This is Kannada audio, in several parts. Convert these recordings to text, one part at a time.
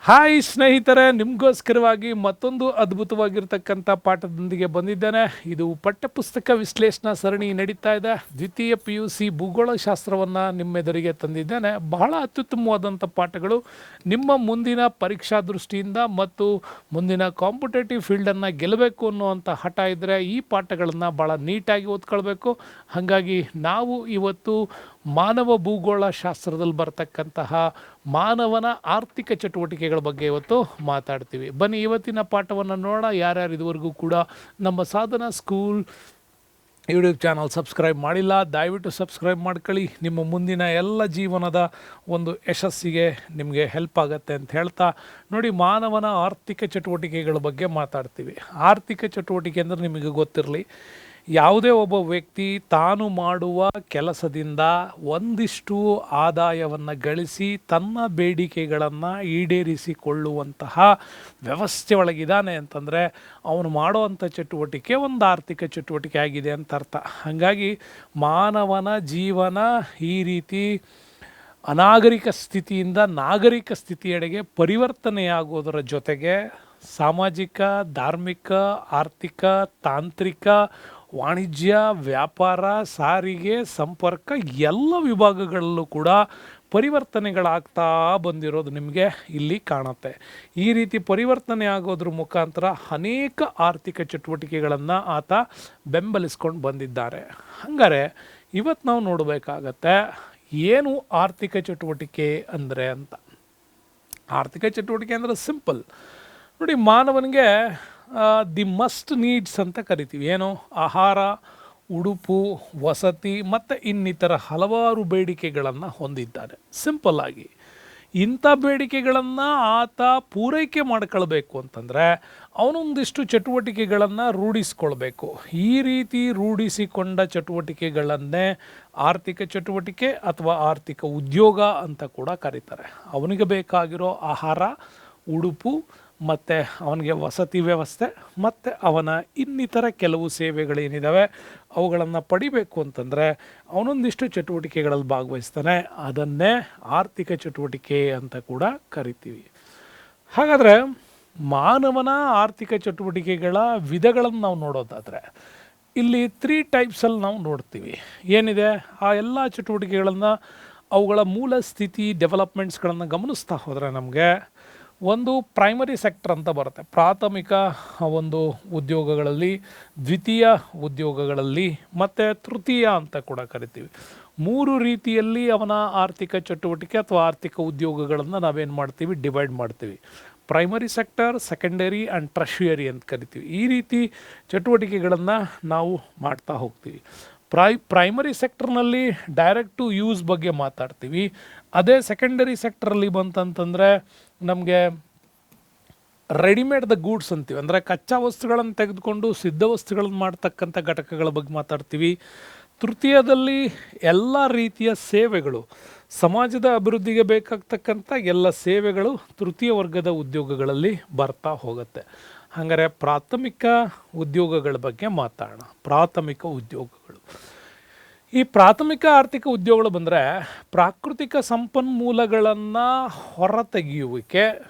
ಹಾಯ್ ಸ್ನೇಹಿತರೆ, ನಿಮಗೋಸ್ಕರವಾಗಿ ಮತ್ತೊಂದು ಅದ್ಭುತವಾಗಿರ್ತಕ್ಕಂಥ ಪಾಠದೊಂದಿಗೆ ಬಂದಿದ್ದೇನೆ. ಇದು ಪಠ್ಯಪುಸ್ತಕ ವಿಶ್ಲೇಷಣಾ ಸರಣಿ ನಡೀತಾ ಇದೆ. ದ್ವಿತೀಯ PUC ಭೂಗೋಳಶಾಸ್ತ್ರವನ್ನು ನಿಮ್ಮೆದುರಿಗೆ ತಂದಿದ್ದೇನೆ. ಬಹಳ ಅತ್ಯುತ್ತಮವಾದಂಥ ಪಾಠಗಳು ನಿಮ್ಮ ಮುಂದಿನ ಪರೀಕ್ಷಾ ದೃಷ್ಟಿಯಿಂದ ಮತ್ತು ಮುಂದಿನ ಕಾಂಪಿಟೇಟಿವ್ ಫೀಲ್ಡನ್ನು ಗೆಲ್ಲಬೇಕು ಅನ್ನುವಂಥ ಹಠ ಇದ್ದರೆ ಈ ಪಾಠಗಳನ್ನು ಭಾಳ ನೀಟಾಗಿ ಓದ್ಕೊಳ್ಬೇಕು. ಹಾಗಾಗಿ ನಾವು ಇವತ್ತು ಮಾನವ ಭೂಗೋಳ ಶಾಸ್ತ್ರದಲ್ಲಿ ಬರ್ತಕ್ಕಂತಹ ಮಾನವನ ಆರ್ಥಿಕ ಚಟುವಟಿಕೆಗಳ ಬಗ್ಗೆ ಇವತ್ತು ಮಾತಾಡ್ತೀವಿ. ಬನ್ನಿ ಇವತ್ತಿನ ಪಾಠವನ್ನು ನೋಡೋಣ. ಯಾರ್ಯಾರು ಇದುವರೆಗೂ ಕೂಡ ನಮ್ಮ ಸಾಧನಾ ಸ್ಕೂಲ್ ಯೂಟ್ಯೂಬ್ ಚಾನಲ್ ಸಬ್ಸ್ಕ್ರೈಬ್ ಮಾಡಿಲ್ಲ, ದಯವಿಟ್ಟು ಸಬ್ಸ್ಕ್ರೈಬ್ ಮಾಡ್ಕೊಳ್ಳಿ. ನಿಮ್ಮ ಮುಂದಿನ ಎಲ್ಲ ಜೀವನದ ಒಂದು ಯಶಸ್ಸಿಗೆ ನಿಮಗೆ ಹೆಲ್ಪ್ ಆಗುತ್ತೆ ಅಂತ ಹೇಳ್ತಾ ನೋಡಿ, ಮಾನವನ ಆರ್ಥಿಕ ಚಟುವಟಿಕೆಗಳ ಬಗ್ಗೆ ಮಾತಾಡ್ತೀವಿ. ಆರ್ಥಿಕ ಚಟುವಟಿಕೆ ಅಂದರೆ ನಿಮಗೆ ಗೊತ್ತಿರಲಿ, ಯಾವುದೇ ಒಬ್ಬ ವ್ಯಕ್ತಿ ತಾನು ಮಾಡುವ ಕೆಲಸದಿಂದ ಒಂದಿಷ್ಟು ಆದಾಯವನ್ನು ಗಳಿಸಿ ತನ್ನ ಬೇಡಿಕೆಗಳನ್ನು ಈಡೇರಿಸಿಕೊಳ್ಳುವಂತಹ ವ್ಯವಸ್ಥೆ ಒಳಗಿದ್ದಾನೆ ಅಂತಂದರೆ ಅವನು ಮಾಡುವಂಥ ಚಟುವಟಿಕೆ ಒಂದು ಆರ್ಥಿಕ ಚಟುವಟಿಕೆ ಆಗಿದೆ ಅಂತ ಅರ್ಥ. ಹಾಗಾಗಿ ಮಾನವನ ಜೀವನ ಈ ರೀತಿ ಅನಾಗರಿಕ ಸ್ಥಿತಿಯಿಂದ ನಾಗರಿಕ ಸ್ಥಿತಿಯೆಡೆಗೆ ಪರಿವರ್ತನೆಯಾಗುವುದರ ಜೊತೆಗೆ ಸಾಮಾಜಿಕ, ಧಾರ್ಮಿಕ, ಆರ್ಥಿಕ, ತಾಂತ್ರಿಕ, ವಾಣಿಜ್ಯ, ವ್ಯಾಪಾರ, ಸಾರಿಗೆ, ಸಂಪರ್ಕ ಎಲ್ಲ ವಿಭಾಗಗಳಲ್ಲೂ ಕೂಡ ಪರಿವರ್ತನೆಗಳಾಗ್ತಾ ಬಂದಿರೋದು ನಿಮಗೆ ಇಲ್ಲಿ ಕಾಣುತ್ತೆ. ಈ ರೀತಿ ಪರಿವರ್ತನೆ ಆಗೋದ್ರ ಮುಖಾಂತರ ಅನೇಕ ಆರ್ಥಿಕ ಚಟುವಟಿಕೆಗಳನ್ನು ಆತ ಬೆಂಬಲಿಸ್ಕೊಂಡು ಬಂದಿದ್ದಾರೆ. ಹಾಗಾದರೆ ಇವತ್ತು ನಾವು ನೋಡಬೇಕಾಗತ್ತೆ ಏನು ಆರ್ಥಿಕ ಚಟುವಟಿಕೆ ಅಂದರೆ ಅಂತ. ಆರ್ಥಿಕ ಚಟುವಟಿಕೆ ಅಂದರೆ ಸಿಂಪಲ್ ನೋಡಿ, ಮಾನವನಿಗೆ ದಿ ಮಸ್ಟ್ ನೀಡ್ಸ್ ಅಂತ ಕರಿತೀವಿ. ಏನು? ಆಹಾರ, ಉಡುಪು, ವಸತಿ ಮತ್ತು ಇನ್ನಿತರ ಹಲವಾರು ಬೇಡಿಕೆಗಳನ್ನು ಹೊಂದಿದ್ದಾನೆ. ಸಿಂಪಲ್ಲಾಗಿ ಇಂಥ ಬೇಡಿಕೆಗಳನ್ನು ಆತ ಪೂರೈಕೆ ಮಾಡ್ಕೊಳ್ಬೇಕು ಅಂತಂದರೆ ಅವನೊಂದಿಷ್ಟು ಚಟುವಟಿಕೆಗಳನ್ನು ರೂಢಿಸ್ಕೊಳ್ಬೇಕು. ಈ ರೀತಿ ರೂಢಿಸಿಕೊಂಡ ಚಟುವಟಿಕೆಗಳನ್ನೇ ಆರ್ಥಿಕ ಚಟುವಟಿಕೆ ಅಥವಾ ಆರ್ಥಿಕ ಉದ್ಯೋಗ ಅಂತ ಕೂಡ ಕರೀತಾರೆ. ಅವನಿಗೆ ಬೇಕಾಗಿರೋ ಆಹಾರ, ಉಡುಪು ಮತ್ತು ಅವನಿಗೆ ವಸತಿ ವ್ಯವಸ್ಥೆ ಮತ್ತು ಅವನ ಇನ್ನಿತರ ಕೆಲವು ಸೇವೆಗಳೇನಿದ್ದಾವೆ ಅವುಗಳನ್ನು ಪಡಿಬೇಕು ಅಂತಂದರೆ ಅವನೊಂದಿಷ್ಟು ಚಟುವಟಿಕೆಗಳಲ್ಲಿ ಭಾಗವಹಿಸ್ತಾನೆ. ಅದನ್ನೇ ಆರ್ಥಿಕ ಚಟುವಟಿಕೆ ಅಂತ ಕೂಡ ಕರಿತೀವಿ. ಹಾಗಾದರೆ ಮಾನವನ ಆರ್ಥಿಕ ಚಟುವಟಿಕೆಗಳ ವಿಧಗಳನ್ನು ನಾವು ನೋಡೋದಾದರೆ ಇಲ್ಲಿ 3 ಟೈಪ್ಸಲ್ಲಿ ನಾವು ನೋಡ್ತೀವಿ. ಏನಿದೆ ಆ ಎಲ್ಲ ಚಟುವಟಿಕೆಗಳನ್ನು ಅವುಗಳ ಮೂಲ ಸ್ಥಿತಿ ಡೆವಲಪ್ಮೆಂಟ್ಸ್ಗಳನ್ನು ಗಮನಿಸ್ತಾ ಹೋದರೆ ನಮಗೆ ಒಂದು ಪ್ರೈಮರಿ ಸೆಕ್ಟರ್ ಅಂತ ಬರುತ್ತೆ. ಪ್ರಾಥಮಿಕ ಒಂದು ಉದ್ಯೋಗಗಳಲ್ಲಿ, ದ್ವಿತೀಯ ಉದ್ಯೋಗಗಳಲ್ಲಿ ಮತ್ತು ತೃತೀಯ ಅಂತ ಕೂಡ ಕರಿತೀವಿ. 3 ರೀತಿಯಲ್ಲಿ ಅವನ ಆರ್ಥಿಕ ಚಟುವಟಿಕೆ ಅಥವಾ ಆರ್ಥಿಕ ಉದ್ಯೋಗಗಳನ್ನು ನಾವೇನು ಮಾಡ್ತೀವಿ, ಡಿವೈಡ್ ಮಾಡ್ತೀವಿ. ಪ್ರೈಮರಿ ಸೆಕ್ಟರ್, ಸೆಕೆಂಡರಿ ಆ್ಯಂಡ್ ಟ್ರಷಿಯರಿ ಅಂತ ಕರಿತೀವಿ. ಈ ರೀತಿ ಚಟುವಟಿಕೆಗಳನ್ನು ನಾವು ಮಾಡ್ತಾ ಹೋಗ್ತೀವಿ. ಪ್ರೈಮರಿ ಸೆಕ್ಟರ್ನಲ್ಲಿ ಡೈರೆಕ್ಟ್ ಟು ಯೂಸ್ ಬಗ್ಗೆ ಮಾತಾಡ್ತೀವಿ. ಅದೇ ಸೆಕೆಂಡರಿ ಸೆಕ್ಟರಲ್ಲಿ ಬಂತಂತಂದರೆ ನಮಗೆ ರೆಡಿಮೇಡ್ ದ ಗೂಡ್ಸ್ ಅಂತೀವಿ. ಅಂದರೆ ಕಚ್ಚಾ ವಸ್ತುಗಳನ್ನು ತೆಗೆದುಕೊಂಡು ಸಿದ್ಧ ವಸ್ತುಗಳನ್ನು ಮಾಡ್ತಕ್ಕಂಥ ಘಟಕಗಳ ಬಗ್ಗೆ ಮಾತಾಡ್ತೀವಿ. ತೃತೀಯದಲ್ಲಿ ಎಲ್ಲ ರೀತಿಯ ಸೇವೆಗಳು, ಸಮಾಜದ ಅಭಿವೃದ್ಧಿಗೆ ಬೇಕಾಗ್ತಕ್ಕಂಥ ಎಲ್ಲ ಸೇವೆಗಳು ತೃತೀಯ ವರ್ಗದ ಉದ್ಯೋಗಗಳಲ್ಲಿ ಬರ್ತಾ ಹೋಗುತ್ತೆ. ಹಾಗಾದರೆ ಪ್ರಾಥಮಿಕ ಉದ್ಯೋಗಗಳ ಬಗ್ಗೆ ಮಾತಾಡೋಣ. ಪ್ರಾಥಮಿಕ ಉದ್ಯೋಗಗಳು, ಈ ಪ್ರಾಥಮಿಕ ಆರ್ಥಿಕ ಉದ್ಯೋಗಗಳು ಬಂದರೆ ಪ್ರಾಕೃತಿಕ ಸಂಪನ್ಮೂಲಗಳನ್ನು ಹೊರತೆಗೆಯುವಿಕೆ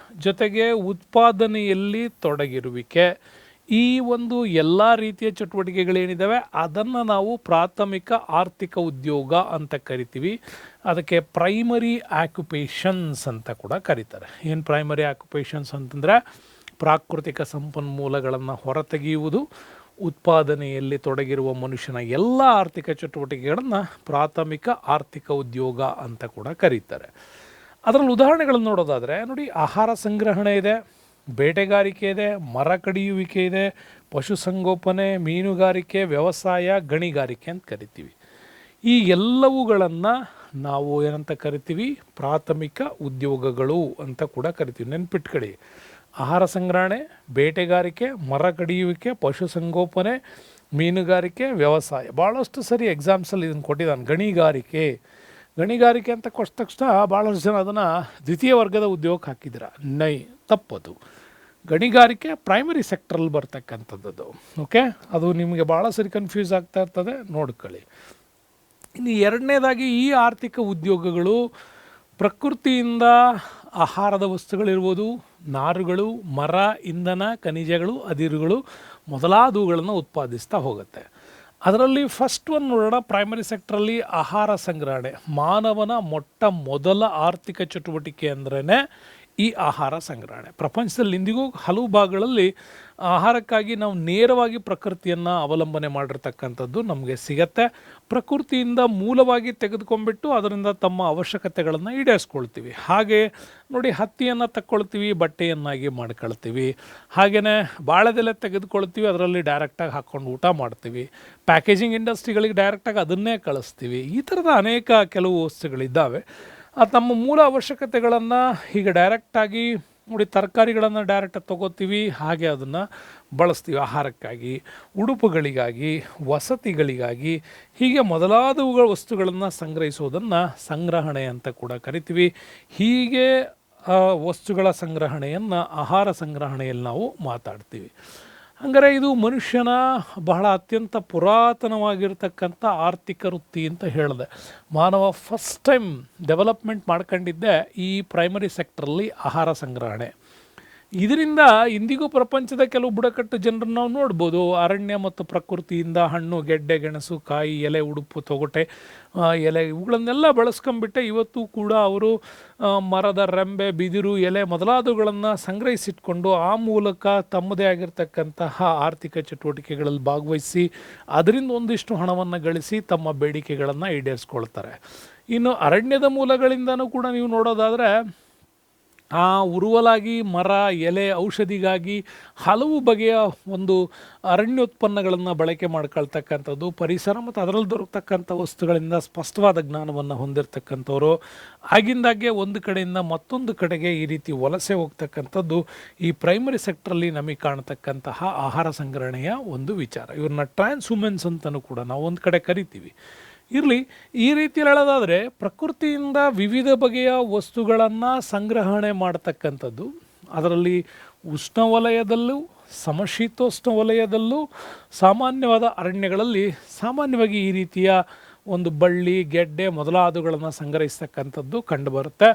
ಜೊತೆಗೆ ಉತ್ಪಾದನೆಯಲ್ಲಿ ತೊಡಗಿರುವಿಕೆ, ಈ ಒಂದು ಎಲ್ಲ ರೀತಿಯ ಚಟುವಟಿಕೆಗಳೇನಿದ್ದಾವೆ ಅದನ್ನು ನಾವು ಪ್ರಾಥಮಿಕ ಆರ್ಥಿಕ ಉದ್ಯೋಗ ಅಂತ ಕರಿತೀವಿ. ಅದಕ್ಕೆ ಪ್ರೈಮರಿ ಆಕ್ಯುಪೇಷನ್ಸ್ ಅಂತ ಕೂಡ ಕರೀತಾರೆ. ಏನು ಪ್ರೈಮರಿ ಆಕ್ಯುಪೇಷನ್ಸ್ ಅಂತಂದರೆ ಪ್ರಾಕೃತಿಕ ಸಂಪನ್ಮೂಲಗಳನ್ನು ಹೊರತೆಗೆಯುವುದು, ಉತ್ಪಾದನೆಯಲ್ಲಿ ತೊಡಗಿರುವ ಮನುಷ್ಯನ ಎಲ್ಲ ಆರ್ಥಿಕ ಚಟುವಟಿಕೆಗಳನ್ನು ಪ್ರಾಥಮಿಕ ಆರ್ಥಿಕ ಉದ್ಯೋಗ ಅಂತ ಕೂಡ ಕರೀತಾರೆ. ಅದರಲ್ಲಿ ಉದಾಹರಣೆಗಳನ್ನು ನೋಡೋದಾದರೆ ನೋಡಿ, ಆಹಾರ ಸಂಗ್ರಹಣೆ ಇದೆ, ಬೇಟೆಗಾರಿಕೆ ಇದೆ, ಮರ ಕಡಿಯುವಿಕೆ ಇದೆ, ಪಶುಸಂಗೋಪನೆ, ಮೀನುಗಾರಿಕೆ, ವ್ಯವಸಾಯ, ಗಣಿಗಾರಿಕೆ ಅಂತ ಕರಿತೀವಿ. ಈ ಎಲ್ಲವುಗಳನ್ನು ನಾವು ಏನಂತ ಕರಿತೀವಿ, ಪ್ರಾಥಮಿಕ ಉದ್ಯೋಗಗಳು ಅಂತ ಕೂಡ ಕರಿತೀವಿ. ನೆನ್ಪಿಟ್ಕೊಳ್ಳಿ, ಆಹಾರ ಸಂಗ್ರಹಣೆ, ಬೇಟೆಗಾರಿಕೆ, ಮರ ಕಡಿಯುವಿಕೆ, ಪಶುಸಂಗೋಪನೆ, ಮೀನುಗಾರಿಕೆ, ವ್ಯವಸಾಯ. ಭಾಳಷ್ಟು ಸರಿ ಎಕ್ಸಾಮ್ಸಲ್ಲಿ ಇದನ್ನು ಕೊಟ್ಟಿದ್ದಾನೆ. ಗಣಿಗಾರಿಕೆ ಅಂತ ಕೊಟ್ಟ ತಕ್ಷಣ ಭಾಳಷ್ಟು ಜನ ಅದನ್ನು ದ್ವಿತೀಯ ವರ್ಗದ ಉದ್ಯೋಗಕ್ಕೆ ಹಾಕಿದ್ದೀರ. ತಪ್ಪದು. ಗಣಿಗಾರಿಕೆ ಪ್ರೈಮರಿ ಸೆಕ್ಟ್ರಲ್ಲಿ ಬರ್ತಕ್ಕಂಥದ್ದು. ಓಕೆ, ಅದು ನಿಮಗೆ ಭಾಳ ಸರಿ ಕನ್ಫ್ಯೂಸ್ ಆಗ್ತಾ ಇರ್ತದೆ, ನೋಡ್ಕೊಳ್ಳಿ. ಇನ್ನು ಎರಡನೇದಾಗಿ ಈ ಆರ್ಥಿಕ ಉದ್ಯೋಗಗಳು ಪ್ರಕೃತಿಯಿಂದ ಆಹಾರದ ವಸ್ತುಗಳಿರ್ಬೋದು, ನಾರುಗಳು, ಮರ, ಇಂಧನ, ಖನಿಜಗಳು, ಅದಿರುಗಳು ಮೊದಲಾದವುಗಳನ್ನು ಉತ್ಪಾದಿಸ್ತಾ ಹೋಗುತ್ತೆ. ಅದರಲ್ಲಿ ಫಸ್ಟ್ ಒನ್ ನೋಡೋಣ, ಪ್ರೈಮರಿ ಸೆಕ್ಟ್ರಲ್ಲಿ ಆಹಾರ ಸಂಗ್ರಹಣೆ. ಮಾನವನ ಮೊದಲ ಆರ್ಥಿಕ ಚಟುವಟಿಕೆ ಅಂದ್ರೇ ಈ ಆಹಾರ ಸಂಗ್ರಹಣೆ. ಪ್ರಪಂಚದಲ್ಲಿ ಇಂದಿಗೂ ಹಲವು ಭಾಗಗಳಲ್ಲಿ ಆಹಾರಕ್ಕಾಗಿ ನಾವು ನೇರವಾಗಿ ಪ್ರಕೃತಿಯನ್ನು ಅವಲಂಬನೆ ಮಾಡಿರ್ತಕ್ಕಂಥದ್ದು ನಮಗೆ ಸಿಗತ್ತೆ. ಪ್ರಕೃತಿಯಿಂದ ಮೂಲವಾಗಿ ತೆಗೆದುಕೊಂಡ್ಬಿಟ್ಟು ಅದರಿಂದ ತಮ್ಮ ಅವಶ್ಯಕತೆಗಳನ್ನು ಈಡೇರಿಸ್ಕೊಳ್ತೀವಿ. ಹಾಗೆ ನೋಡಿ, ಹತ್ತಿಯನ್ನು ತಕ್ಕೊಳ್ತೀವಿ, ಬಟ್ಟೆಯನ್ನಾಗಿ ಮಾಡ್ಕೊಳ್ತೀವಿ. ಹಾಗೆಯೇ ಬಾಳೆದೆಲೆ ತೆಗೆದುಕೊಳ್ತೀವಿ, ಅದರಲ್ಲಿ ಡೈರೆಕ್ಟಾಗಿ ಹಾಕ್ಕೊಂಡು ಊಟ ಮಾಡ್ತೀವಿ. ಪ್ಯಾಕೇಜಿಂಗ್ ಇಂಡಸ್ಟ್ರಿಗಳಿಗೆ ಡೈರೆಕ್ಟಾಗಿ ಅದನ್ನೇ ಕಳಿಸ್ತೀವಿ. ಈ ಥರದ ಅನೇಕ ಕೆಲವು ವಸ್ತುಗಳಿದ್ದಾವೆ. ತಮ್ಮ ಮೂಲ ಅವಶ್ಯಕತೆಗಳನ್ನು ಹೀಗೆ ಡೈರೆಕ್ಟಾಗಿ ನೋಡಿ, ತರಕಾರಿಗಳನ್ನು ಡೈರೆಕ್ಟಾಗಿ ತೊಗೋತೀವಿ, ಹಾಗೆ ಅದನ್ನು ಬಳಸ್ತೀವಿ ಆಹಾರಕ್ಕಾಗಿ, ಉಡುಪುಗಳಿಗಾಗಿ, ವಸತಿಗಳಿಗಾಗಿ, ಹೀಗೆ ಮೊದಲಾದವುಗಳ ವಸ್ತುಗಳನ್ನು ಸಂಗ್ರಹಿಸುವುದನ್ನು ಸಂಗ್ರಹಣೆ ಅಂತ ಕೂಡ ಕರಿತೀವಿ. ಹೀಗೆ ವಸ್ತುಗಳ ಸಂಗ್ರಹಣೆಯನ್ನು ಆಹಾರ ಸಂಗ್ರಹಣೆಯಲ್ಲಿ ನಾವು ಮಾತಾಡ್ತೀವಿ. ಹಂಗಾರೆ ಇದು ಮನುಷ್ಯನ ಬಹಳ ಅತ್ಯಂತ ಪುರಾತನವಾಗಿರ್ತಕ್ಕಂಥ ಆರ್ಥಿಕ ವೃತ್ತಿ ಅಂತ ಹೇಳಿದೆ. ಮಾನವ ಫಸ್ಟ್ ಟೈಮ್ ಡೆವಲಪ್ಮೆಂಟ್ ಮಾಡ್ಕೊಂಡಿದ್ದೆ ಈ ಪ್ರೈಮರಿ ಸೆಕ್ಟ್ರಲ್ಲಿ ಆಹಾರ ಸಂಗ್ರಹಣೆ. ಇದರಿಂದ ಇಂದಿಗೂ ಪ್ರಪಂಚದ ಕೆಲವು ಬುಡಕಟ್ಟು ಜನರನ್ನು ನಾವು ನೋಡ್ಬೋದು. ಅರಣ್ಯ ಮತ್ತು ಪ್ರಕೃತಿಯಿಂದ ಹಣ್ಣು, ಗೆಡ್ಡೆ, ಗೆಣಸು, ಕಾಯಿ, ಎಲೆ, ಉಡುಪು, ತೊಗಟೆ, ಎಲೆ ಇವುಗಳನ್ನೆಲ್ಲ ಬಳಸ್ಕೊಂಡ್ಬಿಟ್ಟೆ ಇವತ್ತು ಕೂಡ ಅವರು ಮರದ ರೆಂಬೆ, ಬಿದಿರು, ಎಲೆ ಮೊದಲಾದವುಗಳನ್ನು ಸಂಗ್ರಹಿಸಿಟ್ಕೊಂಡು ಆ ಮೂಲಕ ತಮ್ಮದೇ ಆಗಿರ್ತಕ್ಕಂತಹ ಆರ್ಥಿಕ ಚಟುವಟಿಕೆಗಳಲ್ಲಿ ಭಾಗವಹಿಸಿ ಅದರಿಂದ ಒಂದಿಷ್ಟು ಹಣವನ್ನು ಗಳಿಸಿ ತಮ್ಮ ಬೇಡಿಕೆಗಳನ್ನು ಈಡೇರಿಸ್ಕೊಳ್ತಾರೆ. ಇನ್ನು ಅರಣ್ಯದ ಮೂಲಗಳಿಂದನೂ ಕೂಡ ನೀವು ನೋಡೋದಾದರೆ ಉರುವಲಾಗಿ ಮರ, ಎಲೆ, ಔಷಧಿಗಾಗಿ ಹಲವು ಬಗೆಯ ಒಂದು ಅರಣ್ಯೋತ್ಪನ್ನಗಳನ್ನು ಬಳಕೆ ಮಾಡ್ಕೊಳ್ತಕ್ಕಂಥದ್ದು, ಪರಿಸರ ಮತ್ತು ಅದರಲ್ಲಿ ದೊರಕತಕ್ಕಂಥ ವಸ್ತುಗಳಿಂದ ಸ್ಪಷ್ಟವಾದ ಜ್ಞಾನವನ್ನು ಹೊಂದಿರತಕ್ಕಂಥವ್ರು ಆಗಿಂದಾಗೆ ಒಂದು ಕಡೆಯಿಂದ ಮತ್ತೊಂದು ಕಡೆಗೆ ಈ ರೀತಿ ವಲಸೆ ಹೋಗ್ತಕ್ಕಂಥದ್ದು ಈ ಪ್ರೈಮರಿ ಸೆಕ್ಟ್ರಲ್ಲಿ ನಮಗೆ ಕಾಣತಕ್ಕಂತಹ ಆಹಾರ ಸಂಗ್ರಹಣೆಯ ಒಂದು ವಿಚಾರ. ಇವ್ರನ್ನ ಟ್ರಾನ್ಸ್ ಹ್ಯೂಮನ್ಸ್ ಅಂತಲೂ ಕೂಡ ನಾವು ಒಂದು ಕಡೆ ಕರಿತೀವಿ. ಇರಲಿ, ಈ ರೀತಿಯಲ್ಲಿ ಹೇಳೋದಾದರೆ ಪ್ರಕೃತಿಯಿಂದ ವಿವಿಧ ಬಗೆಯ ವಸ್ತುಗಳನ್ನು ಸಂಗ್ರಹಣೆ ಮಾಡ್ತಕ್ಕಂಥದ್ದು, ಅದರಲ್ಲಿ ಉಷ್ಣವಲಯದಲ್ಲೂ ಸಮಶೀತೋಷ್ಣ ವಲಯದಲ್ಲೂ ಸಾಮಾನ್ಯವಾದ ಅರಣ್ಯಗಳಲ್ಲಿ ಸಾಮಾನ್ಯವಾಗಿ ಈ ರೀತಿಯ ಒಂದು ಬಳ್ಳಿ, ಗೆಡ್ಡೆ ಮೊದಲಾದವುಗಳನ್ನು ಸಂಗ್ರಹಿಸ್ತಕ್ಕಂಥದ್ದು ಕಂಡುಬರುತ್ತೆ.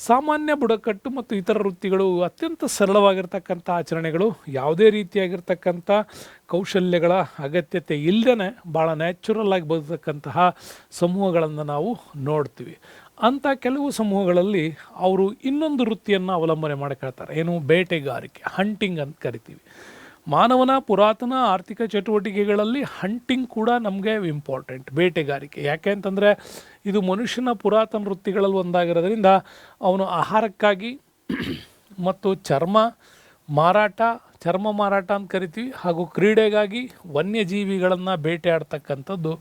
ಸಾಮಾನ್ಯ ಬುಡಕಟ್ಟು ಮತ್ತು ಇತರ ವೃತ್ತಿಗಳು ಅತ್ಯಂತ ಸರಳವಾಗಿರ್ತಕ್ಕಂಥ ಆಚರಣೆಗಳು, ಯಾವುದೇ ರೀತಿಯಾಗಿರ್ತಕ್ಕಂಥ ಕೌಶಲ್ಯಗಳ ಅಗತ್ಯತೆ ಇಲ್ಲದೇ ಭಾಳ ನ್ಯಾಚುರಲ್ ಆಗಿ ಬದುಕತಕ್ಕಂತಹ ಸಮೂಹಗಳನ್ನು ನಾವು ನೋಡ್ತೀವಿ. ಅಂಥ ಕೆಲವು ಸಮೂಹಗಳಲ್ಲಿ ಅವರು ಇನ್ನೊಂದು ವೃತ್ತಿಯನ್ನು ಅವಲಂಬನೆ ಮಾಡ್ಕೊಳ್ತಾರೆ. ಏನು? ಬೇಟೆಗಾರಿಕೆ, ಹಂಟಿಂಗ್ ಅಂತ ಕರಿತೀವಿ. ಮಾನವನ ಪುರಾತನ ಆರ್ಥಿಕ ಚಟುವಟಿಕೆಗಳಲ್ಲಿ ಹಂಟಿಂಗ್ ಕೂಡ ನಮಗೆ ಇಂಪಾರ್ಟೆಂಟ್. ಬೇಟೆಗಾರಿಕೆ ಯಾಕೆ ಅಂತಂದರೆ ಇದು ಮನುಷ್ಯನ ಪುರಾತನ ವೃತ್ತಿಗಳಲ್ಲಿ ಒಂದಾಗಿರೋದ್ರಿಂದ ಅವನು ಆಹಾರಕ್ಕಾಗಿ ಮತ್ತು ಚರ್ಮ ಮಾರಾಟ ಅಂತ ಕರಿತೀವಿ, ಹಾಗೂ ಕ್ರೀಡೆಗಾಗಿ ವನ್ಯಜೀವಿಗಳನ್ನು ಬೇಟೆಯಾಡ್ತಕ್ಕಂಥದ್ದು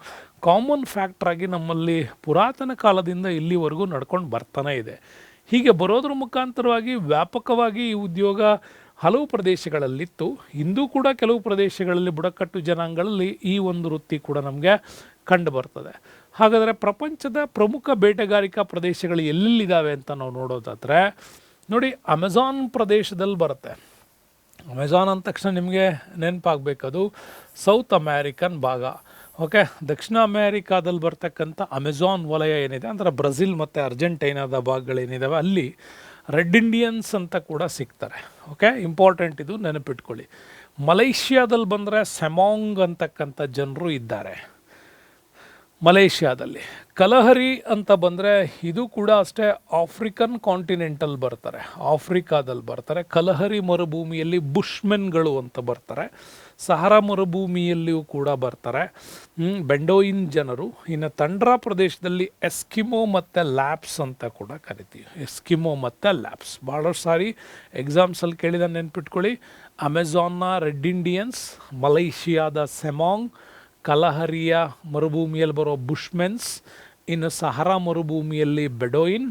ಕಾಮನ್ ಫ್ಯಾಕ್ಟ್ರಾಗಿ ನಮ್ಮಲ್ಲಿ ಪುರಾತನ ಕಾಲದಿಂದ ಇಲ್ಲಿವರೆಗೂ ನಡ್ಕೊಂಡು ಬರ್ತಾನೆ ಇದೆ. ಹೀಗೆ ಬರೋದ್ರ ಮುಖಾಂತರವಾಗಿ ವ್ಯಾಪಕವಾಗಿ ಈ ಉದ್ಯೋಗ ಹಲವು ಪ್ರದೇಶಗಳಲ್ಲಿತ್ತು. ಇಂದೂ ಕೂಡ ಕೆಲವು ಪ್ರದೇಶಗಳಲ್ಲಿ ಬುಡಕಟ್ಟು ಜನಾಂಗಗಳಲ್ಲಿ ಈ ಒಂದು ವೃತ್ತಿ ಕೂಡ ನಮಗೆ ಕಂಡು ಬರ್ತದೆ. ಹಾಗಾದರೆ ಪ್ರಪಂಚದ ಪ್ರಮುಖ ಬೇಟೆಗಾರಿಕಾ ಪ್ರದೇಶಗಳು ಎಲ್ಲೆಲ್ಲಿದ್ದಾವೆ ಅಂತ ನಾವು ನೋಡೋದಾದರೆ ನೋಡಿ, ಅಮೆಝಾನ್ ಪ್ರದೇಶದಲ್ಲಿ ಬರುತ್ತೆ. ಅಮೆಝಾನ್ ಅಂದ ತಕ್ಷಣ ನಿಮಗೆ ನೆನಪಾಗಬೇಕದು ಸೌತ್ ಅಮೇರಿಕನ್ ಭಾಗ. ಓಕೆ, ದಕ್ಷಿಣ ಅಮೇರಿಕಾದಲ್ಲಿ ಬರ್ತಕ್ಕಂಥ ಅಮೆಝಾನ್ ವಲಯ ಏನಿದೆ ಅಂದರೆ ಬ್ರೆಜಿಲ್ ಮತ್ತು ಅರ್ಜೆಂಟೈನಾದ ಭಾಗಗಳೇನಿದ್ದಾವೆ ಅಲ್ಲಿ ರೆಡ್ ಇಂಡಿಯನ್ಸ್ ಅಂತ ಕೂಡ ಸಿಗ್ತಾರೆ. ಓಕೆ, ಇಂಪಾರ್ಟೆಂಟ್, ಇದು ನೆನಪಿಟ್ಕೊಳ್ಳಿ. ಮಲೇಷ್ಯಾದಲ್ಲಿ ಬಂದರೆ ಸೆಮಾಂಗ್ ಅಂತಕ್ಕಂಥ ಜನರು ಇದ್ದಾರೆ. ಮಲೇಷ್ಯಾದಲ್ಲಿ ಕಲಹರಿ ಅಂತ ಬಂದರೆ ಇದು ಕೂಡ ಅಷ್ಟೇ ಆಫ್ರಿಕನ್ ಕಾಂಟಿನೆಂಟಲ್ಲಿ ಬರ್ತಾರೆ, ಆಫ್ರಿಕಾದಲ್ಲಿ ಬರ್ತಾರೆ. ಕಲಹರಿ ಮರುಭೂಮಿಯಲ್ಲಿ ಬುಷ್ಮೆನ್ಗಳು ಅಂತ ಬರ್ತಾರೆ. ಸಹರಾ ಮರುಭೂಮಿಯಲ್ಲಿಯೂ ಕೂಡ ಬರ್ತಾರೆ ಬೆಂಡೋಯಿನ್ ಜನರು. ಇನ್ನು ತಂಡ್ರಾ ಪ್ರದೇಶದಲ್ಲಿ ಎಸ್ಕಿಮೋ ಮತ್ತು ಲ್ಯಾಪ್ಸ್ ಅಂತ ಕೂಡ ಕರಿತೀವಿ. ಎಸ್ಕಿಮೋ ಮತ್ತು ಲ್ಯಾಪ್ಸ್ ಭಾಳಷ್ಟು ಸಾರಿ ಎಕ್ಸಾಮ್ಸಲ್ಲಿ ಕೇಳಿದ ನೆನ್ಪಿಟ್ಕೊಳ್ಳಿ. ಅಮೆಝಾನ್ನ ರೆಡ್ ಇಂಡಿಯನ್ಸ್, ಮಲೇಷಿಯಾದ ಸೆಮಾಂಗ್, ಕಲಹರಿಯ ಮರುಭೂಮಿಯಲ್ಲಿ ಬರೋ ಬುಷ್ಮೆನ್ಸ್, ಇನ್ನು ಸಹರಾ ಮರುಭೂಮಿಯಲ್ಲಿ ಬೆಡೋಯಿನ್,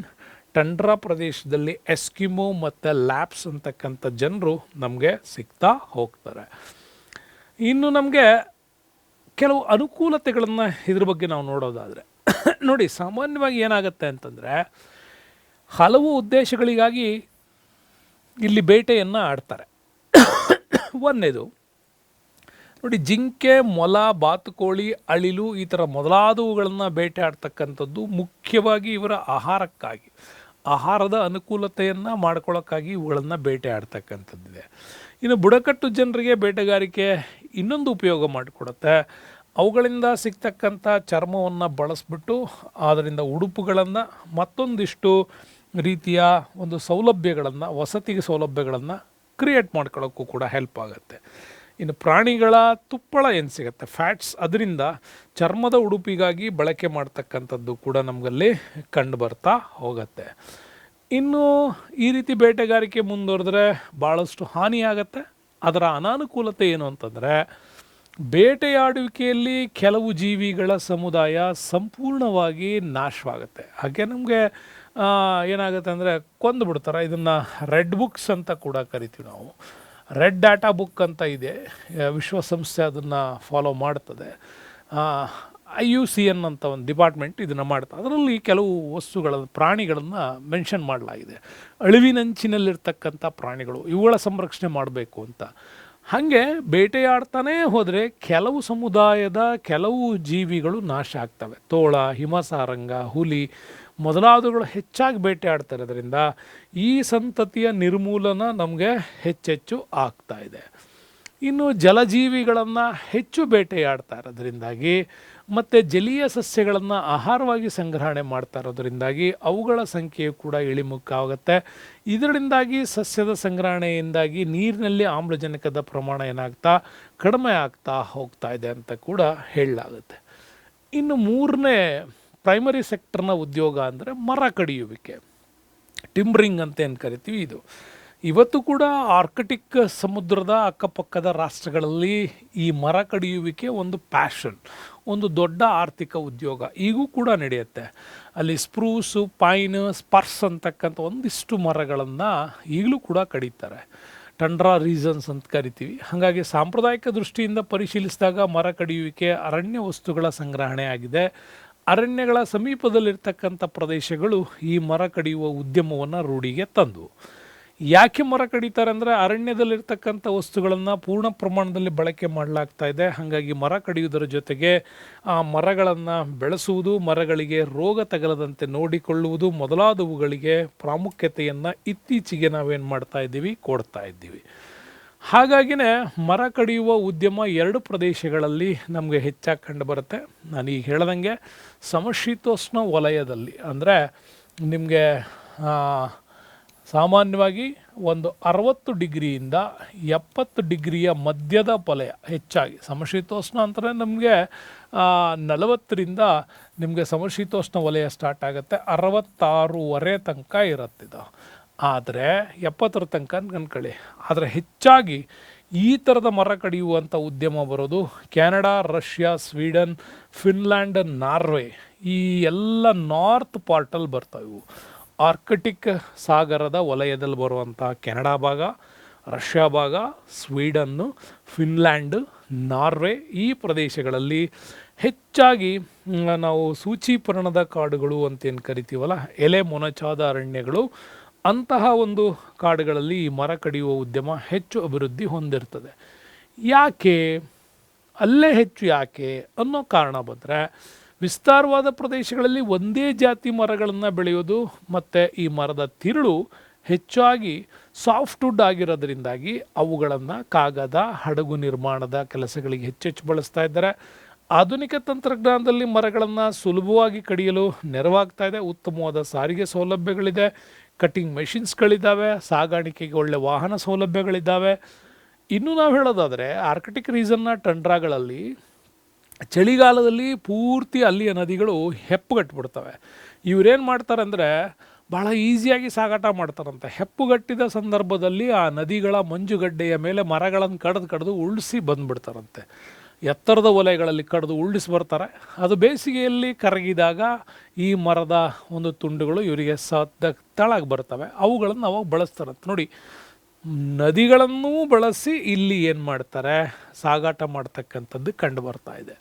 ಟಂಡ್ರಾ ಪ್ರದೇಶದಲ್ಲಿ ಎಸ್ಕಿಮೋ ಮತ್ತು ಲ್ಯಾಪ್ಸ್ ಅಂತಕ್ಕಂಥ ಜನರು ನಮಗೆ ಸಿಗ್ತಾ ಹೋಗ್ತಾರೆ. ಇನ್ನು ನಮಗೆ ಕೆಲವು ಅನುಕೂಲತೆಗಳನ್ನು ಇದ್ರ ಬಗ್ಗೆ ನಾವು ನೋಡೋದಾದರೆ ನೋಡಿ, ಸಾಮಾನ್ಯವಾಗಿ ಏನಾಗುತ್ತೆ ಅಂತಂದರೆ ಹಲವು ಉದ್ದೇಶಗಳಿಗಾಗಿ ಇಲ್ಲಿ ಬೇಟೆಯನ್ನು ಆಡ್ತಾರೆ. ಒಂದನೇದು ನೋಡಿ, ಜಿಂಕೆ, ಮೊಲ, ಬಾತುಕೋಳಿ, ಅಳಿಲು ಈ ಥರ ಮೊದಲಾದವುಗಳನ್ನು ಬೇಟೆ ಆಡ್ತಕ್ಕಂಥದ್ದು ಮುಖ್ಯವಾಗಿ ಇವರ ಆಹಾರಕ್ಕಾಗಿ. ಆಹಾರದ ಅನುಕೂಲತೆಯನ್ನು ಮಾಡ್ಕೊಳ್ಳೋಕ್ಕಾಗಿ ಇವುಗಳನ್ನು ಬೇಟೆ ಆಡ್ತಕ್ಕಂಥದ್ದಿದೆ. ಇನ್ನು ಬುಡಕಟ್ಟು ಜನರಿಗೆ ಬೇಟೆಗಾರಿಕೆ ಇನ್ನೊಂದು ಉಪಯೋಗ ಮಾಡಿಕೊಡುತ್ತೆ. ಅವುಗಳಿಂದ ಸಿಗ್ತಕ್ಕಂಥ ಚರ್ಮವನ್ನು ಬಳಸ್ಬಿಟ್ಟು ಅದರಿಂದ ಉಡುಪುಗಳನ್ನು ಮತ್ತೊಂದಿಷ್ಟು ರೀತಿಯ ಒಂದು ಸೌಲಭ್ಯಗಳನ್ನು, ವಸತಿಗೆ ಸೌಲಭ್ಯಗಳನ್ನು ಕ್ರಿಯೇಟ್ ಮಾಡ್ಕೊಳ್ಳೋಕ್ಕೂ ಕೂಡ ಹೆಲ್ಪ್ ಆಗುತ್ತೆ. ಇನ್ನು ಪ್ರಾಣಿಗಳ ತುಪ್ಪಳ ಏನು ಸಿಗುತ್ತೆ, ಫ್ಯಾಟ್ಸ್, ಅದರಿಂದ ಚರ್ಮದ ಉಡುಪಿಗಾಗಿ ಬಳಕೆ ಮಾಡ್ತಕ್ಕಂಥದ್ದು ಕೂಡ ನಮಗಲ್ಲಿ ಕಂಡು ಬರ್ತಾ ಹೋಗುತ್ತೆ. ಇನ್ನು ಈ ರೀತಿ ಬೇಟೆಗಾರಿಕೆ ಮುಂದುವರೆದ್ರೆ ಭಾಳಷ್ಟು ಹಾನಿಯಾಗತ್ತೆ. ಅದರ ಅನಾನುಕೂಲತೆ ಏನು ಅಂತಂದರೆ, ಬೇಟೆಯಾಡುವಿಕೆಯಲ್ಲಿ ಕೆಲವು ಜೀವಿಗಳ ಸಮುದಾಯ ಸಂಪೂರ್ಣವಾಗಿ ನಾಶವಾಗುತ್ತೆ. ಹಾಗೆ ನಮಗೆ ಏನಾಗುತ್ತೆ ಅಂದರೆ ಕೊಂದು ಬಿಡ್ತಾರೆ. ಇದನ್ನು ರೆಡ್ ಬುಕ್ಸ್ ಅಂತ ಕೂಡ ಕರಿತೀವಿ ನಾವು. ರೆಡ್ ಡಾಟಾ ಬುಕ್ ಅಂತ ಇದೆ, ವಿಶ್ವಸಂಸ್ಥೆ ಅದನ್ನು ಫಾಲೋ ಮಾಡ್ತದೆ. IUCN ಅಂತ ಒಂದು ಡಿಪಾರ್ಟ್ಮೆಂಟ್ ಇದನ್ನು ಮಾಡ್ತದೆ. ಅದರಲ್ಲಿ ಕೆಲವು ಪ್ರಾಣಿಗಳನ್ನು ಮೆನ್ಷನ್ ಮಾಡಲಾಗಿದೆ. ಅಳಿವಿನಂಚಿನಲ್ಲಿರ್ತಕ್ಕಂಥ ಪ್ರಾಣಿಗಳು, ಇವುಗಳ ಸಂರಕ್ಷಣೆ ಮಾಡಬೇಕು ಅಂತ. ಹಾಗೆ ಬೇಟೆಯಾಡ್ತಾನೇ ಹೋದರೆ ಕೆಲವು ಸಮುದಾಯದ ಕೆಲವು ಜೀವಿಗಳು ನಾಶ ಆಗ್ತವೆ. ತೋಳ, ಹಿಮಸಾರಂಗ, ಹುಲಿ ಮೊದಲಾದವುಗಳು ಹೆಚ್ಚಾಗಿ ಬೇಟೆಯಾಡ್ತಾ ಇರೋದ್ರಿಂದ ಈ ಸಂತತಿಯ ನಿರ್ಮೂಲನ ನಮಗೆ ಹೆಚ್ಚೆಚ್ಚು ಆಗ್ತಾ ಇದೆ. ಇನ್ನು ಜಲಜೀವಿಗಳನ್ನು ಹೆಚ್ಚು ಬೇಟೆಯಾಡ್ತಾ ಇರೋದ್ರಿಂದಾಗಿ ಮತ್ತು ಜಲೀಯ ಸಸ್ಯಗಳನ್ನು ಆಹಾರವಾಗಿ ಸಂಗ್ರಹಣೆ ಮಾಡ್ತಾ ಇರೋದ್ರಿಂದಾಗಿ ಅವುಗಳ ಸಂಖ್ಯೆಯು ಕೂಡ ಇಳಿಮುಖವಾಗುತ್ತೆ. ಇದರಿಂದಾಗಿ ಸಸ್ಯದ ಸಂಗ್ರಹಣೆಯಿಂದಾಗಿ ನೀರಿನಲ್ಲಿ ಆಮ್ಲಜನಕದ ಪ್ರಮಾಣ ಏನಾಗ್ತಾ ಕಡಿಮೆ ಆಗ್ತಾ ಹೋಗ್ತಾ ಇದೆ ಅಂತ ಕೂಡ ಹೇಳಲಾಗುತ್ತೆ. ಇನ್ನು ಮೂರನೇ ಪ್ರೈಮರಿ ಸೆಕ್ಟರ್ನ ಉದ್ಯೋಗ ಅಂದರೆ ಮರ ಕಡಿಯುವಿಕೆ, ಟಿಂಬ್ರಿಂಗ್ ಅಂತ ಏನು ಕರಿತೀವಿ. ಇದು ಇವತ್ತು ಕೂಡ ಆರ್ಕಟಿಕ್ ಸಮುದ್ರದ ಅಕ್ಕಪಕ್ಕದ ರಾಷ್ಟ್ರಗಳಲ್ಲಿ ಈ ಮರ ಕಡಿಯುವಿಕೆ ಒಂದು ಪ್ಯಾಷನ್, ಒಂದು ದೊಡ್ಡ ಆರ್ಥಿಕ ಉದ್ಯೋಗ ಈಗೂ ಕೂಡ ನಡೆಯುತ್ತೆ. ಅಲ್ಲಿ ಸ್ಪ್ರೂಸು, ಪೈನ್, ಸ್ಪರ್ಸ್ ಅಂತಕ್ಕಂಥ ಒಂದಿಷ್ಟು ಮರಗಳನ್ನು ಈಗಲೂ ಕೂಡ ಕಡಿತಾರೆ. ಟಂಡ್ರಾ ರೀಸನ್ಸ್ ಅಂತ ಕರಿತೀವಿ. ಹಾಗಾಗಿ ಸಾಂಪ್ರದಾಯಿಕ ದೃಷ್ಟಿಯಿಂದ ಪರಿಶೀಲಿಸಿದಾಗ ಮರ ಕಡಿಯುವಿಕೆ ಅರಣ್ಯ ವಸ್ತುಗಳ ಸಂಗ್ರಹಣೆ ಆಗಿದೆ. ಅರಣ್ಯಗಳ ಸಮೀಪದಲ್ಲಿರ್ತಕ್ಕಂಥ ಪ್ರದೇಶಗಳು ಈ ಮರ ಕಡಿಯುವ ಉದ್ಯಮವನ್ನು ರೂಢಿಗೆ ತಂದು. ಯಾಕೆ ಮರ ಕಡಿತಾರೆ ಅಂದರೆ ಅರಣ್ಯದಲ್ಲಿರ್ತಕ್ಕಂಥ ವಸ್ತುಗಳನ್ನು ಪೂರ್ಣ ಪ್ರಮಾಣದಲ್ಲಿ ಬಳಕೆ ಮಾಡಲಾಗ್ತಾ ಇದೆ. ಹಾಗಾಗಿ ಮರ ಕಡಿಯುವುದರ ಜೊತೆಗೆ ಆ ಮರಗಳನ್ನು ಬೆಳೆಸುವುದು, ಮರಗಳಿಗೆ ರೋಗ ತಗಲದಂತೆ ನೋಡಿಕೊಳ್ಳುವುದು ಮೊದಲಾದವುಗಳಿಗೆ ಪ್ರಾಮುಖ್ಯತೆಯನ್ನು ಇತ್ತೀಚೆಗೆ ನಾವೇನು ಮಾಡ್ತಾ ಇದ್ದೀವಿ, ಕೊಡ್ತಾ ಇದ್ದೀವಿ. ಹಾಗಾಗಿನೇ ಮರ ಕಡಿಯುವ ಉದ್ಯಮ ಎರಡು ಪ್ರದೇಶಗಳಲ್ಲಿ ನಮಗೆ ಹೆಚ್ಚಾಗಿ ಕಂಡು ಬರುತ್ತೆ. ನಾನು ಈಗ ಹೇಳ್ದಂಗೆ ಸಮಶೀತೋಷ್ಣ ವಲಯದಲ್ಲಿ ಅಂದರೆ ನಿಮಗೆ ಸಾಮಾನ್ಯವಾಗಿ ಒಂದು 60 ಡಿಗ್ರಿಯಿಂದ 70 ಡಿಗ್ರಿಯ ಮಧ್ಯದ ವಲಯ ಹೆಚ್ಚಾಗಿ ಸಮಶೀತೋಷ್ಣ ಅಂದರೆ ನಮಗೆ 40ರಿಂದ ನಿಮಗೆ ಸಮಶೀತೋಷ್ಣ ವಲಯ ಸ್ಟಾರ್ಟ್ ಆಗುತ್ತೆ. 66ವರೆ ತನಕ ಇರುತ್ತಿದ್ದು, ಆದರೆ 70ರ ತನಕ ಅನ್ಕೊಳ್ಳಿ. ಆದರೆ ಹೆಚ್ಚಾಗಿ ಈ ಥರದ ಮರ ಕಡಿಯುವಂಥ ಉದ್ಯಮ ಬರೋದು Canada, Russia, Sweden, Finland, Norway, ಈ ಎಲ್ಲ ನಾರ್ತ್ ಪಾರ್ಟಲ್ಲಿ ಬರ್ತಾವೆ. ಇವು ಆರ್ಕಟಿಕ್ ಸಾಗರದ ವಲಯದಲ್ಲಿ ಬರುವಂಥ ಕೆನಡಾ ಭಾಗ, ರಷ್ಯಾ ಭಾಗ, ಸ್ವೀಡನ್ನು, ಫಿನ್ಲ್ಯಾಂಡ್, ನಾರ್ವೆ ಈ ಪ್ರದೇಶಗಳಲ್ಲಿ ಹೆಚ್ಚಾಗಿ ನಾವು ಸೂಚೀಪರ್ಣದ ಕಾಡುಗಳು ಅಂತೇನು ಕರಿತೀವಲ್ಲ, ಎಲೆ ಮೊನಚಾದ ಅರಣ್ಯಗಳು, ಅಂತಹ ಒಂದು ಕಾಡುಗಳಲ್ಲಿ ಈ ಮರ ಕಡಿಯುವ ಉದ್ಯಮ ಹೆಚ್ಚು ಅಭಿವೃದ್ಧಿ ಹೊಂದಿರ್ತದೆ. ಯಾಕೆ ಅಲ್ಲೇ ಹೆಚ್ಚು ಯಾಕೆ ಅನ್ನೋ ಕಾರಣ ಬಂದರೆ, ವಿಸ್ತಾರವಾದ ಪ್ರದೇಶಗಳಲ್ಲಿ ಒಂದೇ ಜಾತಿ ಮರಗಳನ್ನು ಬೆಳೆಯೋದು ಮತ್ತು ಈ ಮರದ ತಿರುಳು ಹೆಚ್ಚಾಗಿ ಸಾಫ್ಟ್ವುಡ್ ಆಗಿರೋದ್ರಿಂದಾಗಿ ಅವುಗಳನ್ನು ಕಾಗದ, ಹಡಗು ನಿರ್ಮಾಣದ ಕೆಲಸಗಳಿಗೆ ಹೆಚ್ಚೆಚ್ಚು ಬಳಸ್ತಾ ಇದ್ದಾರೆ. ಆಧುನಿಕ ತಂತ್ರಜ್ಞಾನದಲ್ಲಿ ಮರಗಳನ್ನು ಸುಲಭವಾಗಿ ಕಡಿಯಲು ನೆರವಾಗ್ತಾ ಇದೆ. ಉತ್ತಮವಾದ ಸಾರಿಗೆ ಸೌಲಭ್ಯಗಳಿದೆ, ಕಟ್ಟಿಂಗ್ ಮೆಷಿನ್ಸ್ಗಳಿದ್ದಾವೆ, ಸಾಗಾಣಿಕೆಗೆ ಒಳ್ಳೆ ವಾಹನ ಸೌಲಭ್ಯಗಳಿದ್ದಾವೆ. ಇನ್ನು ನಾವು ಹೇಳೋದಾದರೆ ಆರ್ಕಟಿಕ್ ರೀಸನ್ನ ಟಂಡ್ರಾಗಳಲ್ಲಿ ಚಳಿಗಾಲದಲ್ಲಿ ಪೂರ್ತಿ ಅಲ್ಲಿಯ ನದಿಗಳು ಹೆಪ್ಪುಗಟ್ಟಿಬಿಡ್ತವೆ. ಇವರೇನು ಮಾಡ್ತಾರೆ ಅಂದರೆ ಭಾಳ ಈಸಿಯಾಗಿ ಸಾಗಾಟ ಮಾಡ್ತಾರಂತೆ. ಹೆಪ್ಪುಗಟ್ಟಿದ ಸಂದರ್ಭದಲ್ಲಿ ಆ ನದಿಗಳ ಮಂಜುಗಡ್ಡೆಯ ಮೇಲೆ ಮರಗಳನ್ನು ಕಡಿದು ಉರುಳಿಸಿ ಬಂದುಬಿಡ್ತಾರಂತೆ. ಎತ್ತರದ ವಲಯಗಳಲ್ಲಿ ಕಡಿದು ಉರುಳಿಸಿ ಬರ್ತಾರೆ. ಅದು ಬೇಸಿಗೆಯಲ್ಲಿ ಕರಗಿದಾಗ ಈ ಮರದ ಒಂದು ತುಂಡುಗಳು ಇವರಿಗೆ ತಳಗೆ ಬರ್ತವೆ. ಅವುಗಳನ್ನು ಅವಾಗ ಬಳಸ್ತಾರಂತೆ. ನೋಡಿ, ನದಿಗಳನ್ನೂ ಬಳಸಿ ಇಲ್ಲಿ ಏನು ಮಾಡ್ತಾರೆ, ಸಾಗಾಟ ಮಾಡ್ತಕ್ಕಂಥದ್ದು ಕಂಡು ಬರ್ತಾ ಇದೆ.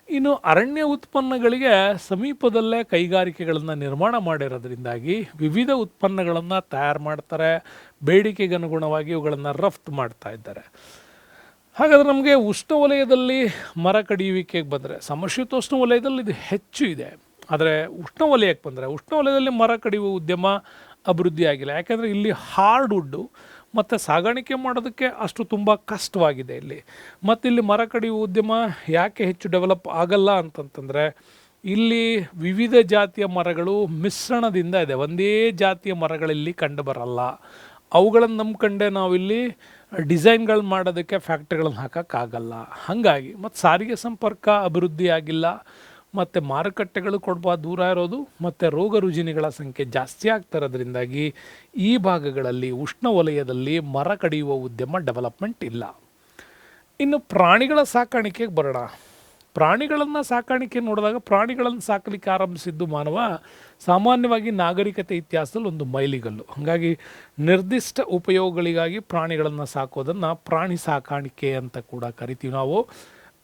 ಇನ್ನು ಅರಣ್ಯ ಉತ್ಪನ್ನಗಳಿಗೆ ಸಮೀಪದಲ್ಲೇ ಕೈಗಾರಿಕೆಗಳನ್ನು ನಿರ್ಮಾಣ ಮಾಡಿರೋದ್ರಿಂದಾಗಿ ವಿವಿಧ ಉತ್ಪನ್ನಗಳನ್ನು ತಯಾರು ಮಾಡ್ತಾರೆ. ಬೇಡಿಕೆಗೆ ಅನುಗುಣವಾಗಿ ಇವುಗಳನ್ನು ರಫ್ತು ಮಾಡ್ತಾ ಇದ್ದಾರೆ. ಹಾಗಾದರೆ ನಮಗೆ ಉಷ್ಣವಲಯದಲ್ಲಿ ಮರ ಕಡಿಯುವಿಕೆಗೆ ಬಂದರೆ, ಸಮಶೀತೋಷ್ಣ ವಲಯದಲ್ಲಿ ಇದು ಹೆಚ್ಚು ಇದೆ. ಆದರೆ ಉಷ್ಣವಲಯಕ್ಕೆ ಬಂದರೆ ಉಷ್ಣವಲಯದಲ್ಲಿ ಮರ ಕಡಿಯುವ ಉದ್ಯಮ ಅಭಿವೃದ್ಧಿ ಆಗಿಲ್ಲ. ಯಾಕೆಂದರೆ ಇಲ್ಲಿ ಹಾರ್ಡ್ ವುಡ್ಡು ಮತ್ತು ಸಾಗಾಣಿಕೆ ಮಾಡೋದಕ್ಕೆ ಅಷ್ಟು ತುಂಬ ಕಷ್ಟವಾಗಿದೆ ಇಲ್ಲಿ. ಮತ್ತು ಇಲ್ಲಿ ಮರ ಕಡಿಯುವ ಉದ್ಯಮ ಯಾಕೆ ಹೆಚ್ಚು ಡೆವಲಪ್ ಆಗಲ್ಲ ಅಂತಂತಂದರೆ ಇಲ್ಲಿ ವಿವಿಧ ಜಾತಿಯ ಮರಗಳು ಮಿಶ್ರಣದಿಂದ ಇದೆ. ಒಂದೇ ಜಾತಿಯ ಮರಗಳಲ್ಲಿ ಕಂಡು ಬರಲ್ಲ. ಅವುಗಳನ್ನು ನಂಬ್ಕೊಂಡೆ ನಾವಿಲ್ಲಿ ಡಿಸೈನ್ಗಳು ಮಾಡೋದಕ್ಕೆ ಫ್ಯಾಕ್ಟ್ರಿಗಳನ್ನು ಹಾಕೋಕ್ಕಾಗಲ್ಲ. ಹಾಗಾಗಿ ಮತ್ತು ಸಾರಿಗೆ ಸಂಪರ್ಕ ಅಭಿವೃದ್ಧಿ ಆಗಿಲ್ಲ, ಮತ್ತು ಮಾರುಕಟ್ಟೆಗಳು ಕೊಡ್ಬಾ ದೂರ ಇರೋದು, ಮತ್ತು ರೋಗ ರುಜಿನಿಗಳ ಸಂಖ್ಯೆ ಜಾಸ್ತಿ ಆಗ್ತಿರೋದ್ರಿಂದಾಗಿ ಈ ಭಾಗಗಳಲ್ಲಿ ಉಷ್ಣವಲಯದಲ್ಲಿ ಮರ ಕಡಿಯುವ ಉದ್ಯಮ ಡೆವಲಪ್ಮೆಂಟ್ ಇಲ್ಲ. ಇನ್ನು ಪ್ರಾಣಿಗಳ ಸಾಕಾಣಿಕೆಗೆ ಬರೋಣ. ಪ್ರಾಣಿಗಳನ್ನು ಸಾಕಾಣಿಕೆ ನೋಡಿದಾಗ ಪ್ರಾಣಿಗಳನ್ನು ಸಾಕಲಿಕ್ಕೆ ಆರಂಭಿಸಿದ್ದು ಮಾನವ ಸಾಮಾನ್ಯವಾಗಿ ನಾಗರಿಕತೆ ಇತಿಹಾಸದಲ್ಲಿ ಒಂದು ಮೈಲಿಗಲ್ಲು. ಹಾಗಾಗಿ ನಿರ್ದಿಷ್ಟ ಉಪಯೋಗಗಳಿಗಾಗಿ ಪ್ರಾಣಿಗಳನ್ನು ಸಾಕೋದನ್ನು ಪ್ರಾಣಿ ಸಾಕಾಣಿಕೆ ಅಂತ ಕೂಡ ಕರಿತೀವಿ ನಾವು.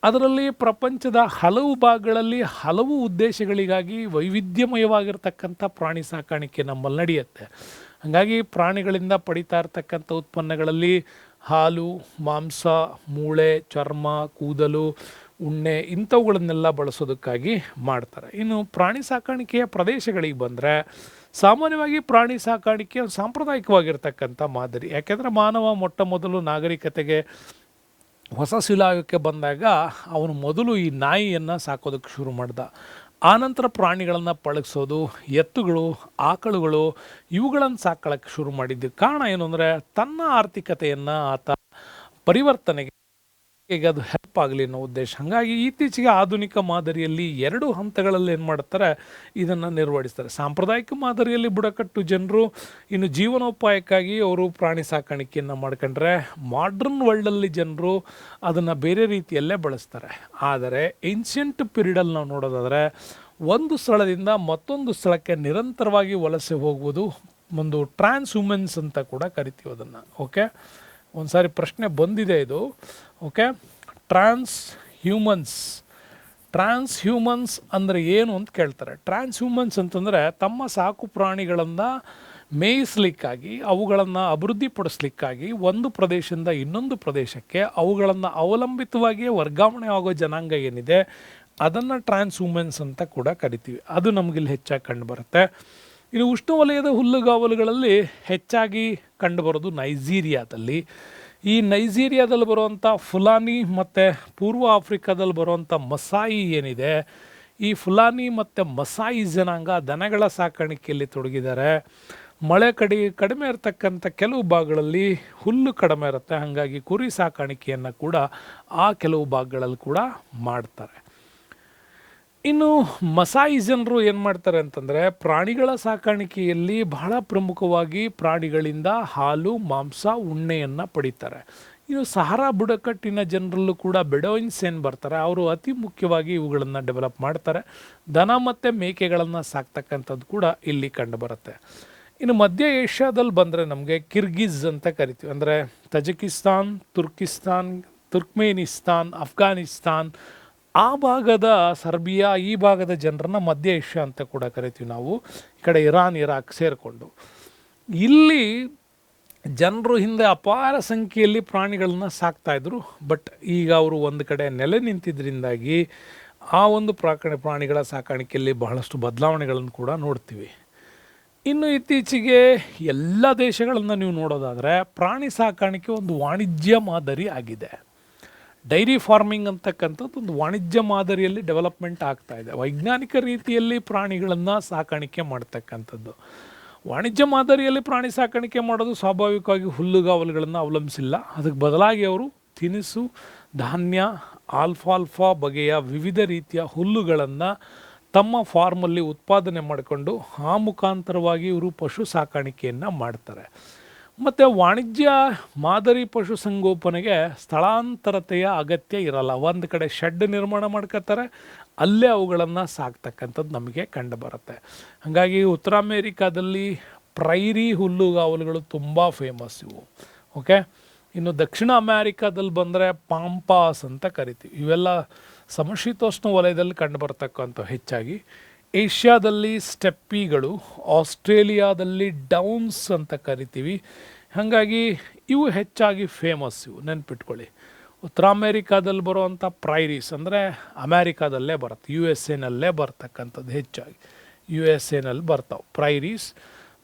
ಅದರಲ್ಲಿ ಪ್ರಪಂಚದ ಹಲವು ಭಾಗಗಳಲ್ಲಿ ಹಲವು ಉದ್ದೇಶಗಳಿಗಾಗಿ ವೈವಿಧ್ಯಮಯವಾಗಿರ್ತಕ್ಕಂಥ ಪ್ರಾಣಿ ಸಾಕಾಣಿಕೆ ನಮ್ಮಲ್ಲಿ ನಡೆಯುತ್ತೆ. ಹಾಗಾಗಿ ಪ್ರಾಣಿಗಳಿಂದ ಪಡಿತಾ ಇರ್ತಕ್ಕಂಥ ಉತ್ಪನ್ನಗಳಲ್ಲಿ ಹಾಲು, ಮಾಂಸ, ಮೂಳೆ, ಚರ್ಮ, ಕೂದಲು, ಉಣ್ಣೆ ಇಂಥವುಗಳನ್ನೆಲ್ಲ ಬಳಸೋದಕ್ಕಾಗಿ ಮಾಡ್ತಾರೆ. ಇನ್ನು ಪ್ರಾಣಿ ಸಾಕಾಣಿಕೆಯ ಪ್ರದೇಶಗಳಿಗೆ ಬಂದರೆ ಸಾಮಾನ್ಯವಾಗಿ ಪ್ರಾಣಿ ಸಾಕಾಣಿಕೆ ಸಾಂಪ್ರದಾಯಿಕವಾಗಿರ್ತಕ್ಕಂಥ ಮಾದರಿ. ಯಾಕೆಂದರೆ ಮಾನವ ಮೊಟ್ಟ ಮೊದಲು ನಾಗರಿಕತೆಗೆ ಹೊಸ ಶಿಲಾಯುಗಕ್ಕೆ ಬಂದಾಗ ಅವನು ಮೊದಲು ಈ ನಾಯಿಯನ್ನು ಸಾಕೋದಕ್ಕೆ ಶುರು ಮಾಡ್ದ. ಆನಂತರ ಪ್ರಾಣಿಗಳನ್ನು ಪಳಗಿಸೋದು, ಎತ್ತುಗಳು, ಆಕಳುಗಳು ಇವುಗಳನ್ನು ಸಾಕೊಳ್ಳೋಕ್ಕೆ ಶುರು ಮಾಡಿದ್ದು. ಕಾರಣ ಏನು ಅಂದರೆ ತನ್ನ ಆರ್ಥಿಕತೆಯನ್ನು ಆತ ಪರಿವರ್ತನೆಗೆ ಈಗ ಅದು ಹೆಲ್ಪ್ ಆಗಲಿ ಅನ್ನೋ ಉದ್ದೇಶ. ಹಾಗಾಗಿ ಇತ್ತೀಚೆಗೆ ಆಧುನಿಕ ಮಾದರಿಯಲ್ಲಿ 2 ಹಂತಗಳಲ್ಲಿ ಏನು ಮಾಡ್ತಾರೆ, ಇದನ್ನು ನಿರ್ವಹಿಸ್ತಾರೆ. ಸಾಂಪ್ರದಾಯಿಕ ಮಾದರಿಯಲ್ಲಿ ಬುಡಕಟ್ಟು ಜನರು ಇನ್ನು ಜೀವನೋಪಾಯಕ್ಕಾಗಿ ಅವರು ಪ್ರಾಣಿ ಸಾಕಾಣಿಕೆಯನ್ನು ಮಾಡ್ಕೊಂಡ್ರೆ, ಮಾಡ್ರನ್ ವರ್ಲ್ಡಲ್ಲಿ ಜನರು ಅದನ್ನು ಬೇರೆ ರೀತಿಯಲ್ಲೇ ಬಳಸ್ತಾರೆ. ಆದರೆ ಏನ್ಷಿಯಂಟ್ ಪೀರಿಯಡಲ್ಲಿ ನಾವು ನೋಡೋದಾದರೆ ಒಂದು ಸ್ಥಳದಿಂದ ಮತ್ತೊಂದು ಸ್ಥಳಕ್ಕೆ ನಿರಂತರವಾಗಿ ವಲಸೆ ಹೋಗುವುದು ಒಂದು ಟ್ರಾನ್ಸ್ ಹ್ಯೂಮನ್ಸ್ ಅಂತ ಕೂಡ ಕರಿತೀವಿ ಅದನ್ನು. ಓಕೆ, ಒಂದು ಸಾರಿ ಪ್ರಶ್ನೆ ಬಂದಿದೆ ಇದು. ಓಕೆ, ಟ್ರಾನ್ಸ್ ಹ್ಯೂಮನ್ಸ್ ಅಂದರೆ ಏನು ಅಂತ ಕೇಳ್ತಾರೆ. ಟ್ರಾನ್ಸ್ ಹ್ಯೂಮನ್ಸ್ ಅಂತಂದರೆ ತಮ್ಮ ಸಾಕು ಪ್ರಾಣಿಗಳನ್ನು ಮೇಯಿಸ್ಲಿಕ್ಕಾಗಿ, ಅವುಗಳನ್ನು ಅಭಿವೃದ್ಧಿಪಡಿಸ್ಲಿಕ್ಕಾಗಿ ಒಂದು ಪ್ರದೇಶದಿಂದ ಇನ್ನೊಂದು ಪ್ರದೇಶಕ್ಕೆ ಅವುಗಳನ್ನು ಅವಲಂಬಿತವಾಗಿಯೇ ವರ್ಗಾವಣೆ ಆಗೋ ಜನಾಂಗ ಏನಿದೆ ಅದನ್ನು ಟ್ರಾನ್ಸ್ ಹ್ಯೂಮನ್ಸ್ ಅಂತ ಕೂಡ ಕರಿತೀವಿ. ಅದು ನಮಗಿಲ್ಲಿ ಹೆಚ್ಚಾಗಿ ಕಂಡುಬರುತ್ತೆ. ಇನ್ನು ಉಷ್ಣವಲಯದ ಹುಲ್ಲುಗಾವಲುಗಳಲ್ಲಿ ಹೆಚ್ಚಾಗಿ ಕಂಡುಬರೋದು ನೈಜೀರಿಯಾದಲ್ಲಿ. ಈ ನೈಜೀರಿಯಾದಲ್ಲಿ ಬರುವಂಥ ಫುಲಾನಿ ಮತ್ತು ಪೂರ್ವ ಆಫ್ರಿಕಾದಲ್ಲಿ ಬರುವಂಥ ಮಸಾಯಿ ಏನಿದೆ, ಈ ಫುಲಾನಿ ಮತ್ತು ಮಸಾಯಿ ಜನಾಂಗ ದನಗಳ ಸಾಕಾಣಿಕೆಯಲ್ಲಿ ತೊಡಗಿದ್ದಾರೆ. ಮಳೆ ಕಡಿಮೆ ಇರತಕ್ಕಂಥ ಕೆಲವು ಭಾಗಗಳಲ್ಲಿ ಹುಲ್ಲು ಕಡಿಮೆ ಇರುತ್ತೆ. ಹಾಗಾಗಿ ಕುರಿ ಸಾಕಾಣಿಕೆಯನ್ನು ಕೂಡ ಆ ಕೆಲವು ಭಾಗಗಳಲ್ಲಿ ಕೂಡ ಮಾಡ್ತಾರೆ. ಇನ್ನು ಮಸಾಯಿ ಜನರು ಏನು ಮಾಡ್ತಾರೆ ಅಂತಂದರೆ ಪ್ರಾಣಿಗಳ ಸಾಕಾಣಿಕೆಯಲ್ಲಿ ಬಹಳ ಪ್ರಮುಖವಾಗಿ ಪ್ರಾಣಿಗಳಿಂದ ಹಾಲು, ಮಾಂಸ, ಉಣ್ಣೆಯನ್ನು ಪಡಿತಾರೆ. ಇನ್ನು ಸಹಾರಾ ಬುಡಕಟ್ಟಿನ ಜನರಲ್ಲೂ ಕೂಡ ಬೆಡೋಯಿನ್ಸ್ ಏನು ಬರ್ತಾರೆ, ಅವರು ಅತಿ ಮುಖ್ಯವಾಗಿ ಇವುಗಳನ್ನು ಡೆವಲಪ್ ಮಾಡ್ತಾರೆ. ದನ ಮತ್ತು ಮೇಕೆಗಳನ್ನು ಸಾಕ್ತಕ್ಕಂಥದ್ದು ಕೂಡ ಇಲ್ಲಿ ಕಂಡುಬರುತ್ತೆ. ಇನ್ನು ಮಧ್ಯ ಏಷ್ಯಾದಲ್ಲಿ ಬಂದರೆ ನಮಗೆ ಕಿರ್ಗಿಜ್ ಅಂತ ಕರಿತೀವಿ. ಅಂದರೆ ತಜಿಕಿಸ್ತಾನ್, ತುರ್ಕ್ಮೇನಿಸ್ತಾನ್, ಅಫ್ಘಾನಿಸ್ತಾನ್, ಆ ಭಾಗದ ಸರ್ಬಿಯಾ, ಈ ಭಾಗದ ಜನರನ್ನ ಮಧ್ಯ ಏಷ್ಯಾ ಅಂತ ಕೂಡ ಕರಿತೀವಿ ನಾವು. ಈ ಕಡೆ ಇರಾನ್, ಇರಾಕ್ ಸೇರಿಕೊಂಡು ಇಲ್ಲಿ ಜನರು ಹಿಂದೆ ಅಪಾರ ಸಂಖ್ಯೆಯಲ್ಲಿ ಪ್ರಾಣಿಗಳನ್ನ ಸಾಕ್ತಾಯಿದ್ರು. ಬಟ್ ಈಗ ಅವರು ಒಂದು ಕಡೆ ನೆಲೆ ನಿಂತಿದ್ದರಿಂದಾಗಿ ಆ ಒಂದು ಪ್ರಾಣಿಗಳ ಸಾಕಾಣಿಕೆಯಲ್ಲಿ ಬಹಳಷ್ಟು ಬದಲಾವಣೆಗಳನ್ನು ಕೂಡ ನೋಡ್ತೀವಿ. ಇನ್ನು ಇತ್ತೀಚೆಗೆ ಎಲ್ಲ ದೇಶಗಳನ್ನು ನೀವು ನೋಡೋದಾದರೆ ಪ್ರಾಣಿ ಸಾಕಾಣಿಕೆ ಒಂದು ವಾಣಿಜ್ಯ ಮಾದರಿ ಆಗಿದೆ. ಡೈರಿ ಫಾರ್ಮಿಂಗ್ ಅಂತಕ್ಕಂಥದ್ದು ಒಂದು ವಾಣಿಜ್ಯ ಮಾದರಿಯಲ್ಲಿ ಡೆವಲಪ್ಮೆಂಟ್ ಆಗ್ತಾ ಇದೆ. ವೈಜ್ಞಾನಿಕ ರೀತಿಯಲ್ಲಿ ಪ್ರಾಣಿಗಳನ್ನು ಸಾಕಾಣಿಕೆ ಮಾಡ್ತಕ್ಕಂಥದ್ದು. ವಾಣಿಜ್ಯ ಮಾದರಿಯಲ್ಲಿ ಪ್ರಾಣಿ ಸಾಕಾಣಿಕೆ ಮಾಡೋದು ಸ್ವಾಭಾವಿಕವಾಗಿ ಹುಲ್ಲುಗಾವಲುಗಳನ್ನು ಅವಲಂಬಿಸಿಲ್ಲ. ಅದಕ್ಕೆ ಬದಲಾಗಿ ಅವರು ತಿನಿಸು, ಧಾನ್ಯ, ಆಲ್ಫಾಲ್ಫಾ ಬಗೆಯ ವಿವಿಧ ರೀತಿಯ ಹುಲ್ಲುಗಳನ್ನು ತಮ್ಮ ಫಾರ್ಮಲ್ಲಿ ಉತ್ಪಾದನೆ ಮಾಡಿಕೊಂಡು ಆ ಮುಖಾಂತರವಾಗಿ ಇವರು ಪಶು ಸಾಕಾಣಿಕೆಯನ್ನು ಮಾಡ್ತಾರೆ. ಮತ್ತು ವಾಣಿಜ್ಯ ಮಾದರಿ ಪಶು ಸಂಗೋಪನೆಗೆ ಸ್ಥಳಾಂತರತೆಯ ಅಗತ್ಯ ಇರಲ್ಲ. ಒಂದು ಕಡೆ ಶೆಡ್ ನಿರ್ಮಾಣ ಮಾಡ್ಕೋತಾರೆ, ಅಲ್ಲೇ ಅವುಗಳನ್ನು ಸಾಕ್ತಕ್ಕಂಥದ್ದು ನಮಗೆ ಕಂಡುಬರುತ್ತೆ. ಹಾಗಾಗಿ ಉತ್ತರ ಅಮೇರಿಕಾದಲ್ಲಿ ಪ್ರೈರಿ ಹುಲ್ಲುಗಾವಲುಗಳು ತುಂಬ ಫೇಮಸ್ ಇವು. ಓಕೆ, ಇನ್ನು ದಕ್ಷಿಣ ಅಮೇರಿಕಾದಲ್ಲಿ ಬಂದರೆ ಪಾಂಪಾಸ್ ಅಂತ ಕರಿತೀವಿ. ಇವೆಲ್ಲ ಸಮಶೀತೋಷ್ಣ ವಲಯದಲ್ಲಿ ಕಂಡುಬರ್ತಕ್ಕಂಥ ಹೆಚ್ಚಾಗಿ. ಏಷ್ಯಾದಲ್ಲಿ ಸ್ಟೆಪ್ಪಿಗಳು, ಆಸ್ಟ್ರೇಲಿಯಾದಲ್ಲಿ ಡೌನ್ಸ್ ಅಂತ ಕರಿತೀವಿ. ಹಾಗಾಗಿ ಇವು ಹೆಚ್ಚಾಗಿ ಫೇಮಸ್, ಇವು ನೆನ್ಪಿಟ್ಕೊಳ್ಳಿ. ಉತ್ತರ ಅಮೇರಿಕಾದಲ್ಲಿ ಬರುವಂಥ ಪ್ರೈರೀಸ್ ಅಂದರೆ ಅಮೇರಿಕಾದಲ್ಲೇ ಬರುತ್ತೆ, ಯು ಎಸ್ ಎನಲ್ಲೇ ಬರ್ತಕ್ಕಂಥದ್ದು ಹೆಚ್ಚಾಗಿ ಯು ಎಸ್ ಎನಲ್ಲಿ ಬರ್ತಾವೆ ಪ್ರೈರೀಸ್.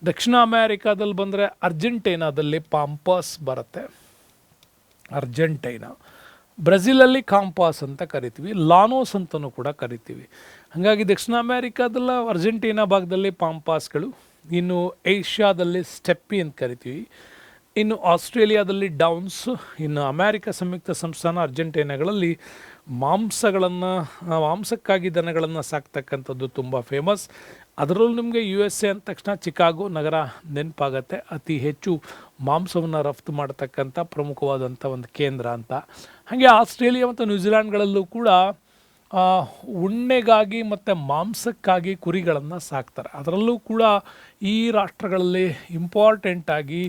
ದಕ್ಷಿಣ ಅಮೇರಿಕಾದಲ್ಲಿ ಬಂದರೆ ಅರ್ಜೆಂಟೈನಾದಲ್ಲಿ ಪಾಂಪಾಸ್ ಬರುತ್ತೆ, ಅರ್ಜೆಂಟೈನಾ. ಬ್ರೆಜಿಲಲ್ಲಿ ಕಾಂಪಾಸ್ ಅಂತ ಕರಿತೀವಿ, ಲಾನೋಸ್ ಅಂತಲೂ ಕೂಡ ಕರಿತೀವಿ. ಹಾಗಾಗಿ ದಕ್ಷಿಣ ಅಮೇರಿಕಾದಲ್ಲ ಅರ್ಜೆಂಟೀನಾ ಭಾಗದಲ್ಲಿ ಪಾಂಪಾಸ್ಗಳು, ಇನ್ನು ಏಷ್ಯಾದಲ್ಲಿ ಸ್ಟೆಪ್ಪಿ ಅಂತ ಕರಿತೀವಿ, ಇನ್ನು ಆಸ್ಟ್ರೇಲಿಯಾದಲ್ಲಿ ಡೌನ್ಸ್, ಇನ್ನು ಅಮೇರಿಕ ಸಂಯುಕ್ತ ಸಂಸ್ಥಾನ ಅರ್ಜೆಂಟೈನಾಗಳಲ್ಲಿ ಮಾಂಸಕ್ಕಾಗಿ ದನಗಳನ್ನು ಸಾಕ್ತಕ್ಕಂಥದ್ದು ತುಂಬ ಫೇಮಸ್. ಅದರಲ್ಲೂ ನಿಮಗೆ ಯು ಎಸ್ ಎ ಅಂದ ತಕ್ಷಣ ಚಿಕಾಗೋ ನಗರ ನೆನಪಾಗತ್ತೆ, ಅತಿ ಹೆಚ್ಚು ಮಾಂಸವನ್ನು ರಫ್ತು ಮಾಡತಕ್ಕಂಥ ಪ್ರಮುಖವಾದಂಥ ಒಂದು ಕೇಂದ್ರ ಅಂತ. ಹಾಗೆ ಆಸ್ಟ್ರೇಲಿಯಾ ಮತ್ತು ನ್ಯೂಜಿಲ್ಯಾಂಡ್ಗಳಲ್ಲೂ ಕೂಡ ಉಣ್ಣೆಗಾಗಿ ಮತ್ತು ಮಾಂಸಕ್ಕಾಗಿ ಕುರಿಗಳನ್ನು ಸಾಕ್ತಾರೆ. ಅದರಲ್ಲೂ ಕೂಡ ಈ ರಾಷ್ಟ್ರಗಳಲ್ಲಿ ಇಂಪಾರ್ಟೆಂಟಾಗಿ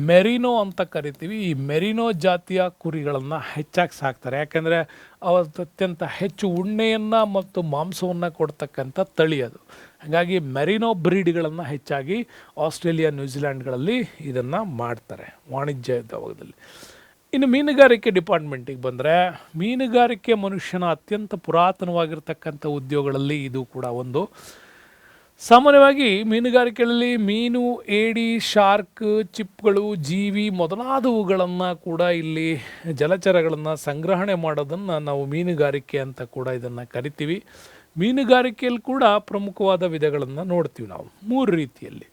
ಮೆರಿನೋ ಅಂತ ಕರಿತೀವಿ, ಈ ಮೆರಿನೋ ಜಾತಿಯ ಕುರಿಗಳನ್ನು ಹೆಚ್ಚಾಗಿ ಸಾಕ್ತಾರೆ. ಯಾಕೆಂದರೆ ಅತ್ಯಂತ ಹೆಚ್ಚು ಉಣ್ಣೆಯನ್ನು ಮತ್ತು ಮಾಂಸವನ್ನು ಕೊಡ್ತಕ್ಕಂಥ ತಳಿ ಅದು. ಹಾಗಾಗಿ ಮೆರಿನೋ ಬ್ರೀಡ್ಗಳನ್ನು ಹೆಚ್ಚಾಗಿ ಆಸ್ಟ್ರೇಲಿಯಾ ನ್ಯೂಜಿಲ್ಯಾಂಡ್ಗಳಲ್ಲಿ ಇದನ್ನು ಮಾಡ್ತಾರೆ ವಾಣಿಜ್ಯ ಭಾಗದಲ್ಲಿ. ಇನ್ನು ಮೀನುಗಾರಿಕೆ ಡಿಪಾರ್ಟ್ಮೆಂಟಿಗೆ ಬಂದರೆ, ಮೀನುಗಾರಿಕೆ ಮನುಷ್ಯನ ಅತ್ಯಂತ ಪುರಾತನವಾಗಿರ್ತಕ್ಕಂಥ ಉದ್ಯೋಗಗಳಲ್ಲಿ ಇದು ಕೂಡ ಒಂದು. ಸಾಮಾನ್ಯವಾಗಿ ಮೀನುಗಾರಿಕೆಯಲ್ಲಿ ಮೀನು, ಏಡಿ, ಶಾರ್ಕ್, ಚಿಪ್ಗಳು, ಜೀವಿ ಮೊದಲಾದವುಗಳನ್ನು ಕೂಡ ಇಲ್ಲಿ ಜಲಚರಗಳನ್ನು ಸಂಗ್ರಹಣೆ ಮಾಡೋದನ್ನು ನಾವು ಮೀನುಗಾರಿಕೆ ಅಂತ ಕೂಡ ಇದನ್ನು ಕರಿತೀವಿ. ಮೀನುಗಾರಿಕೆಯಲ್ಲಿ ಕೂಡ ಪ್ರಮುಖವಾದ ವಿಧಗಳನ್ನು ನೋಡ್ತೀವಿ ನಾವು 3 ರೀತಿಯಲ್ಲಿ.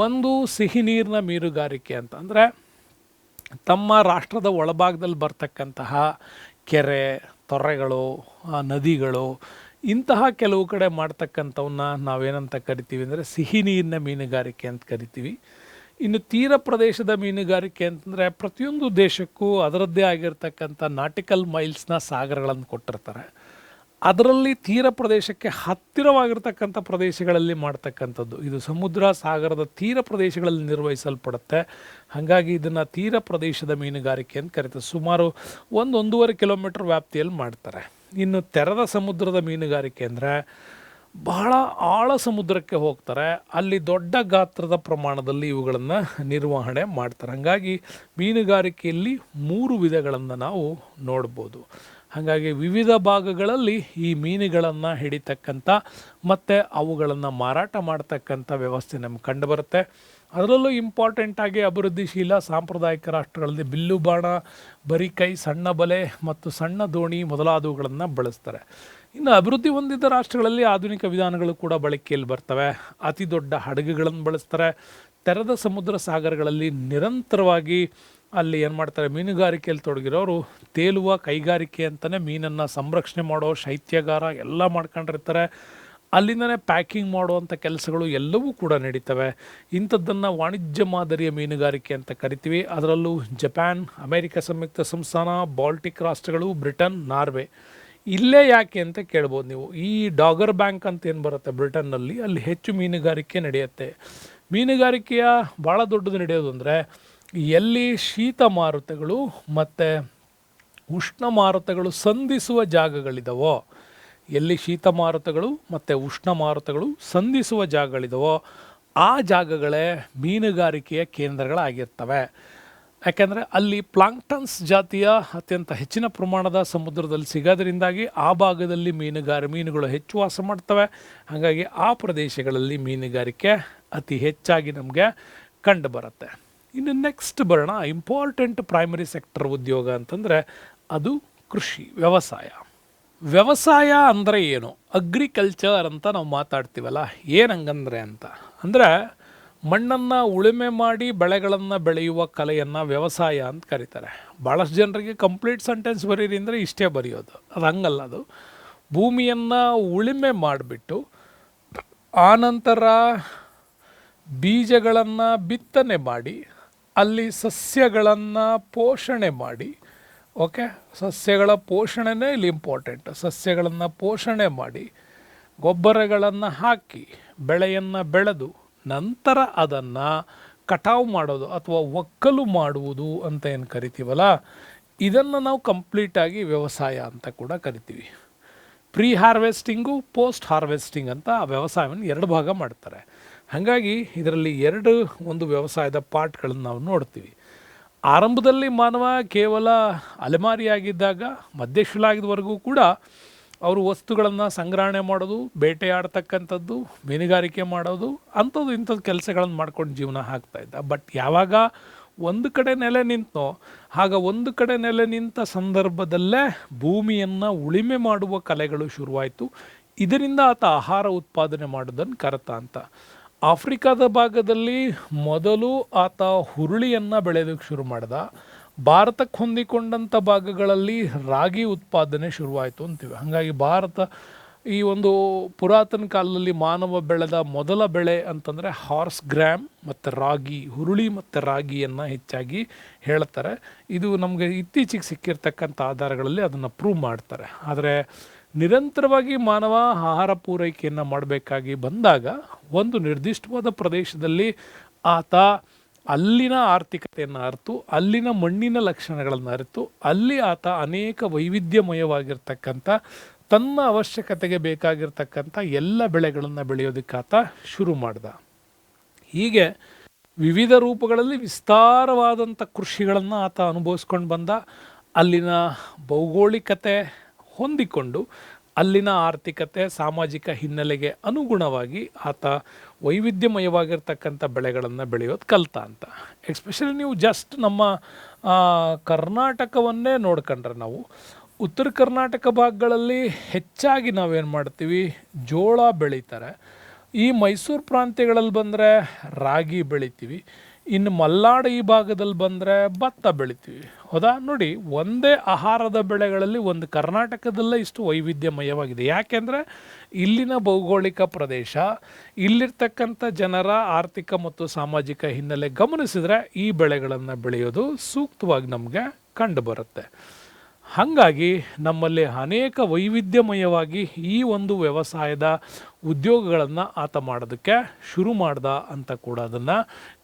ಒಂದು ಸಿಹಿ ನೀರಿನ ಮೀನುಗಾರಿಕೆ ಅಂತ ಅಂದರೆ ತಮ್ಮ ರಾಷ್ಟ್ರದ ಒಳಭಾಗದಲ್ಲಿ ಬರ್ತಕ್ಕಂತಹ ಕೆರೆ, ತೊರೆಗಳು, ನದಿಗಳು, ಇಂತಹ ಕೆಲವು ಕಡೆ ಮಾಡ್ತಕ್ಕಂಥವನ್ನ ನಾವೇನಂತ ಕರಿತೀವಿ ಅಂದರೆ ಸಿಹಿ ನೀರಿನ ಮೀನುಗಾರಿಕೆ ಅಂತ ಕರಿತೀವಿ. ಇನ್ನು ತೀರ ಪ್ರದೇಶದ ಮೀನುಗಾರಿಕೆ ಅಂತಂದರೆ ಪ್ರತಿಯೊಂದು ದೇಶಕ್ಕೂ ಅದರದ್ದೇ ಆಗಿರ್ತಕ್ಕಂಥ ನಾಟಿಕಲ್ ಮೈಲ್ಸ್ನ ಸಾಗರಗಳನ್ನು ಕೊಟ್ಟಿರ್ತಾರೆ. ಅದರಲ್ಲಿ ತೀರ ಪ್ರದೇಶಕ್ಕೆ ಹತ್ತಿರವಾಗಿರ್ತಕ್ಕಂಥ ಪ್ರದೇಶಗಳಲ್ಲಿ ಮಾಡ್ತಕ್ಕಂಥದ್ದು ಇದು ಸಮುದ್ರ ಸಾಗರದ ತೀರ ಪ್ರದೇಶಗಳಲ್ಲಿ ನಿರ್ವಹಿಸಲ್ಪಡುತ್ತೆ. ಹಾಗಾಗಿ ಇದನ್ನು ತೀರ ಪ್ರದೇಶದ ಮೀನುಗಾರಿಕೆ ಅಂತ ಕರೀತಾರೆ. ಸುಮಾರು 1-1.5 ಕಿಲೋಮೀಟರ್ ವ್ಯಾಪ್ತಿಯಲ್ಲಿ ಮಾಡ್ತಾರೆ. ಇನ್ನು ತೆರೆದ ಸಮುದ್ರದ ಮೀನುಗಾರಿಕೆ ಅಂದರೆ ಬಹಳ ಆಳ ಸಮುದ್ರಕ್ಕೆ ಹೋಗ್ತಾರೆ, ಅಲ್ಲಿ ದೊಡ್ಡ ಗಾತ್ರದ ಪ್ರಮಾಣದಲ್ಲಿ ಇವುಗಳನ್ನು ನಿರ್ವಹಣೆ ಮಾಡ್ತಾರೆ. ಹಾಗಾಗಿ ಮೀನುಗಾರಿಕೆಯಲ್ಲಿ 3 ವಿಧಗಳನ್ನು ನಾವು ನೋಡ್ಬೋದು. ಹಾಗಾಗಿ ವಿವಿಧ ಭಾಗಗಳಲ್ಲಿ ಈ ಮೀನುಗಳನ್ನು ಹಿಡಿತಕ್ಕಂಥ ಮತ್ತು ಅವುಗಳನ್ನು ಮಾರಾಟ ಮಾಡ್ತಕ್ಕಂಥ ವ್ಯವಸ್ಥೆ ನಮ್ಗೆ ಕಂಡುಬರುತ್ತೆ. ಅದರಲ್ಲೂ ಇಂಪಾರ್ಟೆಂಟಾಗಿ ಅಭಿವೃದ್ಧಿಶೀಲ ಸಾಂಪ್ರದಾಯಿಕ ರಾಷ್ಟ್ರಗಳಲ್ಲಿ ಬಿಲ್ಲು ಬಾಣ, ಬರಿಕೈ, ಸಣ್ಣ ಬಲೆ ಮತ್ತು ಸಣ್ಣ ದೋಣಿ ಮೊದಲಾದವುಗಳನ್ನು ಬಳಸ್ತಾರೆ. ಇನ್ನು ಅಭಿವೃದ್ಧಿ ಹೊಂದಿದ ರಾಷ್ಟ್ರಗಳಲ್ಲಿ ಆಧುನಿಕ ವಿಧಾನಗಳು ಕೂಡ ಬಳಕೆಯಲ್ಲಿ ಬರ್ತವೆ. ಅತಿ ದೊಡ್ಡ ಹಡಗುಗಳನ್ನು ಬಳಸ್ತಾರೆ. ತೆರೆದ ಸಮುದ್ರ ಸಾಗರಗಳಲ್ಲಿ ನಿರಂತರವಾಗಿ ಅಲ್ಲಿ ಏನು ಮಾಡ್ತಾರೆ, ಮೀನುಗಾರಿಕೆಯಲ್ಲಿ ತೊಡಗಿರೋರು ತೇಲುವ ಕೈಗಾರಿಕೆ ಅಂತಲೇ ಮೀನನ್ನು ಸಂರಕ್ಷಣೆ ಮಾಡೋ ಶೈತ್ಯಾಗಾರ ಎಲ್ಲ ಮಾಡ್ಕೊಂಡಿರ್ತಾರೆ. ಅಲ್ಲಿಂದನೇ ಪ್ಯಾಕಿಂಗ್ ಮಾಡುವಂಥ ಕೆಲಸಗಳು ಎಲ್ಲವೂ ಕೂಡ ನಡೀತವೆ. ಇಂಥದ್ದನ್ನು ವಾಣಿಜ್ಯ ಮಾದರಿಯ ಮೀನುಗಾರಿಕೆ ಅಂತ ಕರಿತೀವಿ. ಅದರಲ್ಲೂ ಜಪಾನ್, ಅಮೇರಿಕ ಸಂಯುಕ್ತ ಸಂಸ್ಥಾನ, ಬಾಲ್ಟಿಕ್ ರಾಷ್ಟ್ರಗಳು, ಬ್ರಿಟನ್, ನಾರ್ವೆ. ಇಲ್ಲೇ ಯಾಕೆ ಅಂತ ಕೇಳ್ಬೋದು ನೀವು. ಈ ಡಾಗರ್ ಬ್ಯಾಂಕ್ ಅಂತ ಏನು ಬರುತ್ತೆ ಬ್ರಿಟನ್ನಲ್ಲಿ, ಅಲ್ಲಿ ಹೆಚ್ಚು ಮೀನುಗಾರಿಕೆ ನಡೆಯುತ್ತೆ. ಮೀನುಗಾರಿಕೆಯ ಭಾಳ ದೊಡ್ಡದು ನಡೆಯೋದು ಅಂದರೆ ಎಲ್ಲಿ ಶೀತ ಮಾರುತಗಳು ಮತ್ತು ಉಷ್ಣ ಮಾರುತಗಳು ಸಂಧಿಸುವ ಜಾಗಗಳಿದಾವೋ, ಎಲ್ಲಿ ಶೀತ ಮಾರುತಗಳು ಮತ್ತು ಉಷ್ಣ ಮಾರುತಗಳು ಸಂಧಿಸುವ ಜಾಗಗಳಿದಾವೋ ಆ ಜಾಗಗಳೇ ಮೀನುಗಾರಿಕೆಯ ಕೇಂದ್ರಗಳಾಗಿರ್ತವೆ. ಯಾಕೆಂದರೆ ಅಲ್ಲಿ ಪ್ಲಾಂಕ್ಟನ್ಸ್ ಜಾತಿಯ ಅತ್ಯಂತ ಹೆಚ್ಚಿನ ಪ್ರಮಾಣದ ಸಮುದ್ರದಲ್ಲಿ ಸಿಗೋದ್ರಿಂದಾಗಿ ಆ ಭಾಗದಲ್ಲಿ ಮೀನುಗಳು ಹೆಚ್ಚು ವಾಸ ಮಾಡ್ತವೆ. ಹಾಗಾಗಿ ಆ ಪ್ರದೇಶಗಳಲ್ಲಿ ಮೀನುಗಾರಿಕೆ ಅತಿ ಹೆಚ್ಚಾಗಿ ನಮಗೆ ಕಂಡು ಬರುತ್ತೆ. ಇನ್ನು ನೆಕ್ಸ್ಟ್ ಬರೋಣ, ಇಂಪಾರ್ಟೆಂಟ್ ಪ್ರೈಮರಿ ಸೆಕ್ಟರ್ ಉದ್ಯೋಗ ಅಂತಂದರೆ ಅದು ಕೃಷಿ, ವ್ಯವಸಾಯ ಅಂದರೆ ಏನು? ಅಗ್ರಿಕಲ್ಚರ್ ಅಂತ ನಾವು ಮಾತಾಡ್ತೀವಲ್ಲ, ಏನಂಗಂದ್ರೆ ಅಂದರೆ ಮಣ್ಣನ್ನು ಉಳುಮೆ ಮಾಡಿ ಬೆಳೆಗಳನ್ನು ಬೆಳೆಯುವ ಕಲೆಯನ್ನು ವ್ಯವಸಾಯ ಅಂತ ಕರೀತಾರೆ. ಭಾಳಷ್ಟು ಜನರಿಗೆ ಕಂಪ್ಲೀಟ್ ಸೆಂಟೆನ್ಸ್ ಬರೀರಿ ಅಂದರೆ ಇಷ್ಟೇ ಬರೆಯೋದು, ಅದು ಹಂಗಲ್ಲ. ಅದು ಭೂಮಿಯನ್ನು ಉಳುಮೆ ಮಾಡಿಬಿಟ್ಟು ಆನಂತರ ಬೀಜಗಳನ್ನು ಬಿತ್ತನೆ ಮಾಡಿ ಅಲ್ಲಿ ಸಸ್ಯಗಳನ್ನು ಪೋಷಣೆ ಮಾಡಿ, ಸಸ್ಯಗಳ ಪೋಷಣೆನೇ ಇಲ್ಲಿ ಇಂಪಾರ್ಟೆಂಟ್. ಸಸ್ಯಗಳನ್ನು ಪೋಷಣೆ ಮಾಡಿ ಗೊಬ್ಬರಗಳನ್ನು ಹಾಕಿ ಬೆಳೆಯನ್ನು ಬೆಳೆದು ನಂತರ ಅದನ್ನು ಕಟಾವು ಮಾಡೋದು ಅಥವಾ ಒಕ್ಕಲು ಮಾಡುವುದು ಅಂತ ಏನು ಕರಿತೀವಲ್ಲ, ಇದನ್ನು ನಾವು ಕಂಪ್ಲೀಟಾಗಿ ವ್ಯವಸಾಯ ಅಂತ ಕೂಡ ಕರಿತೀವಿ. ಪ್ರೀ ಹಾರ್ವೆಸ್ಟಿಂಗು, ಪೋಸ್ಟ್ ಹಾರ್ವೆಸ್ಟಿಂಗ್ ಅಂತ ಆ ವ್ಯವಸಾಯವನ್ನು 2 ಭಾಗ ಮಾಡ್ತಾರೆ. ಹಾಗಾಗಿ ಇದರಲ್ಲಿ 2 ವ್ಯವಸಾಯದ ಪಾರ್ಟ್ಗಳನ್ನು ನಾವು ನೋಡ್ತೀವಿ. ಆರಂಭದಲ್ಲಿ ಮಾನವ ಕೇವಲ ಅಲೆಮಾರಿಯಾಗಿದ್ದಾಗ ಮಧ್ಯಶಿಲಾಗಿದ್ದವರೆಗೂ ಕೂಡ ಅವರು ವಸ್ತುಗಳನ್ನು ಸಂಗ್ರಹಣೆ ಮಾಡೋದು, ಬೇಟೆಯಾಡ್ತಕ್ಕಂಥದ್ದು, ಮೀನುಗಾರಿಕೆ ಮಾಡೋದು, ಅಂಥದ್ದು ಇಂಥದ್ದು ಕೆಲಸಗಳನ್ನು ಮಾಡ್ಕೊಂಡು ಜೀವನ ಹಾಕ್ತಾಯಿದ್ದ. ಬಟ್ ಯಾವಾಗ ಒಂದು ಕಡೆ ನೆಲೆ ನಿಂತೋ ಆಗ ಒಂದು ಕಡೆ ನೆಲೆ ನಿಂತ ಸಂದರ್ಭದಲ್ಲೇ ಭೂಮಿಯನ್ನು ಉಳಿಮೆ ಮಾಡುವ ಕಲೆಗಳು ಶುರುವಾಯಿತು. ಇದರಿಂದ ಆತ ಆಹಾರ ಉತ್ಪಾದನೆ ಮಾಡೋದನ್ನು ಕರೆತ ಅಂತ. ಆಫ್ರಿಕಾದ ಭಾಗದಲ್ಲಿ ಮೊದಲು ಆತ ಹುರುಳಿಯನ್ನು ಬೆಳೆಯೋದಕ್ಕೆ ಶುರು ಮಾಡ್ದ. ಭಾರತಕ್ಕೆ ಹೊಂದಿಕೊಂಡಂಥ ಭಾಗಗಳಲ್ಲಿ ರಾಗಿ ಉತ್ಪಾದನೆ ಶುರುವಾಯಿತು ಅಂತೀವಿ. ಹಾಗಾಗಿ ಭಾರತ ಈ ಒಂದು ಪುರಾತನ ಕಾಲದಲ್ಲಿ ಮಾನವ ಬೆಳೆದ ಮೊದಲ ಬೆಳೆ ಅಂತಂದರೆ ಹಾರ್ಸ್ ಗ್ರಾಮ್ ಮತ್ತು ರಾಗಿ, ಹುರುಳಿ ಮತ್ತು ರಾಗಿಯನ್ನು ಹೆಚ್ಚಾಗಿ ಹೇಳ್ತಾರೆ. ಇದು ನಮಗೆ ಇತ್ತೀಚೆಗೆ ಸಿಕ್ಕಿರ್ತಕ್ಕಂಥ ಆಧಾರಗಳಲ್ಲಿ ಅದನ್ನು ಪ್ರೂವ್ ಮಾಡ್ತಾರೆ. ಆದರೆ ನಿರಂತರವಾಗಿ ಮಾನವ ಆಹಾರ ಪೂರೈಕೆಯನ್ನು ಮಾಡಬೇಕಾಗಿ ಬಂದಾಗ ಒಂದು ನಿರ್ದಿಷ್ಟವಾದ ಪ್ರದೇಶದಲ್ಲಿ ಆತ ಅಲ್ಲಿನ ಆರ್ಥಿಕತೆಯನ್ನು ಅರಿತು, ಅಲ್ಲಿನ ಮಣ್ಣಿನ ಲಕ್ಷಣಗಳನ್ನು ಅರಿತು, ಅಲ್ಲಿ ಆತ ಅನೇಕ ವೈವಿಧ್ಯಮಯವಾಗಿರ್ತಕ್ಕಂಥ ತನ್ನ ಅವಶ್ಯಕತೆಗೆ ಬೇಕಾಗಿರ್ತಕ್ಕಂಥ ಎಲ್ಲ ಬೆಳೆಗಳನ್ನು ಬೆಳೆಯೋದಕ್ಕೆ ಆತ ಶುರು ಮಾಡ್ದ. ಹೀಗೆ ವಿವಿಧ ರೂಪಗಳಲ್ಲಿ ವಿಸ್ತಾರವಾದಂಥ ಕೃಷಿಗಳನ್ನು ಆತ ಅನುಭವಿಸ್ಕೊಂಡು ಬಂದ. ಅಲ್ಲಿನ ಭೌಗೋಳಿಕತೆ ಹೊಂದಿಕೊಂಡು ಅಲ್ಲಿನ ಆರ್ಥಿಕತೆ, ಸಾಮಾಜಿಕ ಹಿನ್ನೆಲೆಗೆ ಅನುಗುಣವಾಗಿ ಆತ ವೈವಿಧ್ಯಮಯವಾಗಿರ್ತಕ್ಕಂಥ ಬೆಳೆಗಳನ್ನು ಬೆಳೆಯೋದು ಕಲ್ತ ಅಂತ. ಎಸ್ಪೆಷಲಿ ನೀವು ಜಸ್ಟ್ ನಮ್ಮ ಕರ್ನಾಟಕವನ್ನೇ ನೋಡ್ಕೊಂಡ್ರೆ, ನಾವು ಉತ್ತರ ಕರ್ನಾಟಕ ಭಾಗಗಳಲ್ಲಿ ಹೆಚ್ಚಾಗಿ ನಾವೇನು ಮಾಡ್ತೀವಿ, ಜೋಳ ಬೆಳೀತಾರೆ. ಈ ಮೈಸೂರು ಪ್ರಾಂತ್ಯಗಳಲ್ಲಿ ಬಂದರೆ ರಾಗಿ ಬೆಳಿತೀವಿ. ಇನ್ನು ಮಲ್ನಾಡು ಈ ಭಾಗದಲ್ಲಿ ಬಂದರೆ ಭತ್ತ ಬೆಳಿತೀವಿ. ಹೌದಾ? ನೋಡಿ, ಒಂದೇ ಆಹಾರದ ಬೆಳೆಗಳಲ್ಲಿ ಒಂದು ಕರ್ನಾಟಕದಲ್ಲೇ ಇಷ್ಟು ವೈವಿಧ್ಯಮಯವಾಗಿದೆ. ಯಾಕೆಂದರೆ ಇಲ್ಲಿನ ಭೌಗೋಳಿಕ ಪ್ರದೇಶ, ಇಲ್ಲಿರ್ತಕ್ಕಂಥ ಜನರ ಆರ್ಥಿಕ ಮತ್ತು ಸಾಮಾಜಿಕ ಹಿನ್ನೆಲೆ ಗಮನಿಸಿದ್ರೆ ಈ ಬೆಳೆಗಳನ್ನು ಬೆಳೆಯೋದು ಸೂಕ್ತವಾಗಿ ನಮಗೆ ಕಂಡು ಬರುತ್ತೆ. ಹಾಗಾಗಿ ನಮ್ಮಲ್ಲಿ ಅನೇಕ ವೈವಿಧ್ಯಮಯವಾಗಿ ಈ ಒಂದು ವ್ಯವಸಾಯದ ಉದ್ಯೋಗಗಳನ್ನು ಆತ ಮಾಡೋದಕ್ಕೆ ಶುರು ಮಾಡ್ದ ಅಂತ ಕೂಡ ಅದನ್ನು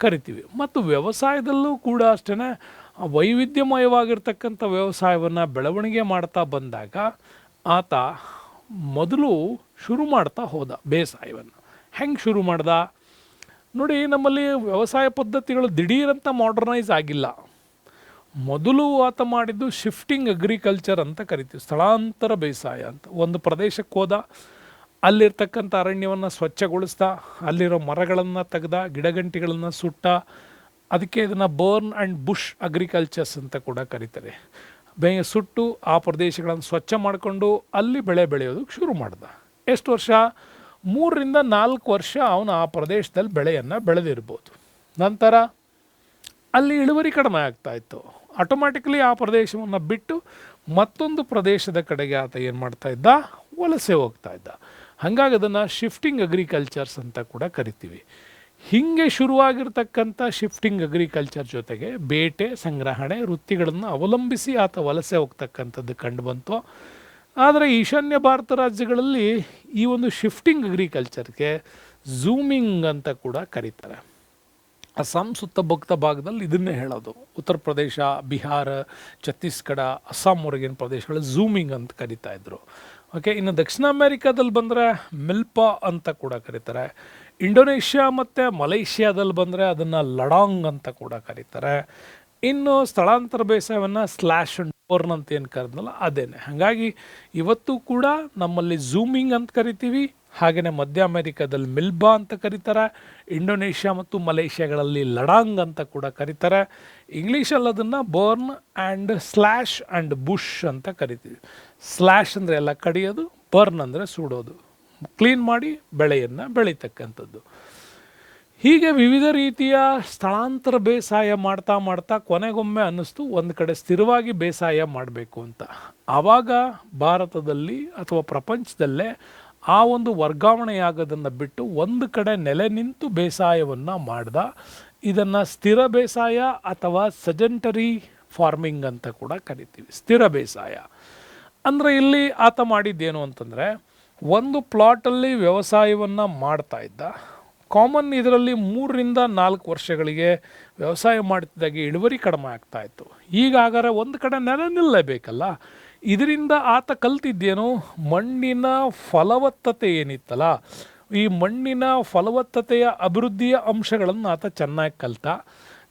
ಕರಿತೀವಿ. ಮತ್ತು ವ್ಯವಸಾಯದಲ್ಲೂ ಕೂಡ ಅಷ್ಟೇ ವೈವಿಧ್ಯಮಯವಾಗಿರ್ತಕ್ಕಂಥ ವ್ಯವಸಾಯವನ್ನು ಬೆಳವಣಿಗೆ ಮಾಡ್ತಾ ಬಂದಾಗ ಆತ ಮೊದಲು ಶುರು ಮಾಡ್ತಾ ಹೋದ ಬೇಸಾಯವನ್ನು. ಹೆಂಗೆ ಶುರು ಮಾಡ್ದ ನೋಡಿ, ನಮ್ಮಲ್ಲಿ ವ್ಯವಸಾಯ ಪದ್ಧತಿಗಳು ದಿಢೀರಂತ ಮಾಡರ್ನೈಸ್ ಆಗಿಲ್ಲ. ಮೊದಲು ಆತ ಮಾಡಿದ್ದು ಶಿಫ್ಟಿಂಗ್ ಅಗ್ರಿಕಲ್ಚರ್ ಅಂತ ಕರಿತೀವಿ, ಸ್ಥಳಾಂತರ ಬೇಸಾಯ ಅಂತ. ಒಂದು ಪ್ರದೇಶಕ್ಕೆ ಹೋದ, ಅಲ್ಲಿರ್ತಕ್ಕಂಥ ಅರಣ್ಯವನ್ನು ಸ್ವಚ್ಛಗೊಳಿಸ್ದ, ಅಲ್ಲಿರೋ ಮರಗಳನ್ನು ತೆಗೆದ, ಗಿಡಗಂಟಿಗಳನ್ನು ಸುಟ್ಟ. ಅದಕ್ಕೆ ಇದನ್ನು ಬರ್ನ್ ಆ್ಯಂಡ್ ಬುಷ್ ಅಗ್ರಿಕಲ್ಚರ್ಸ್ ಅಂತ ಕೂಡ ಕರೀತಾರೆ. ಸುಟ್ಟು ಆ ಪ್ರದೇಶಗಳನ್ನು ಸ್ವಚ್ಛ ಮಾಡಿಕೊಂಡು ಅಲ್ಲಿ ಬೆಳೆ ಬೆಳೆಯೋದಕ್ಕೆ ಶುರು ಮಾಡ್ದ. ಎಷ್ಟು ವರ್ಷ? 3 ರಿಂದ 4 ವರ್ಷ ಅವನು ಆ ಪ್ರದೇಶದಲ್ಲಿ ಬೆಳೆಯನ್ನು ಬೆಳೆದಿರ್ಬೋದು. ನಂತರ ಅಲ್ಲಿ ಇಳುವರಿ ಕಡಿಮೆ ಆಗ್ತಾಯಿತ್ತು. ಆಟೋಮ್ಯಾಟಿಕಲಿ ಆ ಪ್ರದೇಶವನ್ನು ಬಿಟ್ಟು ಮತ್ತೊಂದು ಪ್ರದೇಶದ ಕಡೆಗೆ ಆತ ಏನು ಮಾಡ್ತಾ ಇದ್ದ, ವಲಸೆ ಹೋಗ್ತಾ ಇದ್ದ. ಹಾಗಾಗಿ ಅದನ್ನು ಶಿಫ್ಟಿಂಗ್ ಅಗ್ರಿಕಲ್ಚರ್ಸ್ ಅಂತ ಕೂಡ ಕರಿತೀವಿ. ಹೀಗೆ ಶುರುವಾಗಿರ್ತಕ್ಕಂಥ ಶಿಫ್ಟಿಂಗ್ ಅಗ್ರಿಕಲ್ಚರ್ ಜೊತೆಗೆ ಬೇಟೆ, ಸಂಗ್ರಹಣೆ ವೃತ್ತಿಗಳನ್ನು ಅವಲಂಬಿಸಿ ಆತ ವಲಸೆ ಹೋಗ್ತಕ್ಕಂಥದ್ದು ಕಂಡು ಬಂತು. ಆದರೆ ಈಶಾನ್ಯ ಭಾರತ ರಾಜ್ಯಗಳಲ್ಲಿ ಈ ಒಂದು ಶಿಫ್ಟಿಂಗ್ ಅಗ್ರಿಕಲ್ಚರ್ಗೆ ಝೂಮಿಂಗ್ ಅಂತ ಕೂಡ ಕರೀತಾರೆ. ಅಸ್ಸಾಂ ಸುತ್ತಮುತ್ತ ಭಾಗದಲ್ಲಿ ಇದನ್ನೇ ಹೇಳೋದು. ಉತ್ತರ ಪ್ರದೇಶ, ಬಿಹಾರ, ಛತ್ತೀಸ್ಗಢ, ಅಸ್ಸಾಂವರೆಗಿನ ಪ್ರದೇಶಗಳು ಝೂಮಿಂಗ್ ಅಂತ ಕರಿತಾ ಇದ್ರು. ಓಕೆ, ಇನ್ನು ದಕ್ಷಿಣ ಅಮೇರಿಕಾದಲ್ಲಿ ಬಂದರೆ ಮಿಲ್ಪಾ ಅಂತ ಕೂಡ ಕರೀತಾರೆ. ಇಂಡೋನೇಷ್ಯಾ ಮತ್ತು ಮಲೇಷ್ಯಾದಲ್ಲಿ ಬಂದರೆ ಅದನ್ನು ಲಡಾಂಗ್ ಅಂತ ಕೂಡ ಕರೀತಾರೆ. ಇನ್ನು ಸ್ಥಳಾಂತರ ಬೇಸಾಯವನ್ನು ಸ್ಲ್ಯಾಶ್ ಅಂಡ್ ಬರ್ನ್ ಅಂತ ಏನು ಕರೆದ್ನಲ್ಲ ಅದೇನೆ. ಹಾಗಾಗಿ ಇವತ್ತು ಕೂಡ ನಮ್ಮಲ್ಲಿ ಝೂಮಿಂಗ್ ಅಂತ ಕರಿತೀವಿ. ಹಾಗೆಯೇ ಮಧ್ಯ ಅಮೇರಿಕಾದಲ್ಲಿ ಮಿಲ್ಬಾ ಅಂತ ಕರೀತಾರೆ. ಇಂಡೋನೇಷ್ಯಾ ಮತ್ತು ಮಲೇಷ್ಯಾಗಳಲ್ಲಿ ಲಡಾಂಗ್ ಅಂತ ಕೂಡ ಕರೀತಾರೆ. ಇಂಗ್ಲೀಷಲ್ಲಿ ಅದನ್ನು burn and slash and bush ಅಂತ ಕರಿತೀವಿ. ಸ್ಲ್ಯಾಶ್ ಅಂದರೆ ಎಲ್ಲ ಕಡಿಯೋದು, ಬರ್ನ್ ಅಂದರೆ ಸುಡೋದು, ಕ್ಲೀನ್ ಮಾಡಿ ಬೆಳೆಯನ್ನು ಬೆಳೀತಕ್ಕಂಥದ್ದು. ಹೀಗೆ ವಿವಿಧ ರೀತಿಯ ಸ್ಥಳಾಂತರ ಬೇಸಾಯ ಮಾಡ್ತಾ ಮಾಡ್ತಾ ಕೊನೆಗೊಮ್ಮೆ ಅನ್ನಿಸ್ತು ಒಂದು ಕಡೆ ಸ್ಥಿರವಾಗಿ ಬೇಸಾಯ ಮಾಡಬೇಕು ಅಂತ. ಆವಾಗ ಭಾರತದಲ್ಲಿ ಅಥವಾ ಪ್ರಪಂಚದಲ್ಲೇ ಆ ಒಂದು ವರ್ಗಾವಣೆಯಾಗೋದನ್ನು ಬಿಟ್ಟು ಒಂದು ಕಡೆ ನೆಲೆ ನಿಂತು ಬೇಸಾಯವನ್ನು ಮಾಡ್ದ. ಇದನ್ನು ಸ್ಥಿರ ಬೇಸಾಯ ಅಥವಾ ಸೆಡೆಂಟರಿ ಫಾರ್ಮಿಂಗ್ ಅಂತ ಕೂಡ ಕರಿತೀವಿ. ಸ್ಥಿರ ಬೇಸಾಯ ಅಂದರೆ ಇಲ್ಲಿ ಆತ ಮಾಡಿದ್ದೇನು ಅಂತಂದರೆ, ಒಂದು ಪ್ಲಾಟಲ್ಲಿ ವ್ಯವಸಾಯವನ್ನು ಮಾಡ್ತಾ ಇದ್ದ. ಕಾಮನ್ ಇದರಲ್ಲಿ 3 ರಿಂದ 4 ವರ್ಷಗಳಿಗೆ ವ್ಯವಸಾಯ ಮಾಡ್ತಿದ್ದಾಗ ಇಳುವರಿ ಕಡಿಮೆ ಆಗ್ತಾಯಿತ್ತು. ಈಗಾಗರೆ ಒಂದು ಕಡೆ ನೆಲೆ ನಿಲ್ಲಬೇಕಲ್ಲ. ಇದರಿಂದ ಆತ ಕಲ್ತಿದ್ದೇನು, ಮಣ್ಣಿನ ಫಲವತ್ತತೆ ಏನಿತ್ತಲ್ಲ, ಈ ಮಣ್ಣಿನ ಫಲವತ್ತತೆಯ ಅಭಿವೃದ್ಧಿಯ ಅಂಶಗಳನ್ನು ಆತ ಚೆನ್ನಾಗಿ ಕಲ್ತ.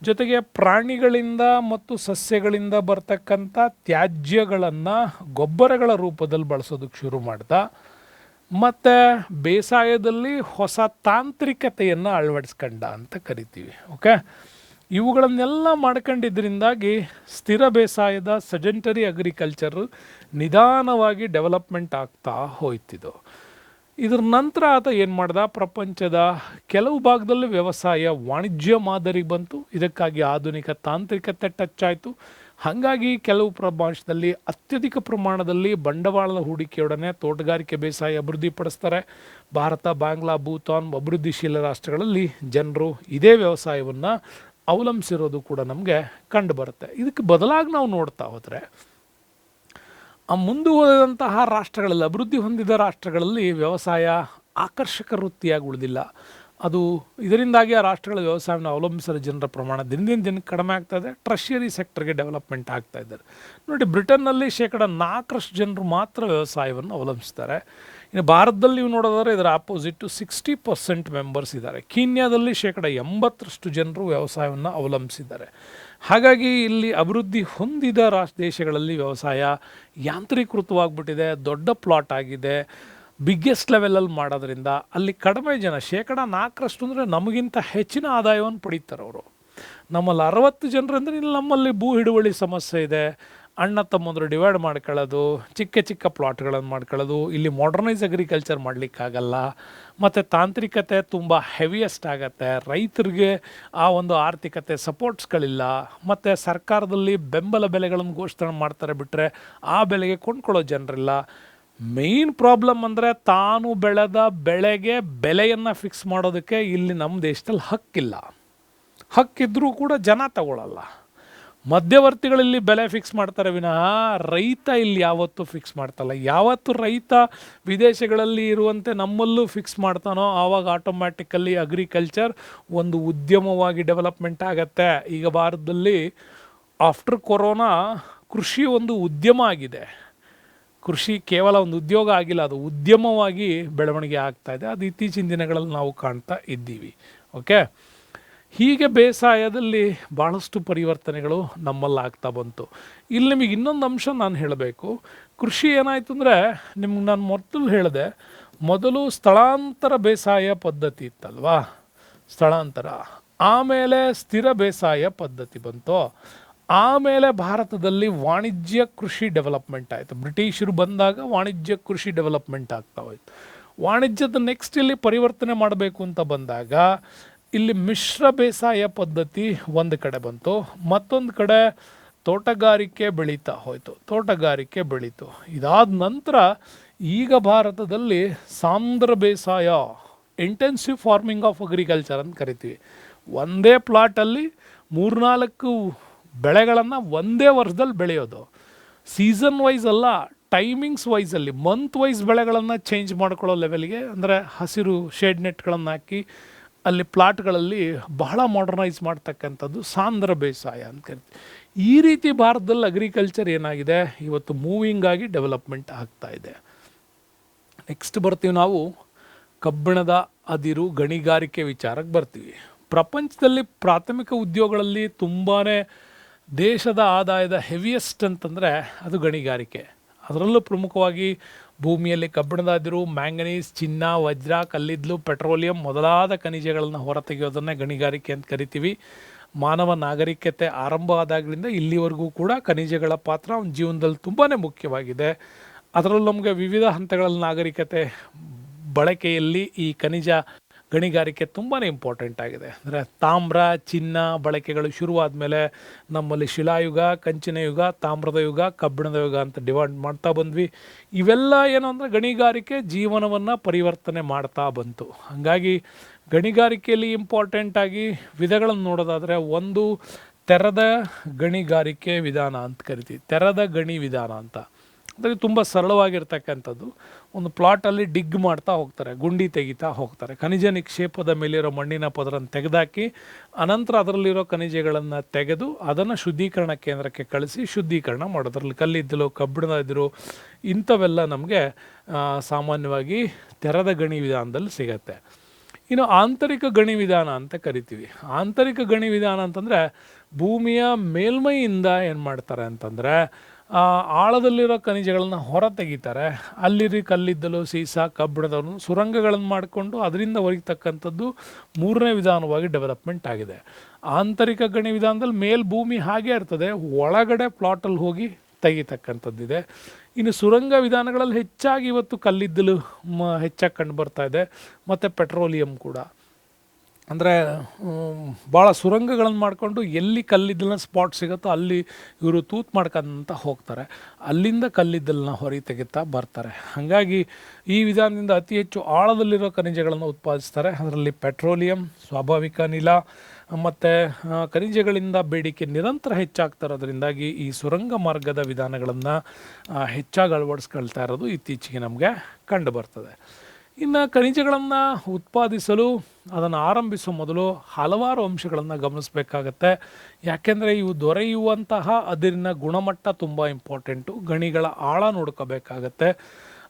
ಜೊತೆಗೆ ಪ್ರಾಣಿಗಳಿಂದ ಮತ್ತು ಸಸ್ಯಗಳಿಂದ ಬರ್ತಕ್ಕಂಥ ತ್ಯಾಜ್ಯಗಳನ್ನು ಗೊಬ್ಬರಗಳ ರೂಪದಲ್ಲಿ ಬಳಸೋದಕ್ಕೆ ಶುರು ಮಾಡ್ದ. ಮತ್ತು ಬೇಸಾಯದಲ್ಲಿ ಹೊಸ ತಾಂತ್ರಿಕತೆಯನ್ನು ಅಳವಡಿಸ್ಕೊಂಡ ಅಂತ ಕರಿತೀವಿ. ಓಕೆ, ಇವುಗಳನ್ನೆಲ್ಲ ಮಾಡ್ಕೊಂಡಿದ್ದರಿಂದಾಗಿ ಸ್ಥಿರ ಬೇಸಾಯದ ಸೆಡೆಂಟರಿ ಅಗ್ರಿಕಲ್ಚರ್ ನಿಧಾನವಾಗಿ ಡೆವಲಪ್ಮೆಂಟ್ ಆಗ್ತಾ ಹೋಯ್ತಿದ್ದು. ಇದ್ರ ನಂತರ ಆತ ಏನು ಮಾಡ್ದ, ಪ್ರಪಂಚದ ಕೆಲವು ಭಾಗದಲ್ಲಿ ವ್ಯವಸಾಯ ವಾಣಿಜ್ಯ ಮಾದರಿ ಬಂತು. ಇದಕ್ಕಾಗಿ ಆಧುನಿಕ ತಾಂತ್ರಿಕತೆ ಟಚ್ ಆಯಿತು. ಹಾಗಾಗಿ ಕೆಲವು ಪ್ರದೇಶದಲ್ಲಿ ಅತ್ಯಧಿಕ ಪ್ರಮಾಣದಲ್ಲಿ ಬಂಡವಾಳದ ಹೂಡಿಕೆಯೊಡನೆ ತೋಟಗಾರಿಕೆ ಬೇಸಾಯ ಅಭಿವೃದ್ಧಿಪಡಿಸ್ತಾರೆ. ಭಾರತ, ಬಾಂಗ್ಲಾ, ಭೂತಾನ್ ಅಭಿವೃದ್ಧಿಶೀಲ ರಾಷ್ಟ್ರಗಳಲ್ಲಿ ಜನರು ಇದೇ ವ್ಯವಸಾಯವನ್ನು ಅವಲಂಬಿಸಿರೋದು ಕೂಡ ನಮಗೆ ಕಂಡು ಬರುತ್ತೆ. ಇದಕ್ಕೆ ಬದಲಾಗಿ ನಾವು ನೋಡ್ತಾ ಹೋದರೆ ಮುಂದುವರೆದಂತಹ ರಾಷ್ಟ್ರಗಳಲ್ಲಿ, ಅಭಿವೃದ್ಧಿ ಹೊಂದಿದ ರಾಷ್ಟ್ರಗಳಲ್ಲಿ ವ್ಯವಸಾಯ ಆಕರ್ಷಕ ವೃತ್ತಿಯಾಗಿ ಉಳಿದಿಲ್ಲ. ಅದು ಇದರಿಂದಾಗಿ ಆ ರಾಷ್ಟ್ರಗಳ ವ್ಯವಸಾಯವನ್ನು ಅವಲಂಬಿಸಿದ ಜನರ ಪ್ರಮಾಣ ದಿನದಿಂದ ದಿನಕ್ಕೆ ಕಡಿಮೆ ಆಗ್ತಾ ಇದೆ. ಟ್ರಷರಿ ಸೆಕ್ಟರ್ಗೆ ಡೆವಲಪ್ಮೆಂಟ್ ಆಗ್ತಾ ಇದ್ದಾರೆ. ನೋಡಿ, ಬ್ರಿಟನ್ನಲ್ಲಿ 4% ಜನರು ಮಾತ್ರ ವ್ಯವಸಾಯವನ್ನು ಅವಲಂಬಿಸ್ತಾರೆ. ಇನ್ನು ಭಾರತದಲ್ಲಿ ನೀವು ನೋಡೋದಾದ್ರೆ ಇದರ ಆಪೋಸಿಟ್ 60% ಮೆಂಬರ್ಸ್ ಇದ್ದಾರೆ. ಕೀನ್ಯಾದಲ್ಲಿ 80% ಜನರು ವ್ಯವಸಾಯವನ್ನು ಅವಲಂಬಿಸಿದ್ದಾರೆ. ಹಾಗಾಗಿ ಇಲ್ಲಿ ಅಭಿವೃದ್ಧಿ ಹೊಂದಿದ ದೇಶಗಳಲ್ಲಿ ವ್ಯವಸಾಯ ಯಾಂತ್ರೀಕೃತವಾಗ್ಬಿಟ್ಟಿದೆ, ದೊಡ್ಡ ಪ್ಲಾಟ್ ಆಗಿದೆ, ಬಿಗ್ಗೆಸ್ಟ್ ಲೆವೆಲಲ್ಲಿ ಮಾಡೋದ್ರಿಂದ ಅಲ್ಲಿ ಕಡಿಮೆ ಜನ 4% ಅಂದರೆ ನಮಗಿಂತ ಹೆಚ್ಚಿನ ಆದಾಯವನ್ನು ಪಡೀತಾರೆ ಅವರು. ನಮ್ಮಲ್ಲಿ 60 ಜನರಂದರೆ ಇಲ್ಲಿ ನಮ್ಮಲ್ಲಿ ಭೂ ಹಿಡುವಳಿ ಸಮಸ್ಯೆ ಇದೆ. ಅಣ್ಣ ತಮ್ಮಂದರು ಡಿವೈಡ್ ಮಾಡ್ಕೊಳ್ಳೋದು, ಚಿಕ್ಕ ಚಿಕ್ಕ ಪ್ಲಾಟ್ಗಳನ್ನು ಮಾಡ್ಕೊಳ್ಳೋದು, ಇಲ್ಲಿ ಮಾಡರ್ನೈಸ್ ಅಗ್ರಿಕಲ್ಚರ್ ಮಾಡಲಿಕ್ಕಾಗಲ್ಲ. ಮತ್ತು ತಾಂತ್ರಿಕತೆ ತುಂಬ ಹೆವಿಯೆಸ್ಟ್ ಆಗುತ್ತೆ. ರೈತರಿಗೆ ಆ ಒಂದು ಆರ್ಥಿಕತೆ ಸಪೋರ್ಟ್ಸ್ಗಳಿಲ್ಲ. ಮತ್ತು ಸರ್ಕಾರದಲ್ಲಿ ಬೆಂಬಲ ಬೆಲೆಗಳನ್ನು ಘೋಷಣೆ ಮಾಡ್ತಾರೆ, ಬಿಟ್ಟರೆ ಆ ಬೆಲೆಗೆ ಕೊಂಡ್ಕೊಳ್ಳೋ ಜನರಿಲ್ಲ. ಮೇಯ್ನ್ ಪ್ರಾಬ್ಲಮ್ ಅಂದರೆ ತಾನು ಬೆಳೆದ ಬೆಳೆಗೆ ಬೆಲೆಯನ್ನು ಫಿಕ್ಸ್ ಮಾಡೋದಕ್ಕೆ ಇಲ್ಲಿ ನಮ್ಮ ದೇಶದಲ್ಲಿ ಹಕ್ಕಿಲ್ಲ. ಹಕ್ಕಿದ್ರೂ ಕೂಡ ಜನ ತಗೊಳ್ಳಲ್ಲ. ಮಧ್ಯವರ್ತಿಗಳಲ್ಲಿ ಬೆಲೆ ಫಿಕ್ಸ್ ಮಾಡ್ತಾರೆ ವಿನಃ ರೈತ ಇಲ್ಲಿ ಯಾವತ್ತೂ ಫಿಕ್ಸ್ ಮಾಡ್ತಲ್ಲ. ಯಾವತ್ತು ರೈತ ವಿದೇಶಗಳಲ್ಲಿ ಇರುವಂತೆ ನಮ್ಮಲ್ಲೂ ಫಿಕ್ಸ್ ಮಾಡ್ತಾನೋ ಆವಾಗ ಆಟೋಮ್ಯಾಟಿಕಲ್ಲಿ ಅಗ್ರಿಕಲ್ಚರ್ ಒಂದು ಉದ್ಯಮವಾಗಿ ಡೆವಲಪ್ಮೆಂಟ್ ಆಗತ್ತೆ. ಈಗ ಭಾರತದಲ್ಲಿ ಆಫ್ಟರ್ ಕೊರೋನಾ ಕೃಷಿ ಒಂದು ಉದ್ಯಮ ಆಗಿದೆ. ಕೃಷಿ ಕೇವಲ ಒಂದು ಉದ್ಯೋಗ ಆಗಿಲ್ಲ, ಅದು ಉದ್ಯಮವಾಗಿ ಬೆಳವಣಿಗೆ ಆಗ್ತಾ ಇದೆ. ಅದು ಇತ್ತೀಚಿನ ದಿನಗಳಲ್ಲಿ ನಾವು ಕಾಣ್ತಾ ಇದ್ದೀವಿ. ಓಕೆ, ಹೀಗೆ ಬೇಸಾಯದಲ್ಲಿ ಭಾಳಷ್ಟು ಪರಿವರ್ತನೆಗಳು ನಮ್ಮಲ್ಲಿ ಆಗ್ತಾ ಬಂತು. ಇಲ್ಲಿ ನಿಮಗೆ ಇನ್ನೊಂದು ಅಂಶ ನಾನು ಹೇಳಬೇಕು. ಕೃಷಿ ಏನಾಯಿತು ಅಂದರೆ, ನಿಮ್ಗೆ ನಾನು ಮೊದಲು ಹೇಳಿದೆ, ಮೊದಲು ಸ್ಥಳಾಂತರ ಬೇಸಾಯ ಪದ್ಧತಿ ಇತ್ತಲ್ವಾ, ಸ್ಥಳಾಂತರ. ಆಮೇಲೆ ಸ್ಥಿರ ಬೇಸಾಯ ಪದ್ಧತಿ ಬಂತು. ಆಮೇಲೆ ಭಾರತದಲ್ಲಿ ವಾಣಿಜ್ಯ ಕೃಷಿ ಡೆವಲಪ್ಮೆಂಟ್ ಆಯಿತು. ಬ್ರಿಟಿಷರು ಬಂದಾಗ ವಾಣಿಜ್ಯ ಕೃಷಿ ಡೆವಲಪ್ಮೆಂಟ್ ಆಗ್ತಾ ಹೋಯ್ತು. ವಾಣಿಜ್ಯದ ನೆಕ್ಸ್ಟ್ ಇಲ್ಲಿ ಪರಿವರ್ತನೆ ಮಾಡಬೇಕು ಅಂತ ಬಂದಾಗ ಇಲ್ಲಿ ಮಿಶ್ರ ಬೇಸಾಯ ಪದ್ಧತಿ ಒಂದು ಕಡೆ ಬಂತು, ಮತ್ತೊಂದು ಕಡೆ ತೋಟಗಾರಿಕೆ ಬೆಳೀತು. ಇದಾದ ನಂತರ ಈಗ ಭಾರತದಲ್ಲಿ ಸಾಂದ್ರ ಬೇಸಾಯ, ಇಂಟೆನ್ಸಿವ್ ಫಾರ್ಮಿಂಗ್ ಆಫ್ ಅಗ್ರಿಕಲ್ಚರ್ ಅಂತ ಕರಿತೀವಿ. ಒಂದೇ ಪ್ಲಾಟಲ್ಲಿ 3-4 ಬೆಳೆಗಳನ್ನು ಒಂದೇ ವರ್ಷದಲ್ಲಿ ಬೆಳೆಯೋದು. ಸೀಸನ್ ವೈಸ್ ಅಲ್ಲ, ಟೈಮಿಂಗ್ಸ್ ವೈಸಲ್ಲಿ ಮಂತ್ ವೈಸ್ ಬೆಳೆಗಳನ್ನು ಚೇಂಜ್ ಮಾಡ್ಕೊಳ್ಳೋ ಲೆವೆಲ್ಗೆ, ಅಂದರೆ ಹಸಿರು ಶೇಡ್ ನೆಟ್ಗಳನ್ನು ಹಾಕಿ ಅಲ್ಲಿ ಪ್ಲಾಟ್ಗಳಲ್ಲಿ ಬಹಳ ಮಾಡರ್ನೈಸ್ ಮಾಡ್ತಕ್ಕಂಥದ್ದು ಸಾಂದ್ರ ಬೇಸಾಯ ಅಂತ ಕರಿತೀವಿ. ಈ ರೀತಿ ಭಾರತದಲ್ಲಿ ಅಗ್ರಿಕಲ್ಚರ್ ಏನಾಗಿದೆ ಇವತ್ತು ಮೂವಿಂಗ್ ಆಗಿ ಡೆವಲಪ್ಮೆಂಟ್ ಆಗ್ತಾ ಇದೆ. ನೆಕ್ಸ್ಟ್ ಬರ್ತೀವಿ ನಾವು ಕಬ್ಬಿಣದ ಅದಿರು ಗಣಿಗಾರಿಕೆ ವಿಚಾರಕ್ಕೆ ಬರ್ತೀವಿ. ಪ್ರಪಂಚದಲ್ಲಿ ಪ್ರಾಥಮಿಕ ಉದ್ಯೋಗಗಳಲ್ಲಿ ತುಂಬಾ ದೇಶದ ಆದಾಯದ ಹೆವಿಯೆಸ್ಟ್ ಅಂತಂದರೆ ಅದು ಗಣಿಗಾರಿಕೆ. ಅದರಲ್ಲೂ ಪ್ರಮುಖವಾಗಿ ಭೂಮಿಯಲ್ಲಿ ಕಬ್ಬಿಣದ ಅದಿರು, ಮ್ಯಾಂಗನೀಸ್, ಚಿನ್ನ, ವಜ್ರ, ಕಲ್ಲಿದ್ದಲು, ಪೆಟ್ರೋಲಿಯಂ ಮೊದಲಾದ ಖನಿಜಗಳನ್ನು ಹೊರತೆಗೆಯೋದನ್ನೇ ಗಣಿಗಾರಿಕೆ ಅಂತ ಕರಿತೀವಿ. ಮಾನವ ನಾಗರಿಕತೆ ಆರಂಭ ಆದಾಗಲಿಂದ ಇಲ್ಲಿವರೆಗೂ ಕೂಡ ಖನಿಜಗಳ ಪಾತ್ರ ಅವನ ಜೀವನದಲ್ಲಿ ತುಂಬಾ ಮುಖ್ಯವಾಗಿದೆ. ಅದರಲ್ಲೂ ನಮಗೆ ವಿವಿಧ ಹಂತಗಳಲ್ಲಿ ನಾಗರಿಕತೆ ಬಳಕೆಯಲ್ಲಿ ಈ ಖನಿಜ ಗಣಿಗಾರಿಕೆ ತುಂಬಾ ಇಂಪಾರ್ಟೆಂಟ್ ಆಗಿದೆ. ಅಂದರೆ ತಾಮ್ರ, ಚಿನ್ನ ಬಳಕೆಗಳು ಶುರುವಾದ ಮೇಲೆ ನಮ್ಮಲ್ಲಿ ಶಿಲಾಯುಗ, ಕಂಚಿನ ಯುಗ, ತಾಮ್ರದ ಯುಗ, ಕಬ್ಬಿಣದ ಯುಗ ಅಂತ ಡಿವೈಡ್ ಮಾಡ್ತಾ ಬಂದ್ವಿ. ಇವೆಲ್ಲ ಏನು ಅಂದರೆ ಗಣಿಗಾರಿಕೆ ಜೀವನವನ್ನು ಪರಿವರ್ತನೆ ಮಾಡ್ತಾ ಬಂತು. ಹಾಗಾಗಿ ಗಣಿಗಾರಿಕೆಯಲ್ಲಿ ಇಂಪಾರ್ಟೆಂಟಾಗಿ ವಿಧಗಳನ್ನು ನೋಡೋದಾದರೆ, ಒಂದು ತೆರೆದ ಗಣಿಗಾರಿಕೆ ವಿಧಾನ ಅಂತ ಕರಿತೀವಿ. ತೆರೆದ ಗಣಿ ವಿಧಾನ ಅಂತ ಅಂದರೆ ತುಂಬ ಸರಳವಾಗಿರ್ತಕ್ಕಂಥದ್ದು. ಒಂದು ಪ್ಲಾಟಲ್ಲಿ ಡಿಗ್ ಮಾಡ್ತಾ ಹೋಗ್ತಾರೆ, ಗುಂಡಿ ತೆಗಿತಾ ಹೋಗ್ತಾರೆ, ಖನಿಜ ನಿಕ್ಷೇಪದ ಮೇಲಿರೋ ಮಣ್ಣಿನ ಪದರನ್ನು ತೆಗೆದಾಕಿ ಅನಂತರ ಅದರಲ್ಲಿರೋ ಖನಿಜಗಳನ್ನು ತೆಗೆದು ಅದನ್ನು ಶುದ್ಧೀಕರಣ ಕೇಂದ್ರಕ್ಕೆ ಕಳಿಸಿ ಶುದ್ಧೀಕರಣ ಮಾಡೋದ್ರಲ್ಲಿ ಕಲ್ಲಿದ್ದಲು, ಕಬ್ಬಿಣದ ಇದ್ರು ಇಂಥವೆಲ್ಲ ನಮಗೆ ಸಾಮಾನ್ಯವಾಗಿ ತೆರೆದ ಗಣಿ ವಿಧಾನದಲ್ಲಿ ಸಿಗತ್ತೆ. ಇನ್ನು ಆಂತರಿಕ ಗಣಿ ವಿಧಾನ ಅಂತ ಕರಿತೀವಿ. ಆಂತರಿಕ ಗಣಿ ವಿಧಾನ ಅಂತಂದರೆ ಭೂಮಿಯ ಮೇಲ್ಮೈಯಿಂದ ಏನು ಮಾಡ್ತಾರೆ ಅಂತಂದರೆ ಆಳದಲ್ಲಿರೋ ಖನಿಜಗಳನ್ನು ಹೊರ ತೆಗಿತಾರೆ. ಅಲ್ಲಿ ಕಲ್ಲಿದ್ದಲು, ಸೀಸ, ಕಬ್ಬಿಣದವನ್ನು ಸುರಂಗಗಳನ್ನು ಮಾಡಿಕೊಂಡು ಅದರಿಂದ ಹೊರತಕ್ಕಂಥದ್ದು ಮೂರನೇ ವಿಧಾನವಾಗಿ ಡೆವಲಪ್ಮೆಂಟ್ ಆಗಿದೆ. ಆಂತರಿಕ ಗಣಿ ವಿಧಾನದಲ್ಲಿ ಭೂಮಿ ಹಾಗೇ ಇರ್ತದೆ, ಒಳಗಡೆ ಪ್ಲಾಟಲ್ಲಿ ಹೋಗಿ ತೆಗಿತಕ್ಕಂಥದ್ದಿದೆ. ಇನ್ನು ಸುರಂಗ ವಿಧಾನಗಳಲ್ಲಿ ಹೆಚ್ಚಾಗಿ ಇವತ್ತು ಕಲ್ಲಿದ್ದಲು ಹೆಚ್ಚಾಗಿ ಕಂಡು ಬರ್ತಾ ಇದೆ, ಮತ್ತು ಪೆಟ್ರೋಲಿಯಂ ಕೂಡ. ಅಂದರೆ ಭಾಳ ಸುರಂಗಗಳನ್ನು ಮಾಡಿಕೊಂಡು ಎಲ್ಲಿ ಕಲ್ಲಿದ್ದಲನ್ನ ಸ್ಪಾಟ್ ಸಿಗುತ್ತೋ ಅಲ್ಲಿ ಇವರು ತೂತು ಮಾಡ್ಕೊಂತ ಹೋಗ್ತಾರೆ, ಅಲ್ಲಿಂದ ಕಲ್ಲಿದ್ದಲನ್ನ ಹೊರಗೆ ತೆಗಿತಾ ಬರ್ತಾರೆ. ಹಾಗಾಗಿ ಈ ವಿಧಾನದಿಂದ ಅತಿ ಹೆಚ್ಚು ಆಳದಲ್ಲಿರೋ ಖನಿಜಗಳನ್ನು ಉತ್ಪಾದಿಸ್ತಾರೆ. ಅದರಲ್ಲಿ ಪೆಟ್ರೋಲಿಯಂ, ಸ್ವಾಭಾವಿಕ ಅನಿಲ ಮತ್ತು ಖನಿಜಗಳಿಂದ ಬೇಡಿಕೆ ನಿರಂತರ ಹೆಚ್ಚಾಗ್ತಿರೋದ್ರಿಂದಾಗಿ ಈ ಸುರಂಗ ಮಾರ್ಗದ ವಿಧಾನಗಳನ್ನು ಹೆಚ್ಚಾಗಿ ಅಳವಡಿಸ್ಕೊಳ್ತಾ ಇರೋದು ಇತ್ತೀಚೆಗೆ ನಮಗೆ ಕಂಡು ಬರ್ತದೆ. ಇನ್ನು ಖನಿಜಗಳನ್ನು ಉತ್ಪಾದಿಸಲು ಅದನ್ನು ಆರಂಭಿಸುವ ಮೊದಲು ಹಲವಾರು ಅಂಶಗಳನ್ನು ಗಮನಿಸಬೇಕಾಗತ್ತೆ. ಯಾಕೆಂದರೆ ಇವು ದೊರೆಯುವಂತಹ ಅದಿರಿನ ಗುಣಮಟ್ಟ ತುಂಬ ಇಂಪಾರ್ಟೆಂಟು. ಗಣಿಗಳ ಆಳ ನೋಡ್ಕೋಬೇಕಾಗತ್ತೆ.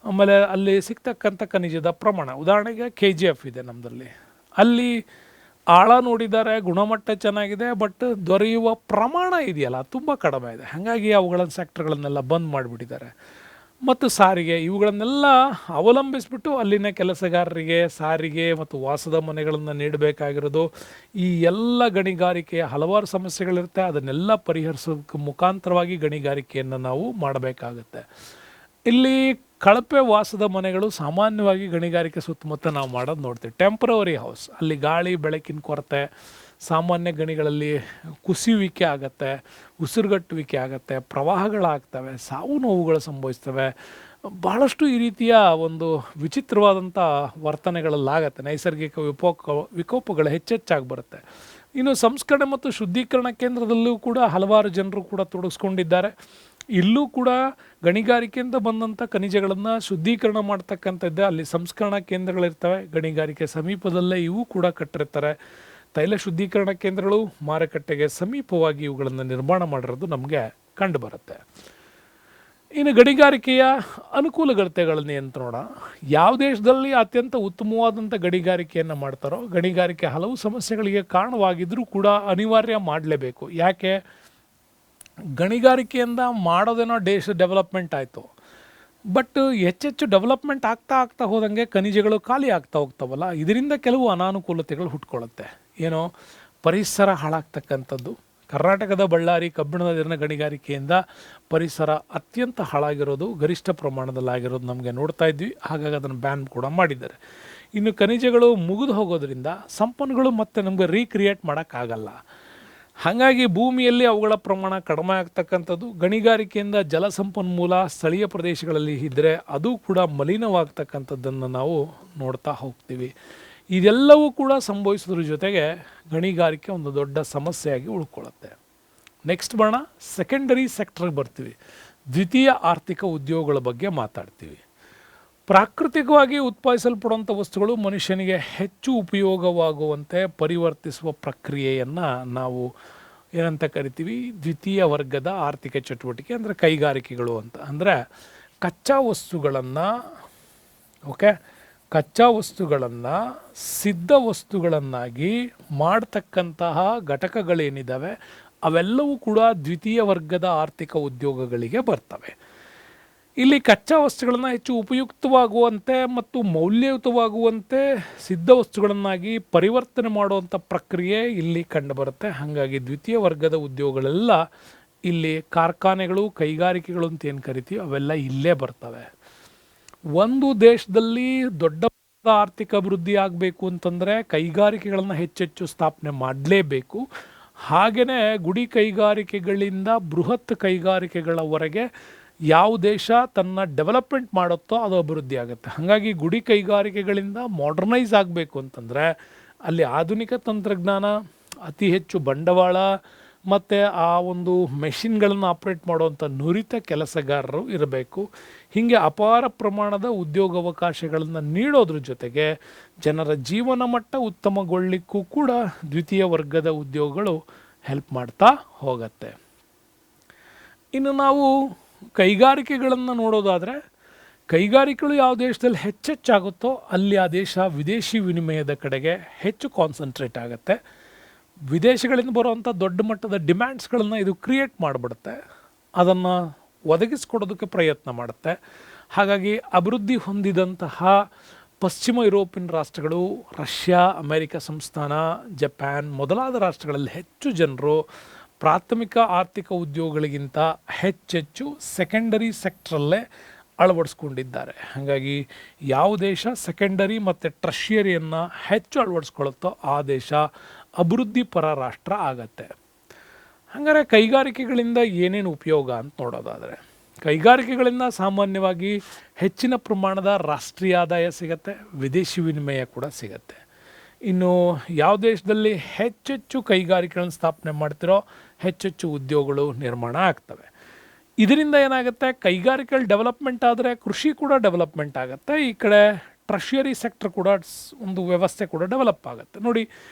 ಆಮೇಲೆ ಅಲ್ಲಿ ಸಿಗ್ತಕ್ಕಂಥ ಖನಿಜದ ಪ್ರಮಾಣ, ಉದಾಹರಣೆಗೆ KGF ಇದೆ ನಮ್ಮದಲ್ಲಿ, ಅಲ್ಲಿ ಆಳ ನೋಡಿದ್ದಾರೆ, ಗುಣಮಟ್ಟ ಚೆನ್ನಾಗಿದೆ, ಬಟ್ ದೊರೆಯುವ ಪ್ರಮಾಣ ಇದೆಯಲ್ಲ ತುಂಬ ಕಡಿಮೆ ಇದೆ. ಹಾಗಾಗಿ ಅವುಗಳ ಸೆಕ್ಟರ್ಗಳನ್ನೆಲ್ಲ ಬಂದ್ ಮಾಡಿಬಿಟ್ಟಿದ್ದಾರೆ. ಮತ್ತು ಸಾರಿಗೆ, ಇವುಗಳನ್ನೆಲ್ಲ ಅವಲಂಬಿಸಿಬಿಟ್ಟು ಅಲ್ಲಿನ ಕೆಲಸಗಾರರಿಗೆ ಸಾರಿಗೆ ಮತ್ತು ವಾಸದ ಮನೆಗಳನ್ನು ನೀಡಬೇಕಾಗಿರೋದು. ಈ ಎಲ್ಲ ಗಣಿಗಾರಿಕೆಯ ಹಲವಾರು ಸಮಸ್ಯೆಗಳಿರುತ್ತೆ. ಅದನ್ನೆಲ್ಲ ಪರಿಹರಿಸೋದಕ್ಕೆ ಮುಖಾಂತರವಾಗಿ ಗಣಿಗಾರಿಕೆಯನ್ನು ನಾವು ಮಾಡಬೇಕಾಗುತ್ತೆ. ಇಲ್ಲಿ ಕಳಪೆ ವಾಸದ ಮನೆಗಳು ಸಾಮಾನ್ಯವಾಗಿ ಗಣಿಗಾರಿಕೆ ಸುತ್ತಮುತ್ತ ನಾವು ಮಾಡೋದು ನೋಡ್ತೀವಿ. ಟೆಂಪ್ರವರಿ ಹೌಸ್, ಅಲ್ಲಿ ಗಾಳಿ ಬೆಳಕಿನ ಕೊರತೆ, ಸಾಮಾನ್ಯ ಗಣಿಗಳಲ್ಲಿ ಕುಸಿಯುವಿಕೆ ಆಗತ್ತೆ, ಉಸಿರುಗಟ್ಟುವಿಕೆ ಆಗತ್ತೆ, ಪ್ರವಾಹಗಳಾಗ್ತವೆ, ಸಾವು ನೋವುಗಳು ಸಂಭವಿಸ್ತವೆ. ಬಹಳಷ್ಟು ಈ ರೀತಿಯ ಒಂದು ವಿಚಿತ್ರವಾದಂಥ ವರ್ತನೆಗಳಲ್ಲಾಗತ್ತೆ. ನೈಸರ್ಗಿಕ ವಿಕೋಪಗಳು ಹೆಚ್ಚೆಚ್ಚಾಗಿ ಬರುತ್ತೆ. ಇನ್ನು ಸಂಸ್ಕರಣೆ ಮತ್ತು ಶುದ್ಧೀಕರಣ ಕೇಂದ್ರದಲ್ಲೂ ಕೂಡ ಹಲವಾರು ಜನರು ಕೂಡ ತೊಡಗಿಸ್ಕೊಂಡಿದ್ದಾರೆ. ಇಲ್ಲೂ ಕೂಡ ಗಣಿಗಾರಿಕೆಯಿಂದ ಬಂದಂಥ ಖನಿಜಗಳನ್ನು ಶುದ್ಧೀಕರಣ ಮಾಡ್ತಕ್ಕಂಥದ್ದೇ. ಅಲ್ಲಿ ಸಂಸ್ಕರಣಾ ಕೇಂದ್ರಗಳಿರ್ತವೆ, ಗಣಿಗಾರಿಕೆ ಸಮೀಪದಲ್ಲೇ ಇವು ಕೂಡ ಕಟ್ಟಿರ್ತಾರೆ. ತೈಲ ಶುದ್ಧೀಕರಣ ಕೇಂದ್ರಗಳು ಮಾರುಕಟ್ಟೆಗೆ ಸಮೀಪವಾಗಿ ಇವುಗಳನ್ನು ನಿರ್ಮಾಣ ಮಾಡಿರೋದು ನಮಗೆ ಕಂಡು ಬರುತ್ತೆ. ಇನ್ನು ಗಣಿಗಾರಿಕೆಯ ಅನುಕೂಲತೆಗಳನ್ನು ಅಂತ ನೋಡೋಣ. ಯಾವ ದೇಶದಲ್ಲಿ ಅತ್ಯಂತ ಉತ್ತಮವಾದಂಥ ಗಣಿಗಾರಿಕೆಯನ್ನು ಮಾಡ್ತಾರೋ, ಗಣಿಗಾರಿಕೆ ಹಲವು ಸಮಸ್ಯೆಗಳಿಗೆ ಕಾರಣವಾಗಿದ್ದರೂ ಕೂಡ ಅನಿವಾರ್ಯ ಮಾಡಲೇಬೇಕು. ಯಾಕೆ? ಗಣಿಗಾರಿಕೆಯಿಂದ ಮಾಡೋದೇನೋ ದೇಶ ಡೆವಲಪ್ಮೆಂಟ್ ಆಯಿತು, ಬಟ್ ಹೆಚ್ಚೆಚ್ಚು ಡೆವಲಪ್ಮೆಂಟ್ ಆಗ್ತಾ ಹೋದಂಗೆ ಖನಿಜಗಳು ಖಾಲಿ ಆಗ್ತಾ ಹೋಗ್ತಾವಲ್ಲ, ಇದರಿಂದ ಕೆಲವು ಅನಾನುಕೂಲತೆಗಳು ಹುಟ್ಕೊಳ್ಳುತ್ತೆ. ಏನೋ ಪರಿಸರ ಹಾಳಾಗ್ತಕ್ಕಂಥದ್ದು. ಕರ್ನಾಟಕದ ಬಳ್ಳಾರಿ ಕಬ್ಬಿಣದ ನೀರಿನ ಗಣಿಗಾರಿಕೆಯಿಂದ ಪರಿಸರ ಅತ್ಯಂತ ಹಾಳಾಗಿರೋದು, ಗರಿಷ್ಠ ಪ್ರಮಾಣದಲ್ಲಾಗಿರೋದು ನಮಗೆ ನೋಡ್ತಾ ಇದ್ವಿ. ಹಾಗಾಗಿ ಅದನ್ನು ಬ್ಯಾನ್ ಕೂಡ ಮಾಡಿದ್ದಾರೆ. ಇನ್ನು ಖನಿಜಗಳು ಮುಗಿದು ಹೋಗೋದ್ರಿಂದ ಸಂಪನ್ಗಳು ಮತ್ತೆ ನಮಗೆ ರೀಕ್ರಿಯೇಟ್ ಮಾಡೋಕ್ಕಾಗಲ್ಲ. ಹಾಗಾಗಿ ಭೂಮಿಯಲ್ಲಿ ಅವುಗಳ ಪ್ರಮಾಣ ಕಡಿಮೆ ಆಗ್ತಕ್ಕಂಥದ್ದು. ಗಣಿಗಾರಿಕೆಯಿಂದ ಜಲ ಸಂಪನ್ಮೂಲ ಸ್ಥಳೀಯ ಪ್ರದೇಶಗಳಲ್ಲಿ ಇದ್ದರೆ ಅದು ಕೂಡ ಮಲಿನವಾಗ್ತಕ್ಕಂಥದ್ದನ್ನು ನಾವು ನೋಡ್ತಾ ಹೋಗ್ತೀವಿ. ಇದೆಲ್ಲವೂ ಕೂಡ ಸಂಭವಿಸೋದ್ರ ಜೊತೆಗೆ ಗಣಿಗಾರಿಕೆ ಒಂದು ದೊಡ್ಡ ಸಮಸ್ಯೆಯಾಗಿ ಉಳ್ಕೊಳ್ಳುತ್ತೆ. ನೆಕ್ಸ್ಟ್ ಬರೋಣ, ಸೆಕೆಂಡರಿ ಸೆಕ್ಟರ್ಗೆ ಬರ್ತೀವಿ. ದ್ವಿತೀಯ ಆರ್ಥಿಕ ಉದ್ಯೋಗಗಳ ಬಗ್ಗೆ ಮಾತಾಡ್ತೀವಿ. ಪ್ರಾಕೃತಿಕವಾಗಿ ಉತ್ಪಾದಿಸಲ್ಪಡುವಂಥ ವಸ್ತುಗಳು ಮನುಷ್ಯನಿಗೆ ಹೆಚ್ಚು ಉಪಯೋಗವಾಗುವಂತೆ ಪರಿವರ್ತಿಸುವ ಪ್ರಕ್ರಿಯೆಯನ್ನು ನಾವು ಏನಂತ ಕರಿತೀವಿ? ದ್ವಿತೀಯ ವರ್ಗದ ಆರ್ಥಿಕ ಚಟುವಟಿಕೆ, ಅಂದರೆ ಕೈಗಾರಿಕೆಗಳು ಅಂತ. ಅಂದರೆ ಕಚ್ಚಾ ವಸ್ತುಗಳನ್ನು ಸಿದ್ಧ ವಸ್ತುಗಳನ್ನಾಗಿ ಮಾಡ್ತಕ್ಕಂತಹ ಘಟಕಗಳೇನಿದ್ದಾವೆ ಅವೆಲ್ಲವೂ ಕೂಡ ದ್ವಿತೀಯ ವರ್ಗದ ಆರ್ಥಿಕ ಉದ್ಯೋಗಗಳಿಗೆ ಬರ್ತವೆ. ಇಲ್ಲಿ ಕಚ್ಚಾ ವಸ್ತುಗಳನ್ನು ಹೆಚ್ಚು ಉಪಯುಕ್ತವಾಗುವಂತೆ ಮತ್ತು ಮೌಲ್ಯಯುತವಾಗುವಂತೆ ಸಿದ್ಧ ವಸ್ತುಗಳನ್ನಾಗಿ ಪರಿವರ್ತನೆ ಮಾಡುವಂಥ ಪ್ರಕ್ರಿಯೆ ಇಲ್ಲಿ ಕಂಡುಬರುತ್ತೆ. ಹಾಗಾಗಿ ದ್ವಿತೀಯ ವರ್ಗದ ಉದ್ಯೋಗಗಳೆಲ್ಲ ಇಲ್ಲಿ ಕಾರ್ಖಾನೆಗಳು, ಕೈಗಾರಿಕೆಗಳು ಅಂತ ಏನು ಕರಿತೀವಿ ಅವೆಲ್ಲ ಇಲ್ಲೇ ಬರ್ತವೆ. ಒಂದು ದೇಶದಲ್ಲಿ ದೊಡ್ಡ ಆರ್ಥಿಕ ಅಭಿವೃದ್ಧಿ ಆಗಬೇಕು ಅಂತಂದರೆ ಕೈಗಾರಿಕೆಗಳನ್ನು ಹೆಚ್ಚೆಚ್ಚು ಸ್ಥಾಪನೆ ಮಾಡಲೇಬೇಕು. ಹಾಗೆಯೇ ಗುಡಿ ಕೈಗಾರಿಕೆಗಳಿಂದ ಬೃಹತ್ ಕೈಗಾರಿಕೆಗಳವರೆಗೆ ಯಾವ ದೇಶ ತನ್ನ ಡೆವಲಪ್ಮೆಂಟ್ ಮಾಡುತ್ತೋ ಅದು ಅಭಿವೃದ್ಧಿ ಆಗುತ್ತೆ. ಹಾಗಾಗಿ ಗುಡಿ ಕೈಗಾರಿಕೆಗಳಿಂದ ಮಾಡರ್ನೈಸ್ ಆಗಬೇಕು ಅಂತಂದರೆ ಅಲ್ಲಿ ಆಧುನಿಕ ತಂತ್ರಜ್ಞಾನ, ಅತಿ ಹೆಚ್ಚು ಬಂಡವಾಳ ಮತ್ತು ಆ ಒಂದು ಮೆಷಿನ್ಗಳನ್ನು ಆಪ್ರೇಟ್ ಮಾಡುವಂಥ ನುರಿತ ಕೆಲಸಗಾರರು ಇರಬೇಕು. ಹೀಗೆ ಅಪಾರ ಪ್ರಮಾಣದ ಉದ್ಯೋಗಾವಕಾಶಗಳನ್ನು ನೀಡೋದ್ರ ಜೊತೆಗೆ ಜನರ ಜೀವನ ಮಟ್ಟ ಉತ್ತಮಗೊಳ್ಳಲಿಕ್ಕೂ ಕೂಡ ದ್ವಿತೀಯ ವರ್ಗದ ಉದ್ಯೋಗಗಳು ಹೆಲ್ಪ್ ಮಾಡ್ತಾ ಹೋಗುತ್ತೆ. ಇನ್ನು ನಾವು ಕೈಗಾರಿಕೆಗಳನ್ನು ನೋಡೋದಾದರೆ ಕೈಗಾರಿಕೆಗಳು ಯಾವ ದೇಶದಲ್ಲಿ ಹೆಚ್ಚೆಚ್ಚಾಗುತ್ತೋ ಅಲ್ಲಿ ಆ ದೇಶ ವಿದೇಶಿ ವಿನಿಮಯದ ಕಡೆಗೆ ಹೆಚ್ಚು ಕಾನ್ಸಂಟ್ರೇಟ್ ಆಗುತ್ತೆ. ವಿದೇಶಗಳಿಂದ ಬರುವಂಥ ದೊಡ್ಡ ಮಟ್ಟದ ಡಿಮ್ಯಾಂಡ್ಸ್ಗಳನ್ನು ಇದು ಕ್ರಿಯೇಟ್ ಮಾಡಿಬಿಡುತ್ತೆ, ಅದನ್ನು ಒದಗಿಸ್ಕೊಡೋದಕ್ಕೆ ಪ್ರಯತ್ನ ಮಾಡುತ್ತೆ. ಹಾಗಾಗಿ ಅಭಿವೃದ್ಧಿ ಹೊಂದಿದಂತಹ ಪಶ್ಚಿಮ ಯುರೋಪಿಯನ್ ರಾಷ್ಟ್ರಗಳು, ರಷ್ಯಾ, ಅಮೆರಿಕ ಸಂಸ್ಥಾನ, ಜಪಾನ್ ಮೊದಲಾದ ರಾಷ್ಟ್ರಗಳಲ್ಲಿ ಹೆಚ್ಚು ಜನರು ಪ್ರಾಥಮಿಕ ಆರ್ಥಿಕ ಉದ್ಯೋಗಗಳಿಗಿಂತ ಹೆಚ್ಚೆಚ್ಚು ಸೆಕೆಂಡರಿ ಸೆಕ್ಟ್ರಲ್ಲೇ ಅಳವಡಿಸ್ಕೊಂಡಿದ್ದಾರೆ. ಹಾಗಾಗಿ ಯಾವ ದೇಶ ಸೆಕೆಂಡರಿ ಮತ್ತು ಟ್ರಷಿಯರಿಯನ್ನು ಹೆಚ್ಚು ಅಳವಡಿಸ್ಕೊಳ್ಳುತ್ತೋ ಆ ದೇಶ ಅಭಿವೃದ್ಧಿ ಪರ ರಾಷ್ಟ್ರ ಆಗತ್ತೆ. ಹಾಗಾದರೆ ಕೈಗಾರಿಕೆಗಳಿಂದ ಏನೇನು ಉಪಯೋಗ ಅಂತ ನೋಡೋದಾದರೆ, ಕೈಗಾರಿಕೆಗಳಿಂದ ಸಾಮಾನ್ಯವಾಗಿ ಹೆಚ್ಚಿನ ಪ್ರಮಾಣದ ರಾಷ್ಟ್ರೀಯ ಆದಾಯ ಸಿಗತ್ತೆ, ವಿದೇಶಿ ವಿನಿಮಯ ಕೂಡ ಸಿಗತ್ತೆ. ಇನ್ನು ಯಾವ ದೇಶದಲ್ಲಿ ಹೆಚ್ಚೆಚ್ಚು ಕೈಗಾರಿಕೆಗಳನ್ನು ಸ್ಥಾಪನೆ ಮಾಡ್ತಿರೋ ಹೆಚ್ಚೆಚ್ಚು ಉದ್ಯೋಗಗಳು ನಿರ್ಮಾಣ ಆಗ್ತವೆ. ಇದರಿಂದ ಏನಾಗುತ್ತೆ, ಕೈಗಾರಿಕೆಗಳು ಡೆವಲಪ್ಮೆಂಟ್ ಆದರೆ ಕೃಷಿ ಕೂಡ ಡೆವಲಪ್ಮೆಂಟ್ ಆಗುತ್ತೆ, ಈ ಕಡೆ ಟ್ರಷಿಯರಿ ಸೆಕ್ಟರ್ ಕೂಡ ಒಂದು ವ್ಯವಸ್ಥೆ ಕೂಡ ಡೆವಲಪ್ ಆಗುತ್ತೆ. ನೋಡಿ,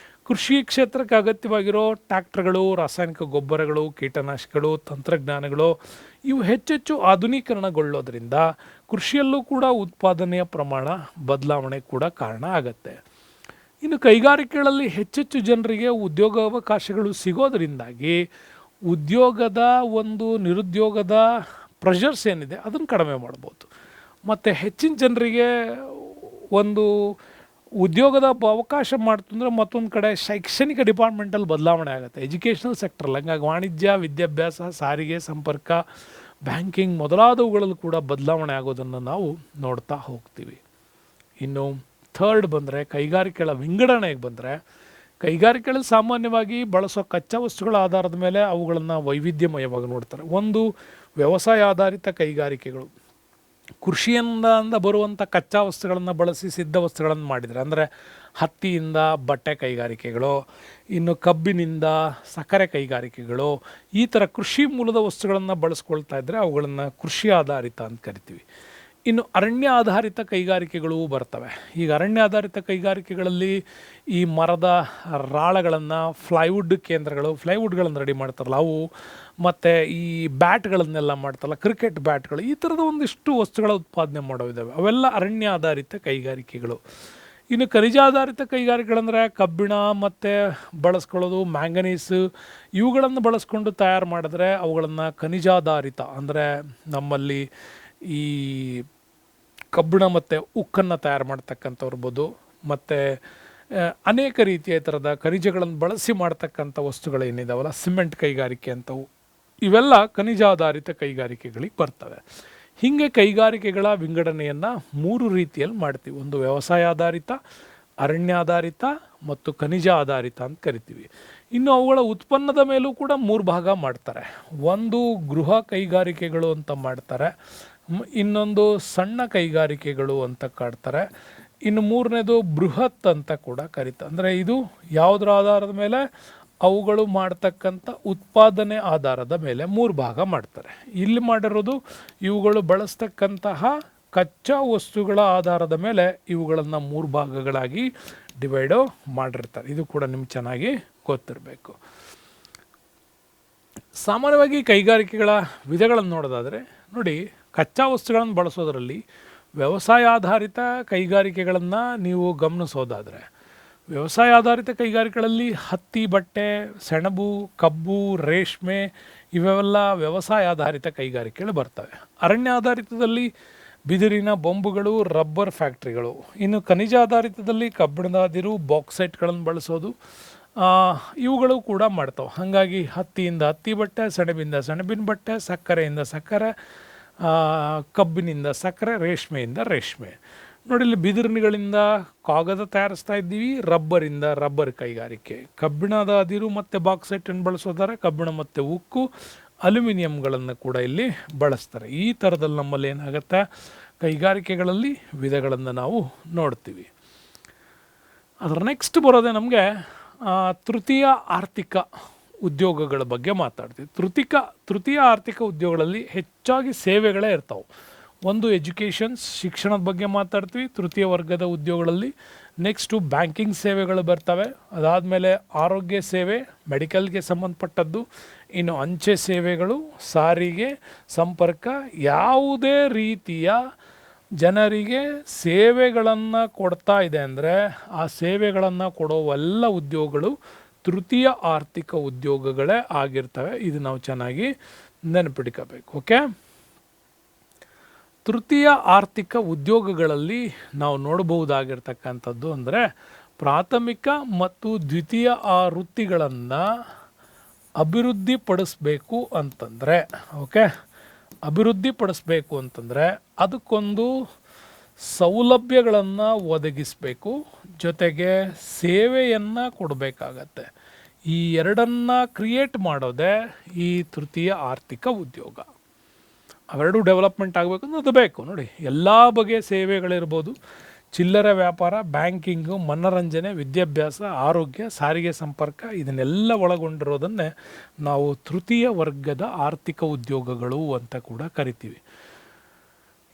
ಕೃಷಿ ಕ್ಷೇತ್ರಕ್ಕೆ ಅಗತ್ಯವಾಗಿರೋ ಟ್ರ್ಯಾಕ್ಟರ್ಗಳು, ರಾಸಾಯನಿಕ ಗೊಬ್ಬರಗಳು, ಕೀಟನಾಶಕಗಳು, ತಂತ್ರಜ್ಞಾನಗಳು ಇವು ಹೆಚ್ಚೆಚ್ಚು ಆಧುನೀಕರಣಗೊಳ್ಳೋದ್ರಿಂದ ಕೃಷಿಯಲ್ಲೂ ಕೂಡ ಉತ್ಪಾದನೆಯ ಪ್ರಮಾಣ ಬದಲಾವಣೆ ಕೂಡ ಕಾರಣ ಆಗುತ್ತೆ. ಇನ್ನು ಕೈಗಾರಿಕೆಗಳಲ್ಲಿ ಹೆಚ್ಚೆಚ್ಚು ಜನರಿಗೆ ಉದ್ಯೋಗಾವಕಾಶಗಳು ಸಿಗೋದರಿಂದಾಗಿ ಉದ್ಯೋಗದ ಒಂದು ನಿರುದ್ಯೋಗದ ಪ್ರೆಷರ್ಸ್ ಏನಿದೆ ಅದನ್ನು ಕಡಿಮೆ ಮಾಡ್ಬೋದು. ಮತ್ತು ಹೆಚ್ಚಿನ ಜನರಿಗೆ ಒಂದು ಉದ್ಯೋಗದ ಅವಕಾಶ ಮಾಡ್ತಂದ್ರೆ ಮತ್ತೊಂದು ಕಡೆ ಶೈಕ್ಷಣಿಕ ಡಿಪಾರ್ಟ್ಮೆಂಟಲ್ಲಿ ಬದಲಾವಣೆ ಆಗುತ್ತೆ, ಎಜುಕೇಷನಲ್ ಸೆಕ್ಟ್ರಲ್ಲಿ. ಹಂಗಾಗಿ ವಾಣಿಜ್ಯ, ವಿದ್ಯಾಭ್ಯಾಸ, ಸಾರಿಗೆ, ಸಂಪರ್ಕ, ಬ್ಯಾಂಕಿಂಗ್ ಮೊದಲಾದವುಗಳಲ್ಲೂ ಕೂಡ ಬದಲಾವಣೆ ಆಗೋದನ್ನು ನಾವು ನೋಡ್ತಾ ಹೋಗ್ತೀವಿ. ಇನ್ನು ಥರ್ಡ್ ಬಂದರೆ ಕೈಗಾರಿಕೆಗಳ ವಿಂಗಡಣೆಗೆ ಬಂದರೆ, ಕೈಗಾರಿಕೆಗಳು ಸಾಮಾನ್ಯವಾಗಿ ಬಳಸೋ ಕಚ್ಚಾ ವಸ್ತುಗಳ ಆಧಾರದ ಮೇಲೆ ಅವುಗಳನ್ನು ವೈವಿಧ್ಯಮಯವಾಗಿ ನೋಡ್ತಾರೆ. ಒಂದು ವ್ಯವಸಾಯ ಆಧಾರಿತ ಕೈಗಾರಿಕೆಗಳು, ಕೃಷಿಯಿಂದ ಬರುವಂಥ ಕಚ್ಚಾ ವಸ್ತುಗಳನ್ನು ಬಳಸಿ ಸಿದ್ಧ ವಸ್ತುಗಳನ್ನು ಮಾಡಿದರೆ, ಅಂದರೆ ಹತ್ತಿಯಿಂದ ಬಟ್ಟೆ ಕೈಗಾರಿಕೆಗಳು, ಇನ್ನು ಕಬ್ಬಿನಿಂದ ಸಕ್ಕರೆ ಕೈಗಾರಿಕೆಗಳು, ಈ ಥರ ಕೃಷಿ ಮೂಲದ ವಸ್ತುಗಳನ್ನು ಬಳಸ್ಕೊಳ್ತಾ ಇದ್ದರೆ ಅವುಗಳನ್ನು ಕೃಷಿ ಆಧಾರಿತ ಅಂತ ಕರಿತೀವಿ. ಇನ್ನು ಅರಣ್ಯ ಆಧಾರಿತ ಕೈಗಾರಿಕೆಗಳು ಬರ್ತವೆ. ಈಗ ಅರಣ್ಯ ಆಧಾರಿತ ಕೈಗಾರಿಕೆಗಳಲ್ಲಿ ಈ ಮರದ ರಾಳಗಳನ್ನು, ಫ್ಲೈವುಡ್ ಕೇಂದ್ರಗಳು, ಫ್ಲೈವುಡ್ಗಳನ್ನು ರೆಡಿ ಮಾಡ್ತಾರಲ್ಲ ಅವು, ಮತ್ತು ಈ ಬ್ಯಾಟ್ಗಳನ್ನೆಲ್ಲ ಮಾಡ್ತಾರಲ್ಲ, ಕ್ರಿಕೆಟ್ ಬ್ಯಾಟ್ಗಳು, ಈ ಥರದ ಒಂದಿಷ್ಟು ವಸ್ತುಗಳ ಉತ್ಪಾದನೆ ಮಾಡೋವಿದ್ದಾವೆ, ಅವೆಲ್ಲ ಅರಣ್ಯ ಆಧಾರಿತ ಕೈಗಾರಿಕೆಗಳು. ಇನ್ನು ಖನಿಜಾಧಾರಿತ ಕೈಗಾರಿಕೆಗಳಂದರೆ ಕಬ್ಬಿಣ ಮತ್ತು ಬಳಸ್ಕೊಳ್ಳೋದು, ಮ್ಯಾಂಗನೀಸ್ ಇವುಗಳನ್ನು ಬಳಸ್ಕೊಂಡು ತಯಾರು ಮಾಡಿದ್ರೆ ಅವುಗಳನ್ನು ಖನಿಜಾಧಾರಿತ, ಅಂದರೆ ನಮ್ಮಲ್ಲಿ ಈ ಕಬ್ಬಿಣ ಮತ್ತು ಉಕ್ಕನ್ನು ತಯಾರು ಮಾಡ್ತಕ್ಕಂಥವ್ರಬೋದು, ಮತ್ತು ಅನೇಕ ರೀತಿಯ ಥರದ ಖನಿಜಗಳನ್ನು ಬಳಸಿ ಮಾಡ್ತಕ್ಕಂಥ ವಸ್ತುಗಳೇನಿದಾವಲ್ಲ, ಸಿಮೆಂಟ್ ಕೈಗಾರಿಕೆ ಅಂತವು, ಇವೆಲ್ಲ ಖನಿಜಾಧಾರಿತ ಕೈಗಾರಿಕೆಗಳಿಗೆ ಬರ್ತವೆ. ಹೀಗೆ ಕೈಗಾರಿಕೆಗಳ ವಿಂಗಡಣೆಯನ್ನು 3 ರೀತಿಯಲ್ಲಿ ಮಾಡ್ತೀವಿ. ಒಂದು ವ್ಯವಸಾಯ ಆಧಾರಿತ, ಅರಣ್ಯಾಧಾರಿತ ಮತ್ತು ಖನಿಜ ಆಧಾರಿತ ಅಂತ ಕರಿತೀವಿ. ಇನ್ನು ಅವುಗಳ ಉತ್ಪನ್ನದ ಮೇಲೂ ಕೂಡ 3 ಭಾಗ ಮಾಡ್ತಾರೆ. ಒಂದು ಗೃಹ ಕೈಗಾರಿಕೆಗಳು ಅಂತ ಮಾಡ್ತಾರೆ, ಇನ್ನೊಂದು ಸಣ್ಣ ಕೈಗಾರಿಕೆಗಳು ಅಂತ ಕಾಡ್ತಾರೆ, ಇನ್ನು 3ನೇದು ಬೃಹತ್ ಅಂತ ಕೂಡ ಕರೀತಾರೆ. ಅಂದರೆ ಇದು ಯಾವುದರ ಆಧಾರದ ಮೇಲೆ, ಅವುಗಳು ಮಾಡ್ತಕ್ಕಂಥ ಉತ್ಪಾದನೆ ಆಧಾರದ ಮೇಲೆ 3 ಭಾಗ ಮಾಡ್ತಾರೆ. ಇಲ್ಲಿ ಮಾಡಿರೋದು ಇವುಗಳು ಬಳಸ್ತಕ್ಕಂತಹ ಕಚ್ಚಾ ವಸ್ತುಗಳ ಆಧಾರದ ಮೇಲೆ ಇವುಗಳನ್ನು 3 ಭಾಗಗಳಾಗಿ ಡಿವೈಡು ಮಾಡಿರ್ತಾರೆ. ಇದು ಕೂಡ ನಿಮ್ಗೆ ಚೆನ್ನಾಗಿ ಗೊತ್ತಿರಬೇಕು. ಸಾಮಾನ್ಯವಾಗಿ ಕೈಗಾರಿಕೆಗಳ ವಿಧಗಳನ್ನು ನೋಡೋದಾದರೆ, ನೋಡಿ, ಕಚ್ಚಾ ವಸ್ತುಗಳನ್ನು ಬಳಸೋದರಲ್ಲಿ ವ್ಯವಸಾಯ ಆಧಾರಿತ ಕೈಗಾರಿಕೆಗಳನ್ನು ನೀವು ಗಮನಿಸೋದಾದರೆ, ವ್ಯವಸಾಯ ಆಧಾರಿತ ಕೈಗಾರಿಕೆಗಳಲ್ಲಿ ಹತ್ತಿ, ಬಟ್ಟೆ, ಸೆಣಬು, ಕಬ್ಬು, ರೇಷ್ಮೆ ಇವೆಲ್ಲ ವ್ಯವಸಾಯ ಆಧಾರಿತ ಕೈಗಾರಿಕೆಗಳು ಬರ್ತವೆ. ಅರಣ್ಯ ಆಧಾರಿತದಲ್ಲಿ ಬಿದಿರಿನ ಬೊಂಬುಗಳು, ರಬ್ಬರ್ ಫ್ಯಾಕ್ಟ್ರಿಗಳು. ಇನ್ನು ಖನಿಜ ಆಧಾರಿತದಲ್ಲಿ ಕಬ್ಬಿಣದ ಅದಿರು, ಬಾಕ್ಸೈಟ್ಗಳನ್ನು ಬಳಸೋದು, ಇವುಗಳು ಕೂಡ ಮಾಡ್ತಾವೆ. ಹಾಗಾಗಿ ಹತ್ತಿಯಿಂದ ಹತ್ತಿ ಬಟ್ಟೆ, ಸೆಣಬಿಂದ ಸೆಣಬಿನ ಬಟ್ಟೆ, ಸಕ್ಕರೆಯಿಂದ ಸಕ್ಕರೆ, ಕಬ್ಬಿನಿಂದ ಸಕ್ಕರೆ, ರೇಷ್ಮೆಯಿಂದ ರೇಷ್ಮೆ. ನೋಡಿ, ಇಲ್ಲಿ ಬಿದಿರುಗಳಿಂದ ಕಾಗದ ತಯಾರಿಸ್ತಾ ಇದ್ದೀವಿ, ರಬ್ಬರಿಂದ ರಬ್ಬರ್ ಕೈಗಾರಿಕೆ, ಕಬ್ಬಿಣದ ಅದಿರು ಮತ್ತು ಬಾಕ್ಸೈಟನ್ನು ಬಳಸೋದಾರೆ, ಕಬ್ಬಿಣ ಮತ್ತು ಉಕ್ಕು, ಅಲ್ಯೂಮಿನಿಯಂಗಳನ್ನು ಕೂಡ ಇಲ್ಲಿ ಬಳಸ್ತಾರೆ. ಈ ಥರದಲ್ಲಿ ನಮ್ಮಲ್ಲಿ ಏನಾಗುತ್ತೆ, ಕೈಗಾರಿಕೆಗಳಲ್ಲಿ ವಿಧಗಳನ್ನು ನಾವು ನೋಡ್ತೀವಿ. ಅದರ ನೆಕ್ಸ್ಟ್ ಬರೋದೇ ನಮಗೆ ತೃತೀಯ ಆರ್ಥಿಕ ಉದ್ಯೋಗಗಳ ಬಗ್ಗೆ ಮಾತಾಡ್ತೀವಿ. ತೃತೀಯ ಆರ್ಥಿಕ ಉದ್ಯೋಗಗಳಲ್ಲಿ ಹೆಚ್ಚಾಗಿ ಸೇವೆಗಳೇ ಇರ್ತಾವೆ. ಒಂದು ಎಜುಕೇಷನ್ಸ್, ಶಿಕ್ಷಣದ ಬಗ್ಗೆ ಮಾತಾಡ್ತೀವಿ ತೃತೀಯ ವರ್ಗದ ಉದ್ಯೋಗಗಳಲ್ಲಿ. ನೆಕ್ಸ್ಟು ಬ್ಯಾಂಕಿಂಗ್ ಸೇವೆಗಳು ಬರ್ತವೆ, ಅದಾದಮೇಲೆ ಆರೋಗ್ಯ ಸೇವೆ, ಮೆಡಿಕಲ್ಗೆ ಸಂಬಂಧಪಟ್ಟದ್ದು, ಇನ್ನು ಅಂಚೆ ಸೇವೆಗಳು, ಸಾರಿಗೆ, ಸಂಪರ್ಕ, ಯಾವುದೇ ರೀತಿಯ ಜನರಿಗೆ ಸೇವೆಗಳನ್ನು ಕೊಡ್ತಾ ಇದೆ ಅಂದರೆ ಆ ಸೇವೆಗಳನ್ನು ಕೊಡೋವೆಲ್ಲ ಉದ್ಯೋಗಗಳು ತೃತೀಯ ಆರ್ಥಿಕ ಉದ್ಯೋಗಗಳೇ ಆಗಿರ್ತವೆ. ಇದು ನಾವು ಚೆನ್ನಾಗಿ ನೆನಪಿಟ್ಕೋಬೇಕು. ಓಕೆ, ತೃತೀಯ ಆರ್ಥಿಕ ಉದ್ಯೋಗಗಳಲ್ಲಿ ನಾವು ನೋಡಬಹುದಾಗಿರ್ತಕ್ಕಂಥದ್ದು ಅಂದರೆ ಪ್ರಾಥಮಿಕ ಮತ್ತು ದ್ವಿತೀಯ ವೃತ್ತಿಗಳನ್ನು ಅಭಿವೃದ್ಧಿಪಡಿಸ್ಬೇಕು ಅಂತಂದರೆ, ಓಕೆ, ಅಭಿವೃದ್ಧಿಪಡಿಸ್ಬೇಕು ಅಂತಂದರೆ ಅದಕ್ಕೊಂದು ಸೌಲಭ್ಯಗಳನ್ನು ಒದಗಿಸಬೇಕು, ಜೊತೆಗೆ ಸೇವೆಯನ್ನು ಕೊಡಬೇಕಾಗತ್ತೆ. ಈ ಎರಡನ್ನು ಕ್ರಿಯೇಟ್ ಮಾಡೋದೇ ಈ ತೃತೀಯ ಆರ್ಥಿಕ ಉದ್ಯೋಗ. ಅವೆರಡೂ ಡೆವಲಪ್ಮೆಂಟ್ ಆಗಬೇಕು ಅಂದ್ರೆ ಅದು ಬೇಕು. ನೋಡಿ, ಎಲ್ಲ ಬಗೆಯ ಸೇವೆಗಳಿರ್ಬೋದು, ಚಿಲ್ಲರೆ ವ್ಯಾಪಾರ, ಬ್ಯಾಂಕಿಂಗು, ಮನೋರಂಜನೆ, ವಿದ್ಯಾಭ್ಯಾಸ, ಆರೋಗ್ಯ, ಸಾರಿಗೆ ಸಂಪರ್ಕ, ಇದನ್ನೆಲ್ಲ ಒಳಗೊಂಡಿರೋದನ್ನೇ ನಾವು ತೃತೀಯ ವರ್ಗದ ಆರ್ಥಿಕ ಉದ್ಯೋಗಗಳು ಅಂತ ಕೂಡ ಕರಿತೀವಿ.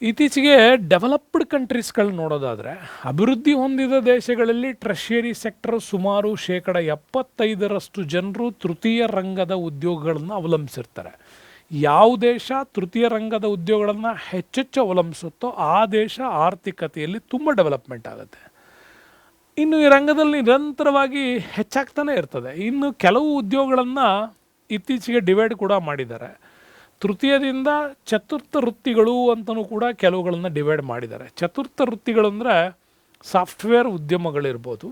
ಇತ್ತೀಚೆಗೆ ಡೆವಲಪ್ಡ್ ಕಂಟ್ರೀಸ್ಗಳು ನೋಡೋದಾದರೆ, ಅಭಿವೃದ್ಧಿ ಹೊಂದಿದ ದೇಶಗಳಲ್ಲಿ ಟ್ರೆಷರಿ ಸೆಕ್ಟರ್ ಸುಮಾರು 75% ಜನರು ತೃತೀಯ ರಂಗದ ಉದ್ಯೋಗಗಳನ್ನು ಅವಲಂಬಿಸಿರ್ತಾರೆ. ಯಾವ ದೇಶ ತೃತೀಯ ರಂಗದ ಉದ್ಯೋಗಗಳನ್ನು ಹೆಚ್ಚೆಚ್ಚು ಅವಲಂಬಿಸುತ್ತೋ ಆ ದೇಶ ಆರ್ಥಿಕತೆಯಲ್ಲಿ ತುಂಬ ಡೆವಲಪ್ಮೆಂಟ್ ಆಗುತ್ತೆ. ಇನ್ನು ಈ ರಂಗದಲ್ಲಿ ನಿರಂತರವಾಗಿ ಹೆಚ್ಚಾಗ್ತಾನೆ ಇರ್ತದೆ. ಇನ್ನು ಕೆಲವು ಉದ್ಯೋಗಗಳನ್ನು ಇತ್ತೀಚೆಗೆ ಡಿವೈಡ್ ಕೂಡ ಮಾಡಿದ್ದಾರೆ. ತೃತೀಯದಿಂದ ಚತುರ್ಥ ವೃತ್ತಿಗಳು ಅಂತಲೂ ಕೂಡ ಕೆಲವುಗಳನ್ನು ಡಿವೈಡ್ ಮಾಡಿದ್ದಾರೆ. ಚತುರ್ಥ ವೃತ್ತಿಗಳು ಅಂದರೆ ಸಾಫ್ಟ್ವೇರ್ ಉದ್ಯಮಗಳಿರ್ಬೋದು,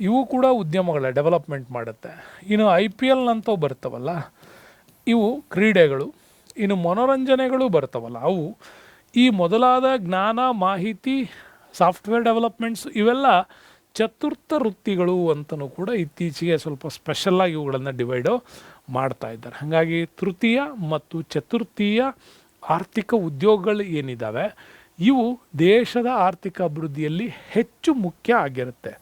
ಇವು ಕೂಡ ಉದ್ಯಮಗಳೇ, ಡೆವಲಪ್ಮೆಂಟ್ ಮಾಡುತ್ತೆ. ಇನ್ನು IPL ಅಂತವು ಬರ್ತಾವಲ್ಲ, ಇವು ಕ್ರೀಡೆಗಳು. ಇನ್ನು ಮನೋರಂಜನೆಗಳು ಬರ್ತಾವಲ್ಲ, ಅವು ಈ ಮೊದಲಾದ ಜ್ಞಾನ, ಮಾಹಿತಿ, ಸಾಫ್ಟ್ವೇರ್ ಡೆವಲಪ್ಮೆಂಟ್ಸ್ ಇವೆಲ್ಲ ಚತುರ್ಥ ವೃತ್ತಿಗಳು ಅಂತಲೂ ಕೂಡ ಇತ್ತೀಚೆಗೆ ಸ್ವಲ್ಪ ಸ್ಪೆಷಲ್ಲಾಗಿ ಇವುಗಳನ್ನು ಡಿವೈಡು ಮಾಡ್ತಾ ಇದ್ದಾರೆ. ಹಾಗಾಗಿ ತೃತೀಯ ಮತ್ತು ಚತುರ್ಥೀಯ ಆರ್ಥಿಕ ಉದ್ಯೋಗಗಳು ಏನಿದ್ದಾವೆ ಇವು ದೇಶದ ಆರ್ಥಿಕ ಅಭಿವೃದ್ಧಿಯಲ್ಲಿ ಹೆಚ್ಚು ಮುಖ್ಯ ಆಗಿರುತ್ತೆ.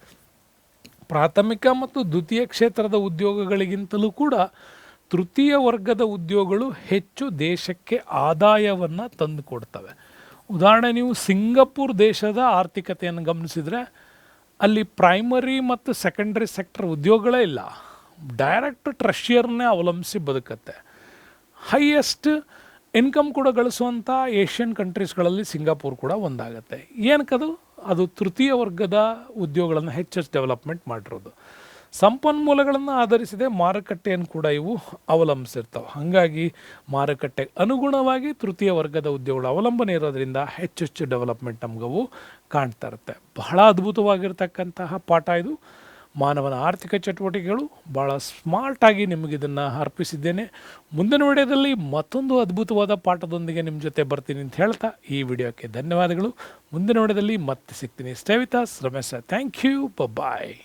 ಪ್ರಾಥಮಿಕ ಮತ್ತು ದ್ವಿತೀಯ ಕ್ಷೇತ್ರದ ಉದ್ಯೋಗಗಳಿಗಿಂತಲೂ ಕೂಡ ತೃತೀಯ ವರ್ಗದ ಉದ್ಯೋಗಗಳು ಹೆಚ್ಚು ದೇಶಕ್ಕೆ ಆದಾಯವನ್ನು ತಂದು ಕೊಡ್ತವೆ. ಉದಾಹರಣೆ, ನೀವು ಸಿಂಗಪೂರ್ ದೇಶದ ಆರ್ಥಿಕತೆಯನ್ನು ಗಮನಿಸಿದರೆ ಅಲ್ಲಿ ಪ್ರೈಮರಿ ಮತ್ತು ಸೆಕೆಂಡರಿ ಸೆಕ್ಟರ್ ಉದ್ಯೋಗಗಳೇ ಇಲ್ಲ, ಡೈರೆಕ್ಟ್ ಟ್ರೆಷಿಯರ್ನೇ ಅವಲಂಬಿಸಿ ಬದುಕತ್ತೆ. ಹೈಯೆಸ್ಟ್ ಇನ್ಕಮ್ ಕೂಡ ಗಳಿಸುವಂಥ ಏಷ್ಯನ್ ಕಂಟ್ರೀಸ್ಗಳಲ್ಲಿ ಸಿಂಗಾಪುರ್ ಕೂಡ ಒಂದಾಗುತ್ತೆ. ಏನಕ್ಕದು? ಅದು ತೃತೀಯ ವರ್ಗದ ಉದ್ಯೋಗಗಳನ್ನು ಹೆಚ್ಚೆಚ್ಚು ಡೆವಲಪ್ಮೆಂಟ್ ಮಾಡಿರೋದು. ಸಂಪನ್ಮೂಲಗಳನ್ನು ಆಧರಿಸಿದೆ ಮಾರುಕಟ್ಟೆಯನ್ನು ಕೂಡ ಇವು ಅವಲಂಬಿಸಿರ್ತವೆ. ಹಾಗಾಗಿ ಮಾರುಕಟ್ಟೆಗೆ ಅನುಗುಣವಾಗಿ ತೃತೀಯ ವರ್ಗದ ಉದ್ಯೋಗಗಳ ಅವಲಂಬನೆ ಇರೋದರಿಂದ ಹೆಚ್ಚೆಚ್ಚು ಡೆವಲಪ್ಮೆಂಟ್ ನಮಗವು ಕಾಣ್ತಾ ಇರುತ್ತೆ. ಬಹಳ ಅದ್ಭುತವಾಗಿರ್ತಕ್ಕಂತಹ ಪಾಠ ಇದು. ಮಾನವನ ಆರ್ಥಿಕ ಚಟುವಟಿಕೆಗಳು ಭಾಳ ಸ್ಮಾರ್ಟಾಗಿ ನಿಮಗಿದನ್ನು ಅರ್ಪಿಸಿದ್ದೇನೆ. ಮುಂದಿನ ವಿಡಿಯೋದಲ್ಲಿ ಮತ್ತೊಂದು ಅದ್ಭುತವಾದ ಪಾಠದೊಂದಿಗೆ ನಿಮ್ಮ ಜೊತೆ ಬರ್ತೀನಿ ಅಂತ ಹೇಳ್ತಾ ಈ ವಿಡಿಯೋಕ್ಕೆ ಧನ್ಯವಾದಗಳು. ಮುಂದಿನ ವಿಡಿಯೋದಲ್ಲಿ ಮತ್ತೆ ಸಿಗ್ತೀನಿ. Stay with us, Ramesh. Thank you. Bye.